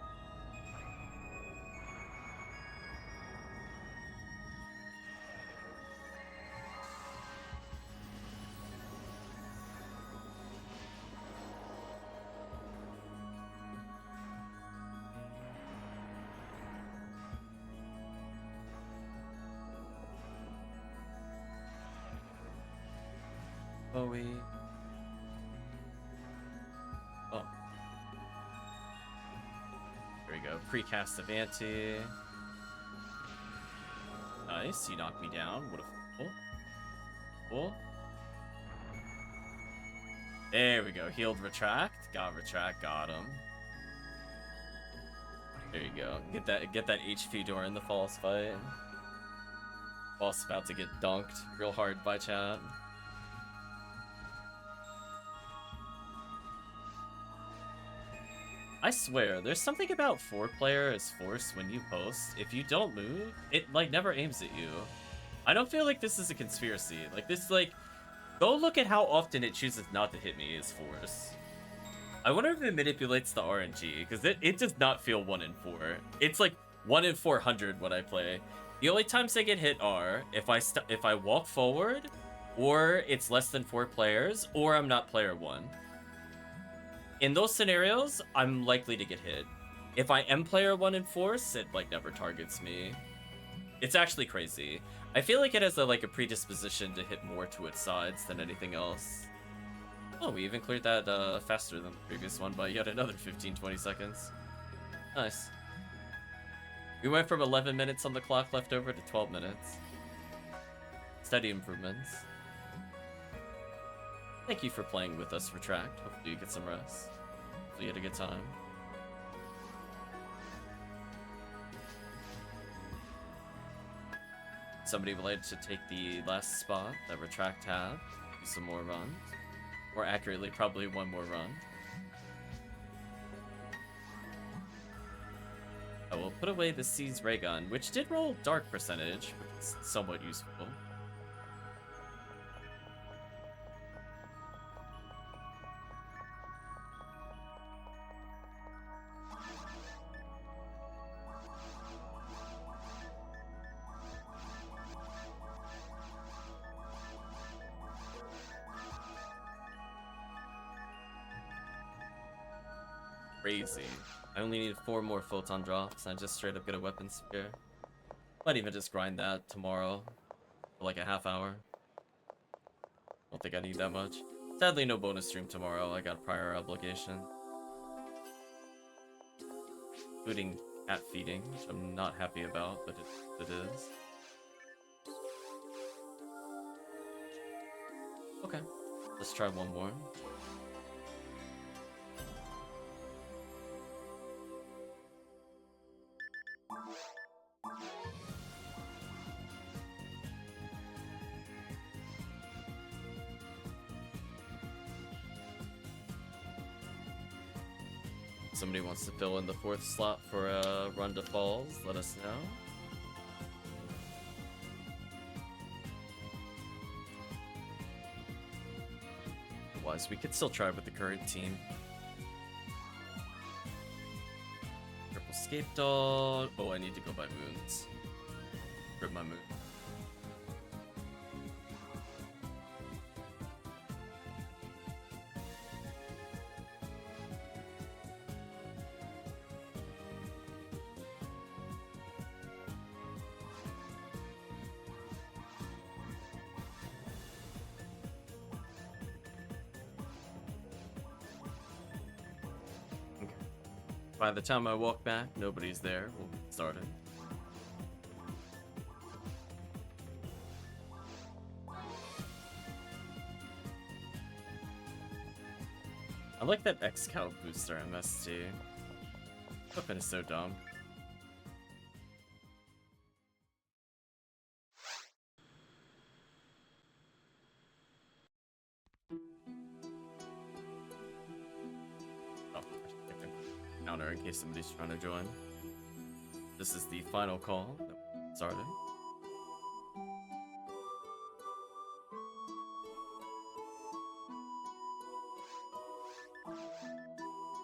Bowie. Oh. There we go. Precast of Anti. Nice. He knocked me down. What a fool. Cool. There we go. Healed retract. Got retract. Got him. There you go. Get that HP during the false fight. Boss about to get dunked real hard by chat. I swear, there's something about 4-player as force when you post. If you don't move, it like never aims at you. I don't feel like this is a conspiracy. Like this, like, go look at how often it chooses not to hit me as force. I wonder if it manipulates the RNG, because it does not feel 1 in 4. It's like 1 in 400 when I play. The only times I get hit are if I walk forward, or it's less than 4 players, or I'm not player 1. In those scenarios, I'm likely to get hit. If I am player 1 in force, it like never targets me. It's actually crazy. I feel like it has a predisposition to hit more to its sides than anything else. Oh, we even cleared that faster than the previous one by yet another 15-20 seconds. Nice. We went from 11 minutes on the clock left over to 12 minutes. Steady improvements. Thank you for playing with us, Retract. Hopefully you get some rest. Hopefully you had a good time. Somebody would like to take the last spot that Retract had. Do some more runs. More accurately, probably one more run. I will put away the Seize Ray Gun, which did roll dark percentage, which is somewhat useful. Crazy. I only need 4 more photon drops, and I just straight up get a weapon sphere. Might even just grind that tomorrow for like a half hour. Don't think I need that much. Sadly, no bonus stream tomorrow. I got a prior obligation, including cat feeding, which I'm not happy about, but it is. Okay, let's try one more. Somebody wants to fill in the 4th slot for a run to falls, let us know. Otherwise, we could still try with the current team. Purple Scape Dog. Oh, I need to go by moons. Rip my moon. By the time I walk back, nobody's there. We'll get started. I like that X-Cal booster MST. Flippin' is so dumb. In case somebody's trying to join. This is the final call that started.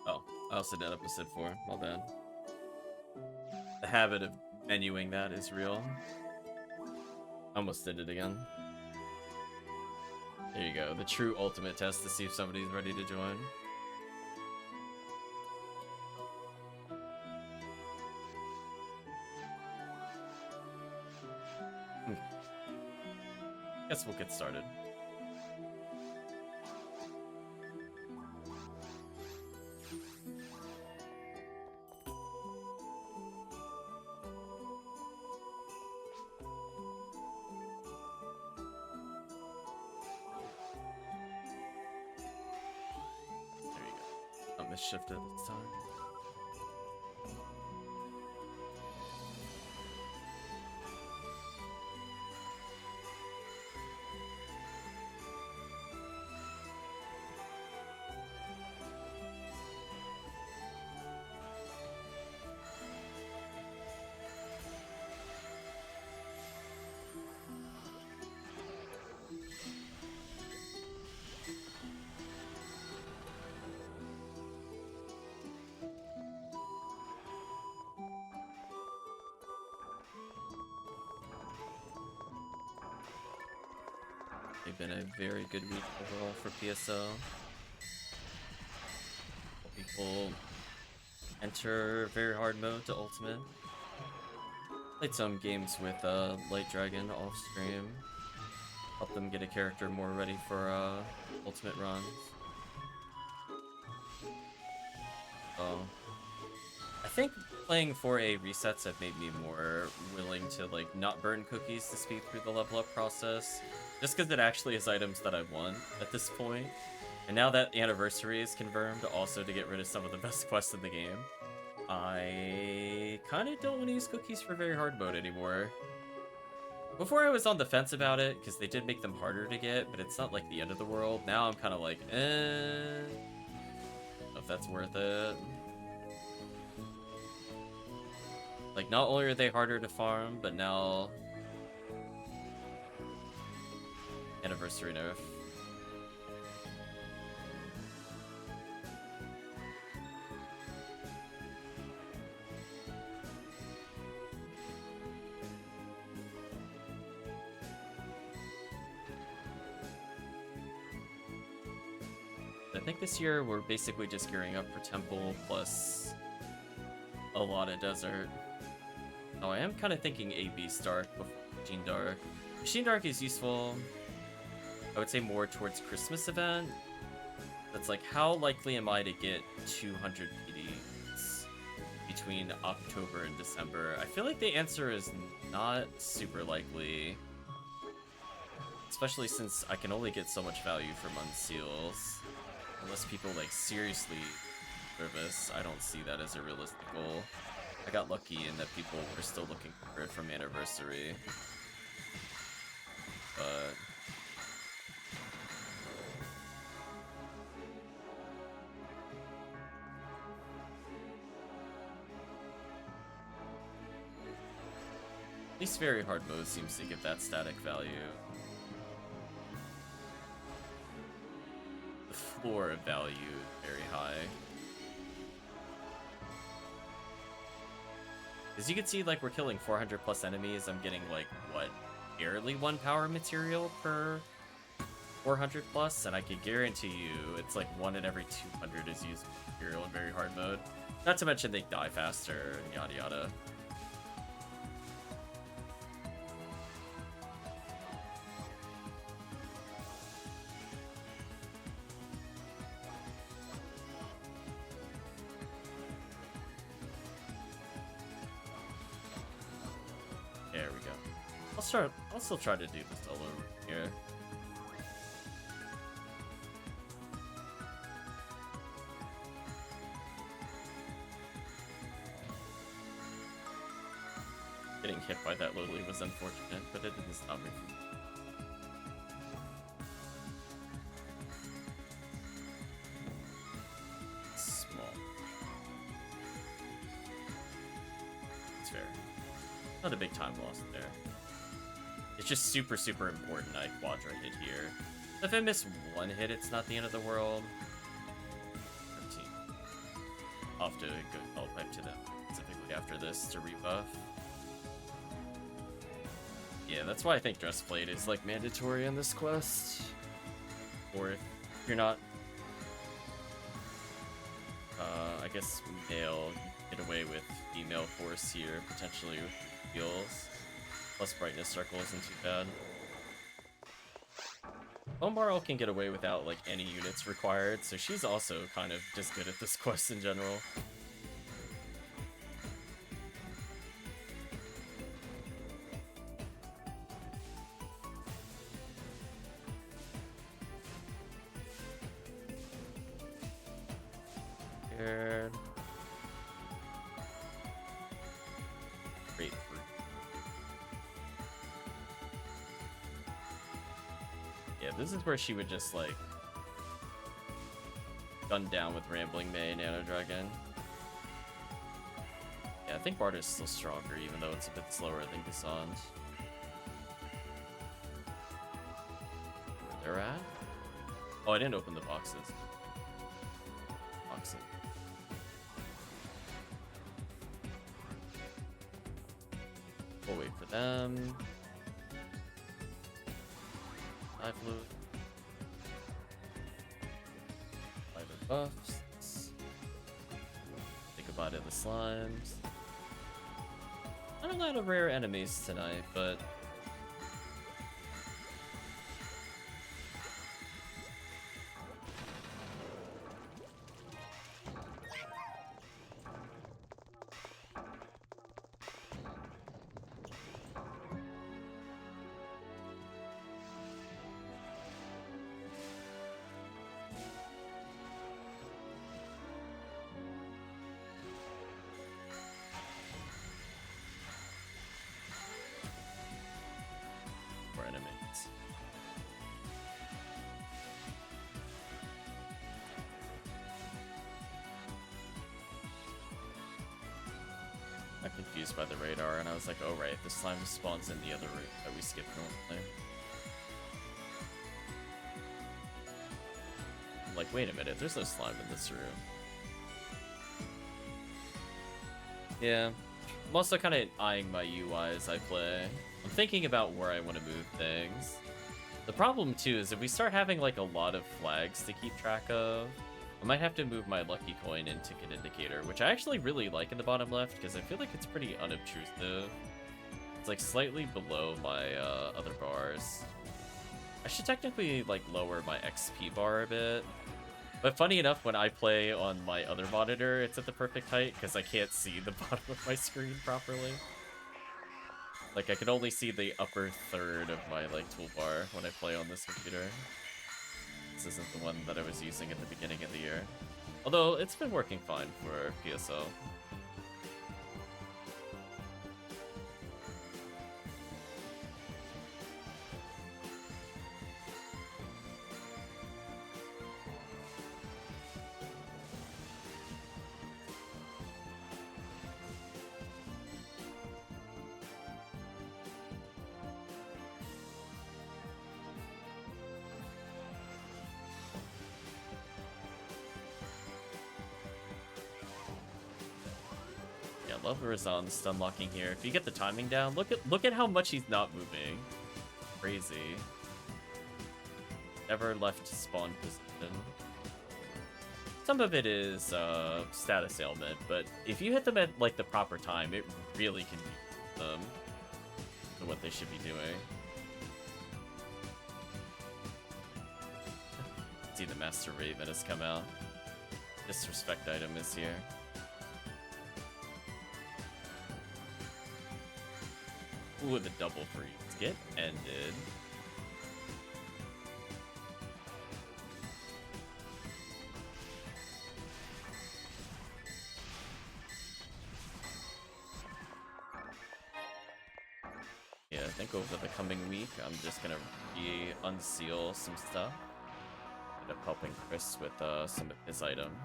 Oh, I also did episode 4, my bad. The habit of menuing that is real. Almost did it again. There you go, the true ultimate test to see if somebody's ready to join. Guess we'll get started. There you go. Not misshifted this time. Been a very good week overall for PSO. People enter very hard mode to ultimate. Played some games with xLightDragon off stream. Help them get a character more ready for ultimate runs. I think playing 4A resets have made me more willing to like not burn cookies to speed through the level up process. Just because it actually is items that I want at this point. And now that Anniversary is confirmed also to get rid of some of the best quests in the game, I kind of don't want to use cookies for very hard mode anymore. Before I was on the fence about it, because they did make them harder to get, but it's not like the end of the world. Now I'm kind of like, I don't know if that's worth it. Like, not only are they harder to farm, but now Anniversary nerf. I think this year we're basically just gearing up for Temple plus a lot of Desert. Oh, I am kind of thinking a Beast Dark before Machine Dark. Machine Dark is useful, I would say, more towards Christmas event. That's like, how likely am I to get 200 PDs between October and December? I feel like the answer is not super likely. Especially since I can only get so much value from unseals. Unless people, like, seriously nervous, I don't see that as a realistic goal. I got lucky in that people were still looking for it from Anniversary. But... at least very hard mode seems to give that static value. The floor of value is very high. As you can see, like, we're killing 400 plus enemies. I'm getting, like, what, barely 1 power material per 400 plus, and I can guarantee you it's like 1 in every 200 is used material in very hard mode. Not to mention they die faster and yada yada. There we go. I'll still try to do this solo here. Getting hit by that Lily was unfortunate, but it didn't stop me from... small. It's fair. Not a big time loss there. It's just super, super important I quadra hit here. If I miss 1 hit, it's not the end of the world. 13. Off to a good hell pipe to them, specifically after this to rebuff. Yeah, that's why I think Dressplate is, like, mandatory on this quest. Or if you're not, I guess, male, you get away with female force here, potentially with heals. Plus brightness circle isn't too bad. Bonebarrel can get away without, like, any units required, so she's also kind of just good at this quest in general. Grapefruit. Yeah, this is where she would just, like, gun down with Rambling May and AntaresConvoy. Yeah, I think Barter's still stronger, even though it's a bit slower than Gisand. Where they're at? Oh, I didn't open the boxes. Boxes. We'll wait for them. I flew. Fiber buffs. Say goodbye to the slimes. Not a lot of rare enemies tonight, but confused by the radar, and I was like, oh right, this slime spawns in the other route that we skipped normally. I'm like, wait a minute, there's no slime in this room. Yeah, I'm also kind of eyeing my UI as I play. I'm thinking about where I want to move things. The problem too is if we start having like a lot of flags to keep track of, I might have to move my lucky coin and ticket indicator, which I actually really like in the bottom left because I feel like it's pretty unobtrusive. It's like slightly below my other bars. I should technically like lower my XP bar a bit, But funny enough, when I play on my other monitor, it's at the perfect height because I can't see the bottom of my screen properly. Like, I can only see the upper third of my, like, toolbar when I play on this computer. This isn't the one that I was using at the beginning of the year. Although, it's been working fine for PSO. Love Razan's stun locking here. If you get the timing down, look at how much he's not moving. Crazy. Never left spawn position. Some of it is status ailment, but if you hit them at like the proper time, it really can be them to what they should be doing. See, the Master Raven has come out. Disrespect item is here. Ooh, the double freeze. Get ended. Yeah, I think over the coming week, I'm just gonna unseal some stuff. End up helping Chris with some of his items.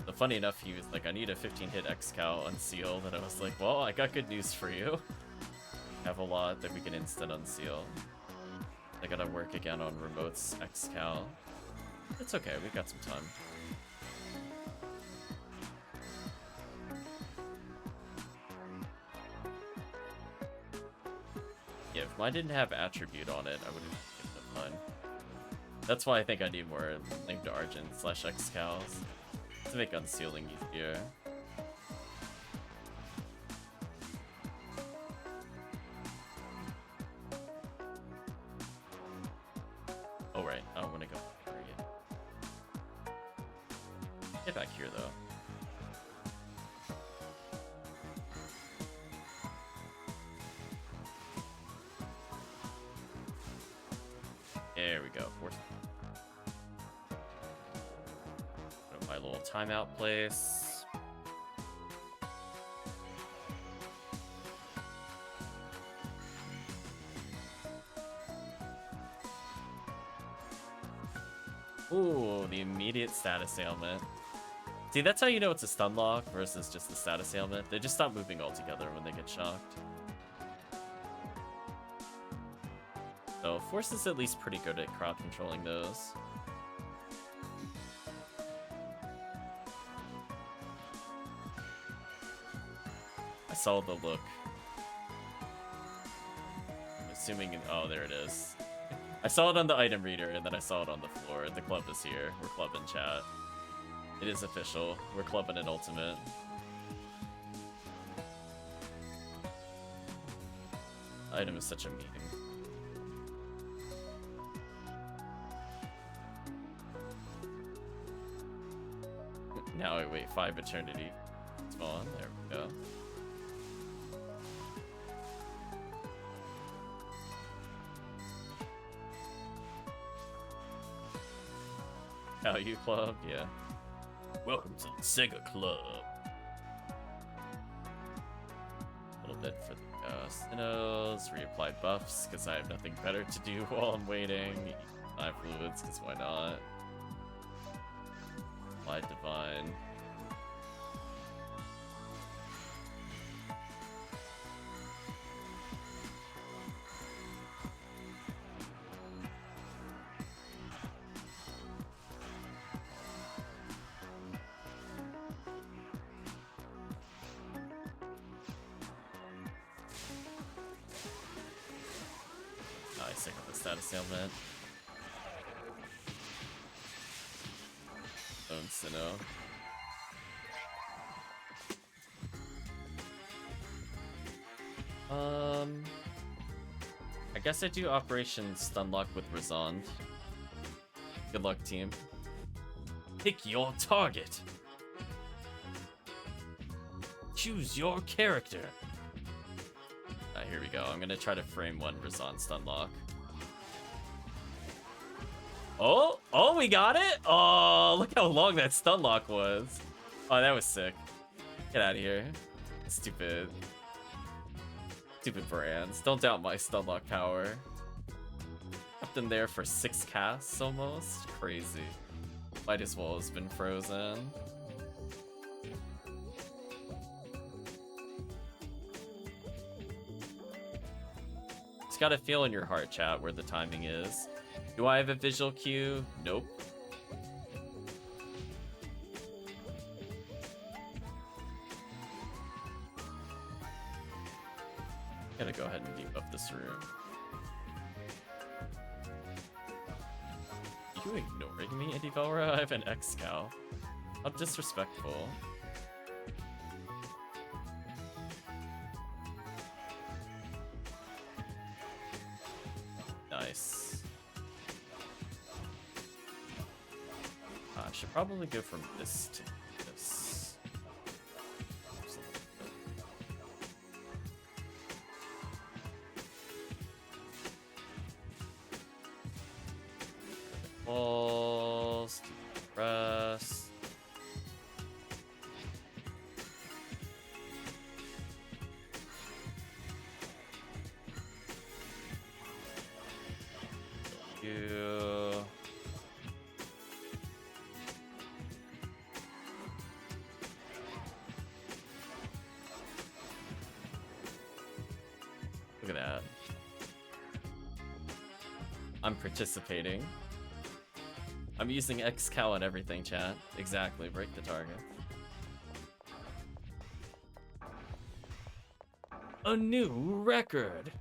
So funny enough, he was like, I need a 15-hit X-Cow unsealed, and I was like, well, I got good news for you. Have a lot that we can instant unseal. I gotta work again on Remote's X-Cow. It's okay, we got some time. Yeah, if mine didn't have attribute on it, I would have given it mine. That's why I think I need more Linked Argent / X-Cows to make unsealing easier. Oh right, I don't want to go for it. Get back here though. There we go. Go to my little timeout place. Ooh, the immediate status ailment. See, that's how you know it's a stun lock versus just a status ailment. They just stop moving altogether when they get shocked. So, Force is at least pretty good at crowd controlling those. I saw the look. I'm assuming... Oh, there it is. I saw it on the item reader, and then I saw it on the floor. The club is here. We're clubbing chat. It is official. We're clubbing an ultimate. The item is such a meeting. Now I wait 5 eternity. Spawn. There we go. HellCleave Club, yeah. Welcome to the Sega Club. A little bit for the Sinnohs, reapplied buffs, because I have nothing better to do while I'm waiting. Live fluids, because why not? Applied Divine. Nice, I got the status ailment. Own Sinnoh. I guess I do Operation Stunlock with Razan. Good luck, team. Pick your target. Choose your character. Here we go. I'm gonna try to frame one Razan stun lock. Oh, we got it. Oh, look how long that stun lock was. Oh, that was sick. Get out of here. Stupid brands. Don't doubt my stun lock power. Kept them there for 6 casts almost. Crazy. Might as well have been frozen. It's got to feel in your heart, chat, where the timing is. Do I have a visual cue? Nope. Gotta go ahead and debuff this room. You ignoring me, Indy Velra? I have an X-Cow. How disrespectful. Nice. I should probably go from this to this. Balls, press. Look at that. I'm participating. I'm using X-Cal and everything, chat. Exactly, break the target. A new record!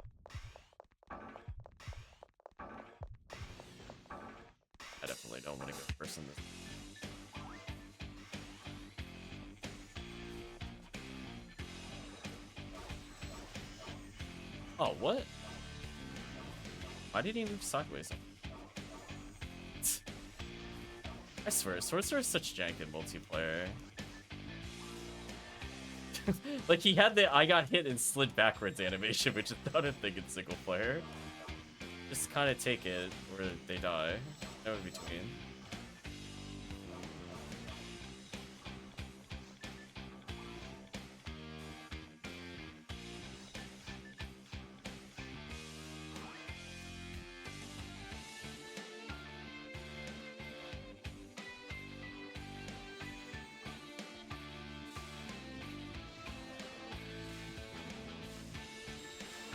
I definitely don't want to go first in this. Oh, what? Why did he move sideways? I swear, Sorcerer is such jank in multiplayer. Like, he had the I got hit and slid backwards animation, which is not a thing in single player. Just kind of take it where they die. No in between.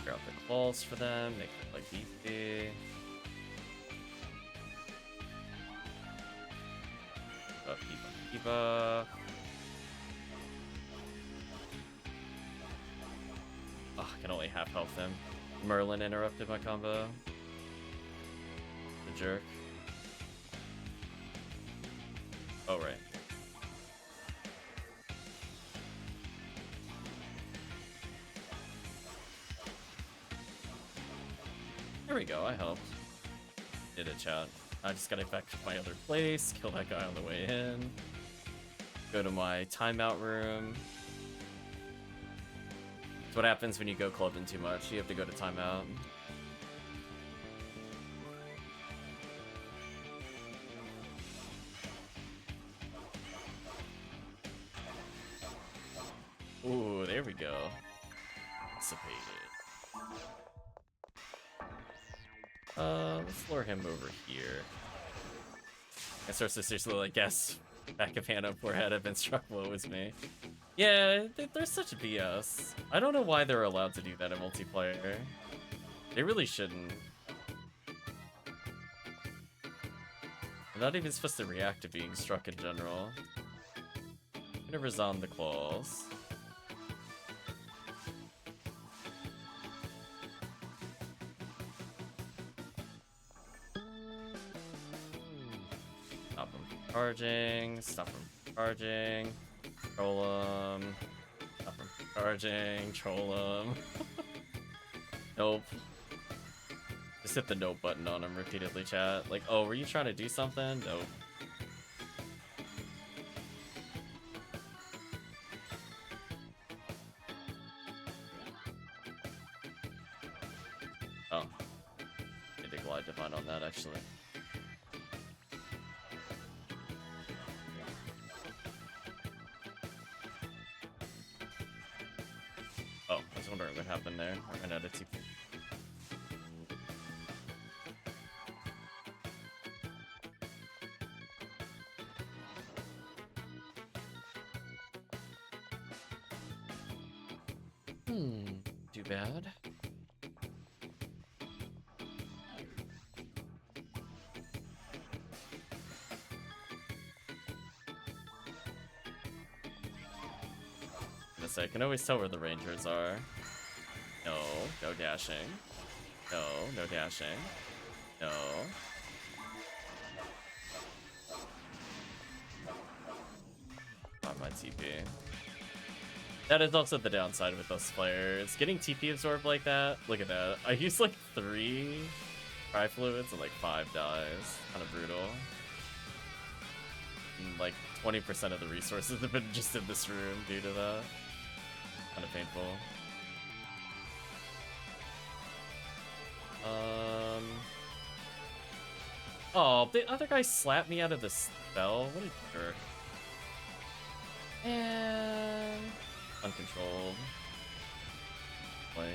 Grab the balls for them, make it like easy. Keep. Oh, I can only half health him. Merlin interrupted my combo. The jerk. Oh, right. There we go, I helped. Did it, chat. I just gotta back to my other place, kill that guy on the way in. Go to my timeout room. That's what happens when you go clubbing too much. You have to go to timeout. Ooh, there we go. Dissipated. Let's lure him over here. I start to seriously, like, guess back of hand up forehead. I've been struck low as me. Yeah, they're such BS. I don't know why they're allowed to do that in multiplayer. They really shouldn't. They're not even supposed to react to being struck in general. I'm gonna resound the claws. Stop him from charging. Stop him from charging. Troll him. Stop him from charging. Troll him. Nope. Just hit the nope button on him repeatedly, chat. Like, oh, were you trying to do something? Nope. Oh. Need to glide divine on that, actually. Oh, I was wondering what happened there. I ran out of TP. Too bad. I can always tell where the rangers are. No, no dashing. No, no dashing. No. On my TP. That is also the downside with those players. Getting TP absorbed like that, look at that. I used like 3 Tri-Fluids and like 5 dies. Kind of brutal. And like 20% of the resources have been just in this room due to that. Kind of painful. Oh, the other guy slapped me out of the spell? What a jerk. And... uncontrolled. Play.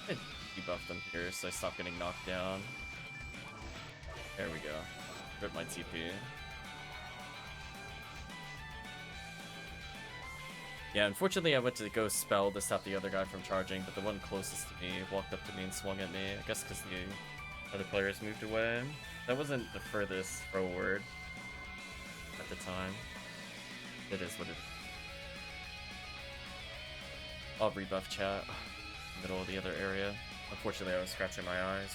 I debuffed them here so I stopped getting knocked down. There we go. Rip my TP. Yeah, unfortunately I went to go spell to stop the other guy from charging, but the one closest to me walked up to me and swung at me. I guess because the other players moved away. That wasn't the furthest forward at the time. It is what it is. I'll rebuff chat. Middle of the other area. Unfortunately, I was scratching my eyes.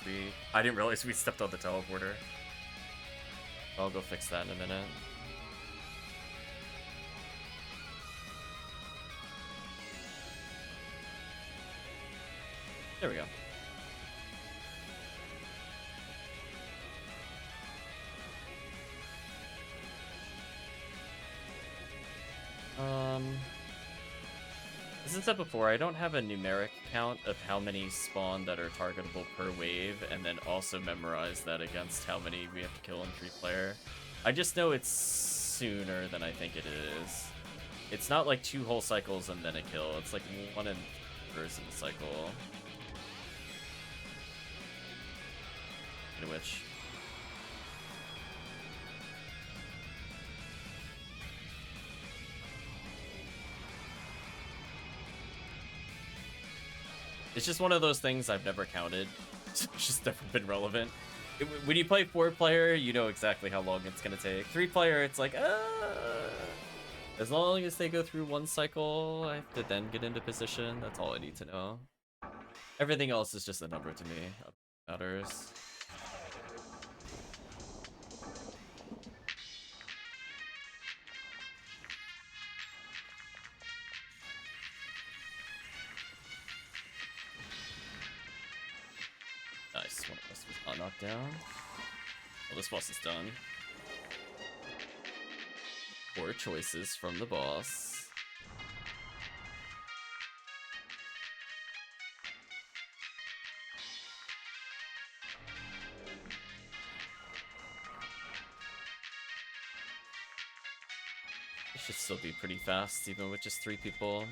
I didn't realize we stepped on the teleporter. I'll go fix that in a minute. There we go. As I said before, I don't have a numeric count of how many spawn that are targetable per wave, and then also memorize that against how many we have to kill in 3-player. I just know it's sooner than I think it is. It's not like 2 whole cycles and then a kill. It's like 1 and 3 in the cycle. In which... it's just one of those things I've never counted. It's just never been relevant. When you play 4-player, you know exactly how long it's gonna take. 3-player, it's like, as long as they go through 1 cycle, I have to then get into position. That's all I need to know. Everything else is just a number to me. It matters. Nice, one of us was not knocked down. Well, this boss is done. Poor choices from the boss. It should still be pretty fast, even with just 3 people.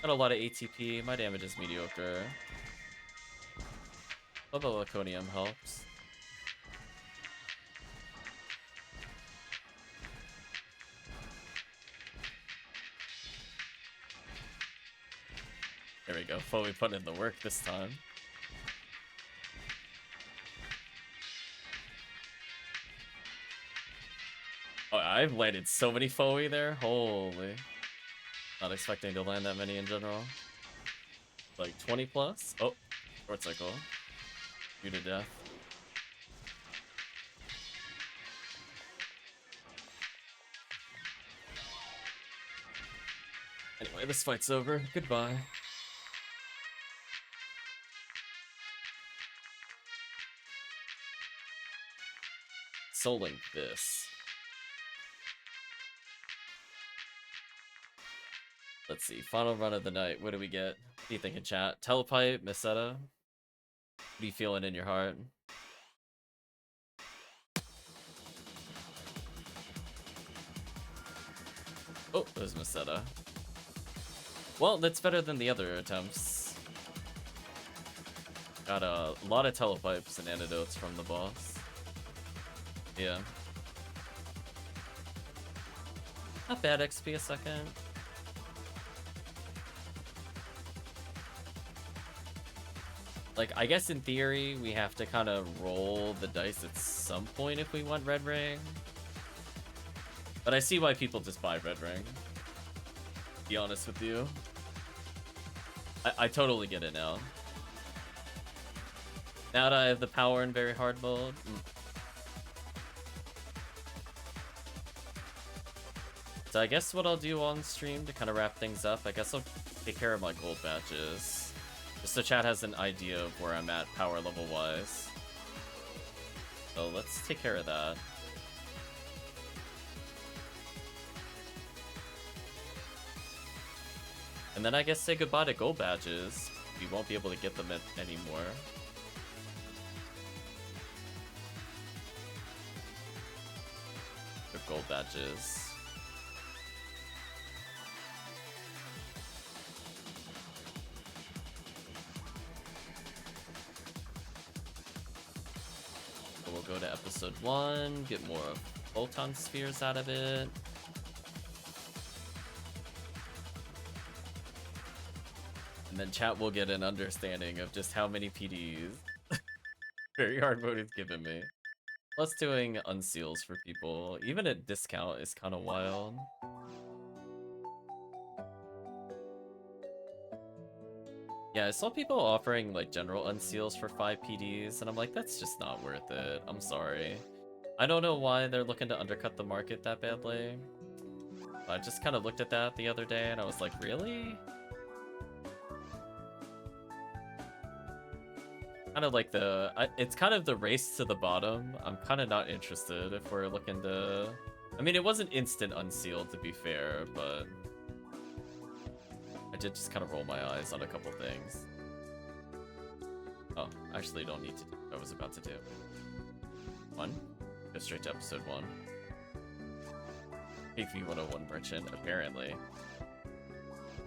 Got a lot of ATP, my damage is mediocre. Although Laconium helps. There we go, fully put in the work this time. Oh, I've landed so many Foey there, holy. Not expecting to land that many in general. Like 20 plus? Oh, short cycle. You to death. Anyway, this fight's over. Goodbye. Souling this. Let's see, final run of the night. What do we get? What do you think in chat? Telepipe, Meseta? What are you feeling in your heart? Oh, there's Meseta. Well, that's better than the other attempts. Got a lot of telepipes and antidotes from the boss. Yeah. Not bad XP a second. Like, I guess in theory, we have to kind of roll the dice at some point if we want Red Ring. But I see why people just buy Red Ring. To be honest with you. I totally get it now. Now that I have the power in very hard mode. So I guess what I'll do on stream to kind of wrap things up, I guess I'll take care of my gold badges. Just so chat has an idea of where I'm at power level wise. So let's take care of that. And then I guess say goodbye to gold badges. We won't be able to get them anymore. They're gold badges. So we'll go to episode 1, get more photon spheres out of it. And then chat will get an understanding of just how many PDs very hard mode is giving me. Plus doing unseals for people, even at discount, is kind of wild. Yeah, I saw people offering like general unseals for 5 PDs, and I'm like, that's just not worth it. I'm sorry. I don't know why they're looking to undercut the market that badly. I just kind of looked at that the other day, and I was like, really? Kind of like it's kind of the race to the bottom. I'm kind of not interested if we're looking to... I mean, it wasn't instant unsealed, to be fair, but... I did just kind of roll my eyes on a couple things. Oh, I actually don't need to do what I was about to do. 1. Go straight to episode 1. V101 merchant, apparently.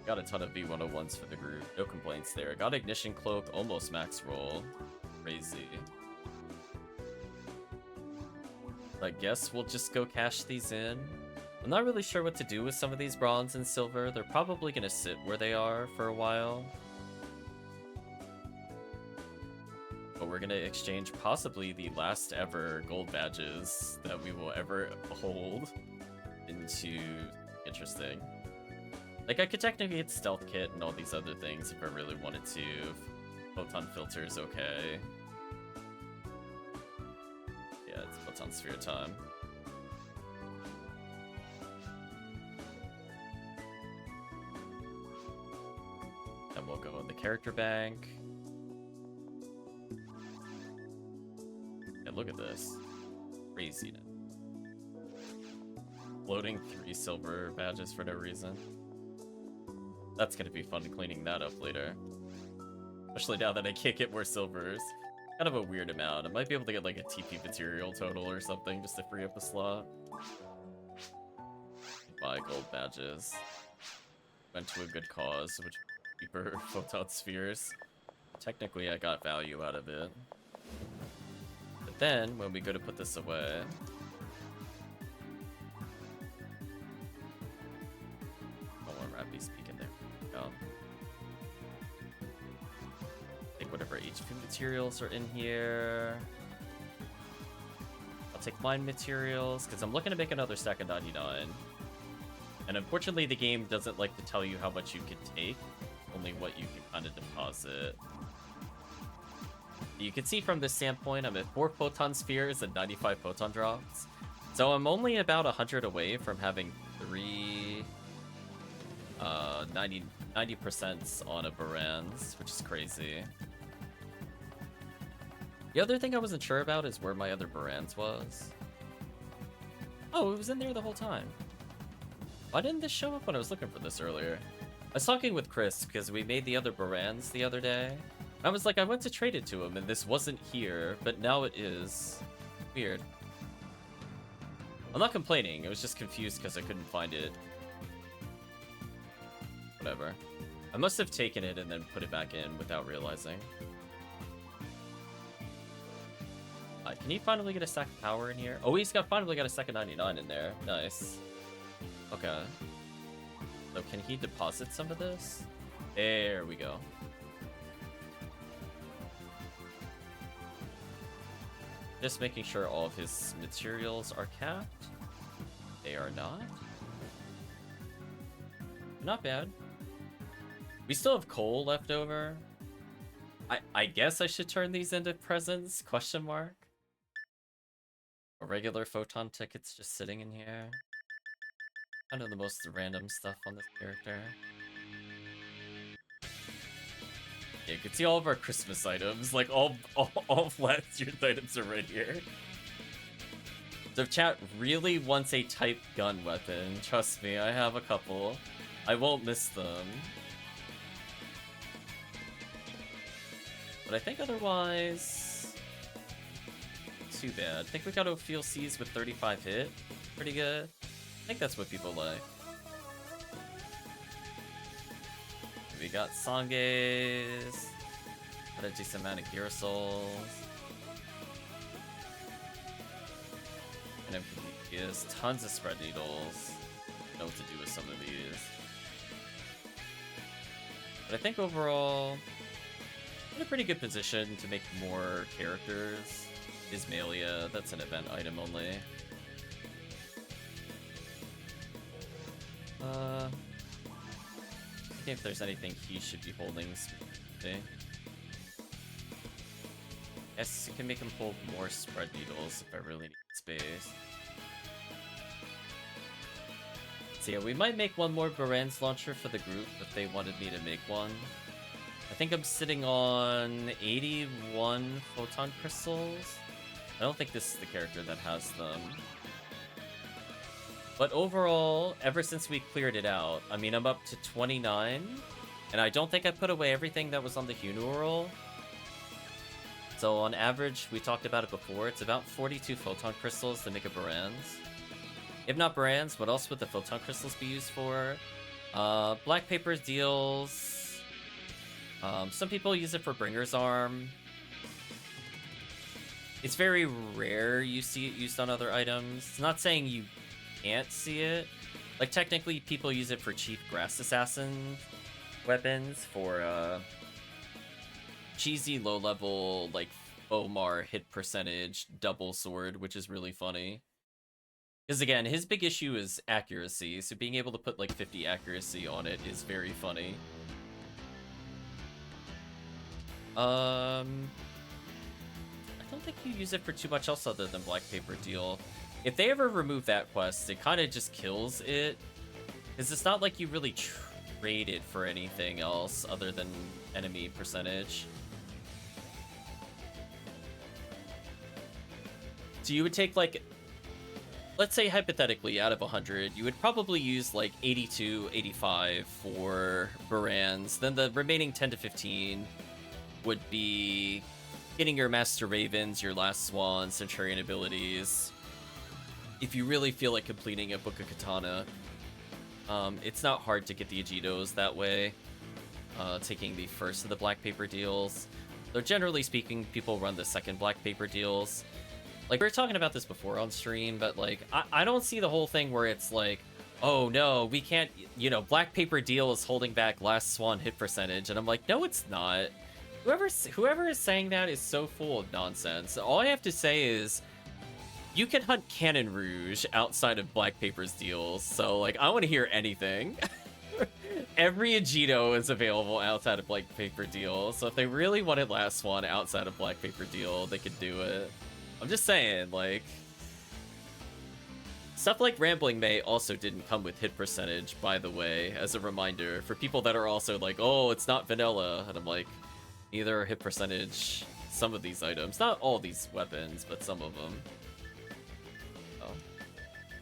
Got a ton of V101s for the group. No complaints there. Got Ignition Cloak, almost max roll. Crazy. I guess we'll just go cash these in. I'm not really sure what to do with some of these bronze and silver. They're probably going to sit where they are for a while. But we're going to exchange possibly the last ever gold badges that we will ever hold into interesting. Like, I could technically get Stealth Kit and all these other things if I really wanted to. Photon Filter's okay. Yeah, it's Photon Sphere time. Then we'll go in the character bank. Yeah, look at this. Craziness. Loading 3 silver badges for no reason. That's gonna be fun cleaning that up later. Especially now that I can't get more silvers. Kind of a weird amount. I might be able to get like a TP material total or something just to free up a slot. Buy gold badges. Went to a good cause, which cheaper photon spheres. Technically I got value out of it. But then when we go to put this away, Rappy's peeking there. Take whatever HP materials are in here. I'll take mine materials because I'm looking to make another stack of 99. And unfortunately, the game doesn't like to tell you how much you can take, only what you can kind of deposit. You can see from this standpoint, I'm at 4 photon spheres and 95 photon drops. So I'm only about 100 away from having 3 90% on a Baran's, which is crazy. The other thing I wasn't sure about is where my other Baran's was. Oh, it was in there the whole time. Why didn't this show up when I was looking for this earlier? was talking with Chris because we made the other Barans the other day. I was like, I went to trade it to him and this wasn't here, but now it is. Weird. I'm not complaining, I was just confused because I couldn't find it. Whatever. I must have taken it and then put it back in without realizing. Can he finally get a stack of power in here? Oh, he's finally got a second 99 in there. Nice. Okay. So can he deposit some of this? There we go. Just making sure all of his materials are capped. They are not. Not bad. We still have coal left over. I guess I should turn these into presents? Question mark. A regular photon tickets just sitting in here. Kind of the most random stuff on this character. Yeah, you can see all of our Christmas items. Like all of last year's items are right here. So if chat really wants a type gun weapon, trust me, I have a couple. I won't miss them. But I think otherwise, too bad. I think we got OPHLCs with 35 hit. Pretty good. I think that's what people like. We got Sanges. Got a decent amount of Gear Souls. And MPs. Tons of spread needles. I know what to do with some of these. But I think overall, in a pretty good position to make more characters. Ismailia, that's an event item only. I think if there's anything he should be holding. Okay. Yes, you can make him hold more spread needles if I really need space. So yeah, we might make one more Baran's launcher for the group if they wanted me to make one. I think I'm sitting on 81 photon crystals. I don't think this is the character that has them. But overall, ever since we cleared it out, I mean, I'm up to 29. And I don't think I put away everything that was on the funeral. So on average, we talked about it before, it's about 42 photon crystals to make a Baran's. If not Baran's, what else would the photon crystals be used for? Black paper deals. Some people use it for Bringer's Arm. It's very rare you see it used on other items. It's not saying you can't see it. Like, technically, people use it for Chief Grass Assassin weapons, for cheesy low-level, like, Omar hit percentage double sword, which is really funny. Because, again, his big issue is accuracy, so being able to put, like, 50 accuracy on it is very funny. I don't think you use it for too much else other than Black Paper Deal. If they ever remove that quest, it kind of just kills it. Because it's not like you really trade it for anything else other than enemy percentage. So you would take, like, let's say hypothetically, out of 100, you would probably use like 82, 85 for Baran's. Then the remaining 10 to 15 would be getting your Master Ravens, your Last Swan, Centurion abilities. If you really feel like completing a Book of Katana, it's not hard to get the Agitos that way, taking the first of the Black Paper deals. Though generally speaking, people run the second Black Paper deals. Like, we were talking about this before on stream, but, like, I don't see the whole thing where it's like, oh, no, we can't, you know, Black Paper Deal is holding back Last Swan hit percentage. And I'm like, no, it's not. Whoever is saying that is so full of nonsense. All I have to say is, you can hunt Cannon Rouge outside of Black Paper's deals. So, like, I want to hear anything. Every Agito is available outside of Black Paper Deal. So if they really wanted Last Swan outside of Black Paper Deal, they could do it. I'm just saying, like, stuff like Rambling May also didn't come with hit percentage, by the way, as a reminder, for people that are also like, oh, it's not vanilla, and I'm like, neither are hit percentage some of these items. Not all these weapons, but some of them. Oh.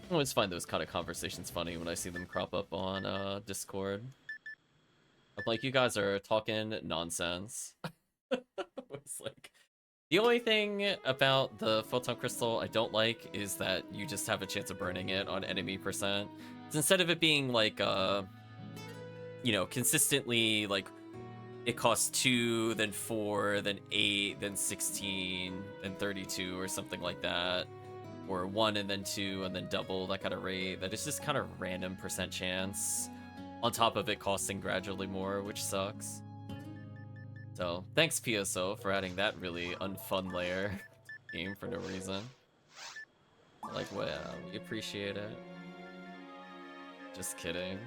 I always find those kind of conversations funny when I see them crop up on Discord. Like, you guys are talking nonsense. It's like, the only thing about the photon crystal I don't like is that you just have a chance of burning it on enemy percent. So instead of it being like, you know, consistently like it costs 2, then 4, then 8, then 16, then 32 or something like that, or 1 and then 2 and then double, that kind of rate, that is just kind of random percent chance on top of it costing gradually more, which sucks. So thanks PSO for adding that really unfun layer game for no reason. Like, wow, we appreciate it. Just kidding.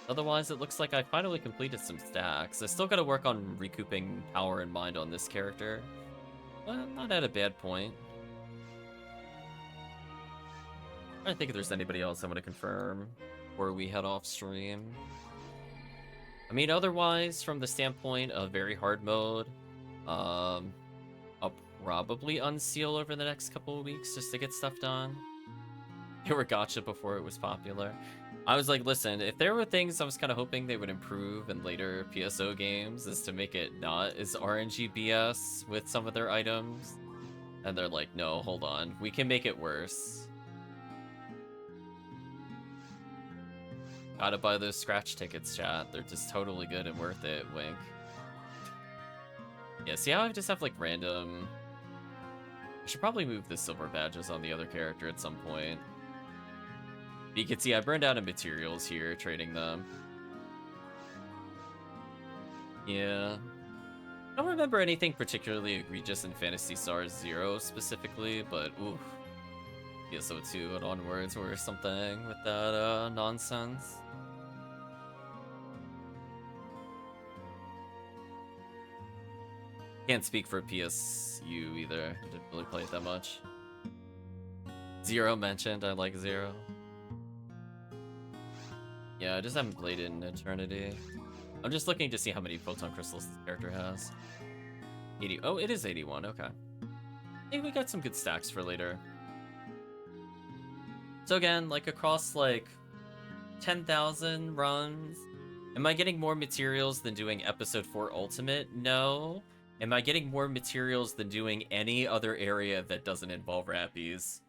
Otherwise, it looks like I finally completed some stacks. I still gotta work on recouping power and mind on this character, but not at a bad point. I don't think if there's anybody else I want to confirm before we head off stream. I mean, otherwise, from the standpoint of very hard mode, I'll probably unseal over the next couple of weeks just to get stuff done. They were gacha before it was popular. I was like, listen, if there were things I was kind of hoping they would improve in later PSO games is to make it not as RNG BS with some of their items. And they're like, no, hold on. We can make it worse. Gotta buy those scratch tickets, chat. They're just totally good and worth it, wink. Yeah, see how I just have like random... I should probably move the silver badges on the other character at some point. You can see I burned out of materials here, trading them. Yeah. I don't remember anything particularly egregious in Phantasy Stars 0 specifically, but oof. PSO 2 and onwards or something with that nonsense. Can't speak for PSU either. I didn't really play it that much. 0 mentioned, I like 0. Yeah, I just haven't played it in eternity. I'm just looking to see how many photon crystals this character has. 80. Oh, it is 81. Okay. I think we got some good stacks for later. So again, like across like 10,000 runs, am I getting more materials than doing episode 4 Ultimate? No. Am I getting more materials than doing any other area that doesn't involve Rappies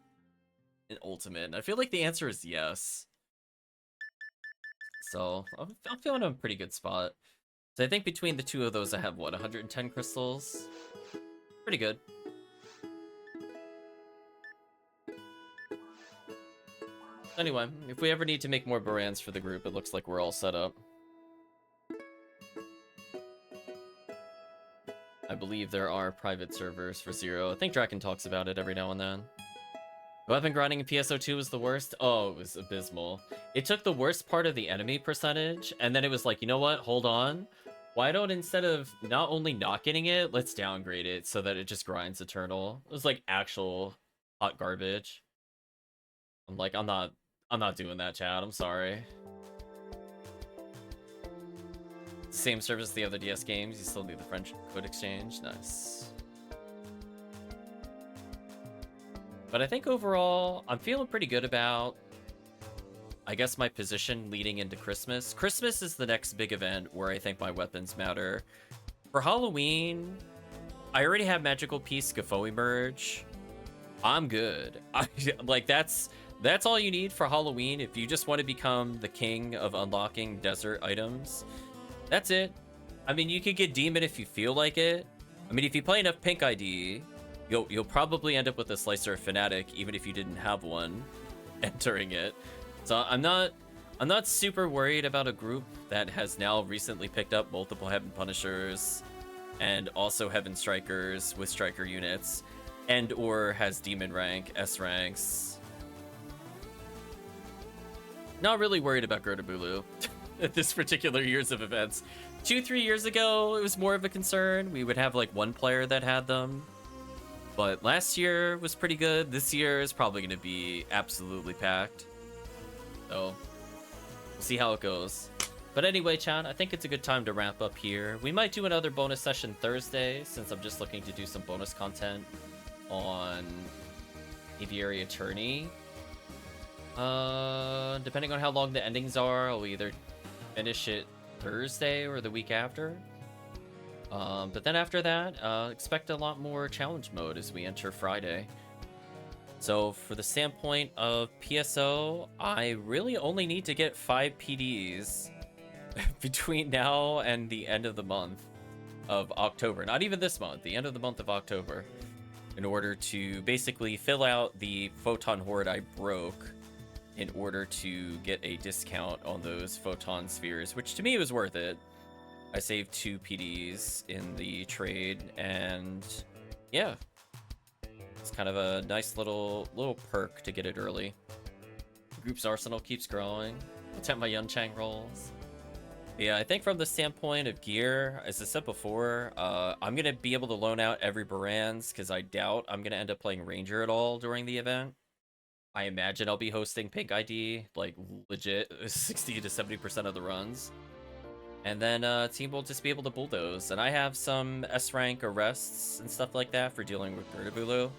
in Ultimate? I feel like the answer is yes. So I'm feeling in a pretty good spot. So I think between the two of those, I have what, 110 crystals? Pretty good. Anyway, if we ever need to make more Barans for the group, it looks like we're all set up. I believe there are private servers for 0. I think Draken talks about it every now and then. Weapon grinding in PSO2 was the worst? Oh, it was abysmal. It took the worst part of the enemy percentage, and then it was like, you know what? Hold on. Why don't, instead of not only not getting it, let's downgrade it so that it just grinds eternal. It was like actual hot garbage. I'm like, I'm not doing that, chat. I'm sorry. Same service as the other DS games. You still need the French code exchange. Nice. But I think overall, I'm feeling pretty good about, I guess, my position leading into Christmas. Christmas is the next big event where I think my weapons matter. For Halloween, I already have Magical Piece Scaffoe merge. I'm good. Like, that's all you need for Halloween. If you just want to become the king of unlocking desert items, that's it. I mean, you could get Demon if you feel like it. I mean, if you play enough Pink ID, you'll probably end up with a Slicer Fanatic, even if you didn't have one entering it. So I'm not super worried about a group that has now recently picked up multiple Heaven Punishers and also Heaven Strikers with Striker units, and or has Demon rank, S ranks. Not really worried about Gertabulu at this particular years of events. 2-3 years ago, it was more of a concern. We would have like one player that had them. But last year was pretty good. This year is probably going to be absolutely packed. So, we'll see how it goes. But anyway, chat, I think it's a good time to wrap up here. We might do another bonus session Thursday, since I'm just looking to do some bonus content on Aviary Attorney. Depending on how long the endings are, I'll either finish it Thursday or the week after. But then after that, expect a lot more challenge mode as we enter Friday. So for the standpoint of PSO, I really only need to get 5 PDs between now and the end of the month of October. Not even this month, the end of the month of October, in order to basically fill out the photon horde I broke in order to get a discount on those photon spheres, which to me was worth it. I saved 2 PDs in the trade, and yeah, it's kind of a nice little perk to get it early. The group's arsenal keeps growing. Let's have my Yunchang rolls. Yeah, I think from the standpoint of gear, as I said before, I'm going to be able to loan out every Baran's, because I doubt I'm going to end up playing Ranger at all during the event. I imagine I'll be hosting Pink ID, like legit 60 to 70% of the runs. And then team will just be able to bulldoze. And I have some S-rank arrests and stuff like that for dealing with VHalue.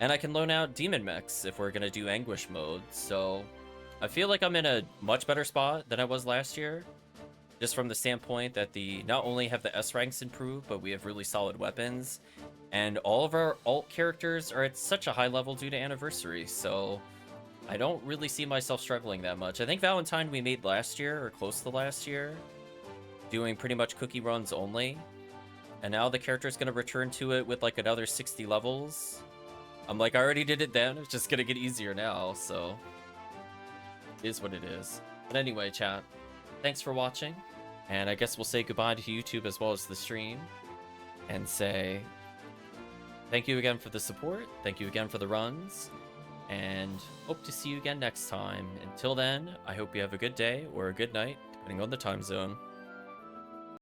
And I can loan out demon mechs if we're going to do anguish mode. So I feel like I'm in a much better spot than I was last year. Just from the standpoint that not only have the S ranks improved, but we have really solid weapons. And all of our alt characters are at such a high level due to anniversary. So I don't really see myself struggling that much. I think Valentine we made last year, or close to last year, doing pretty much cookie runs only. And now the character's going to return to it with like another 60 levels. I'm like, I already did it then. It's just going to get easier now, so it is what it is. But anyway, chat, thanks for watching. And I guess we'll say goodbye to YouTube as well as the stream. And say thank you again for the support. Thank you again for the runs. And hope to see you again next time. Until then, I hope you have a good day or a good night, depending on the time zone.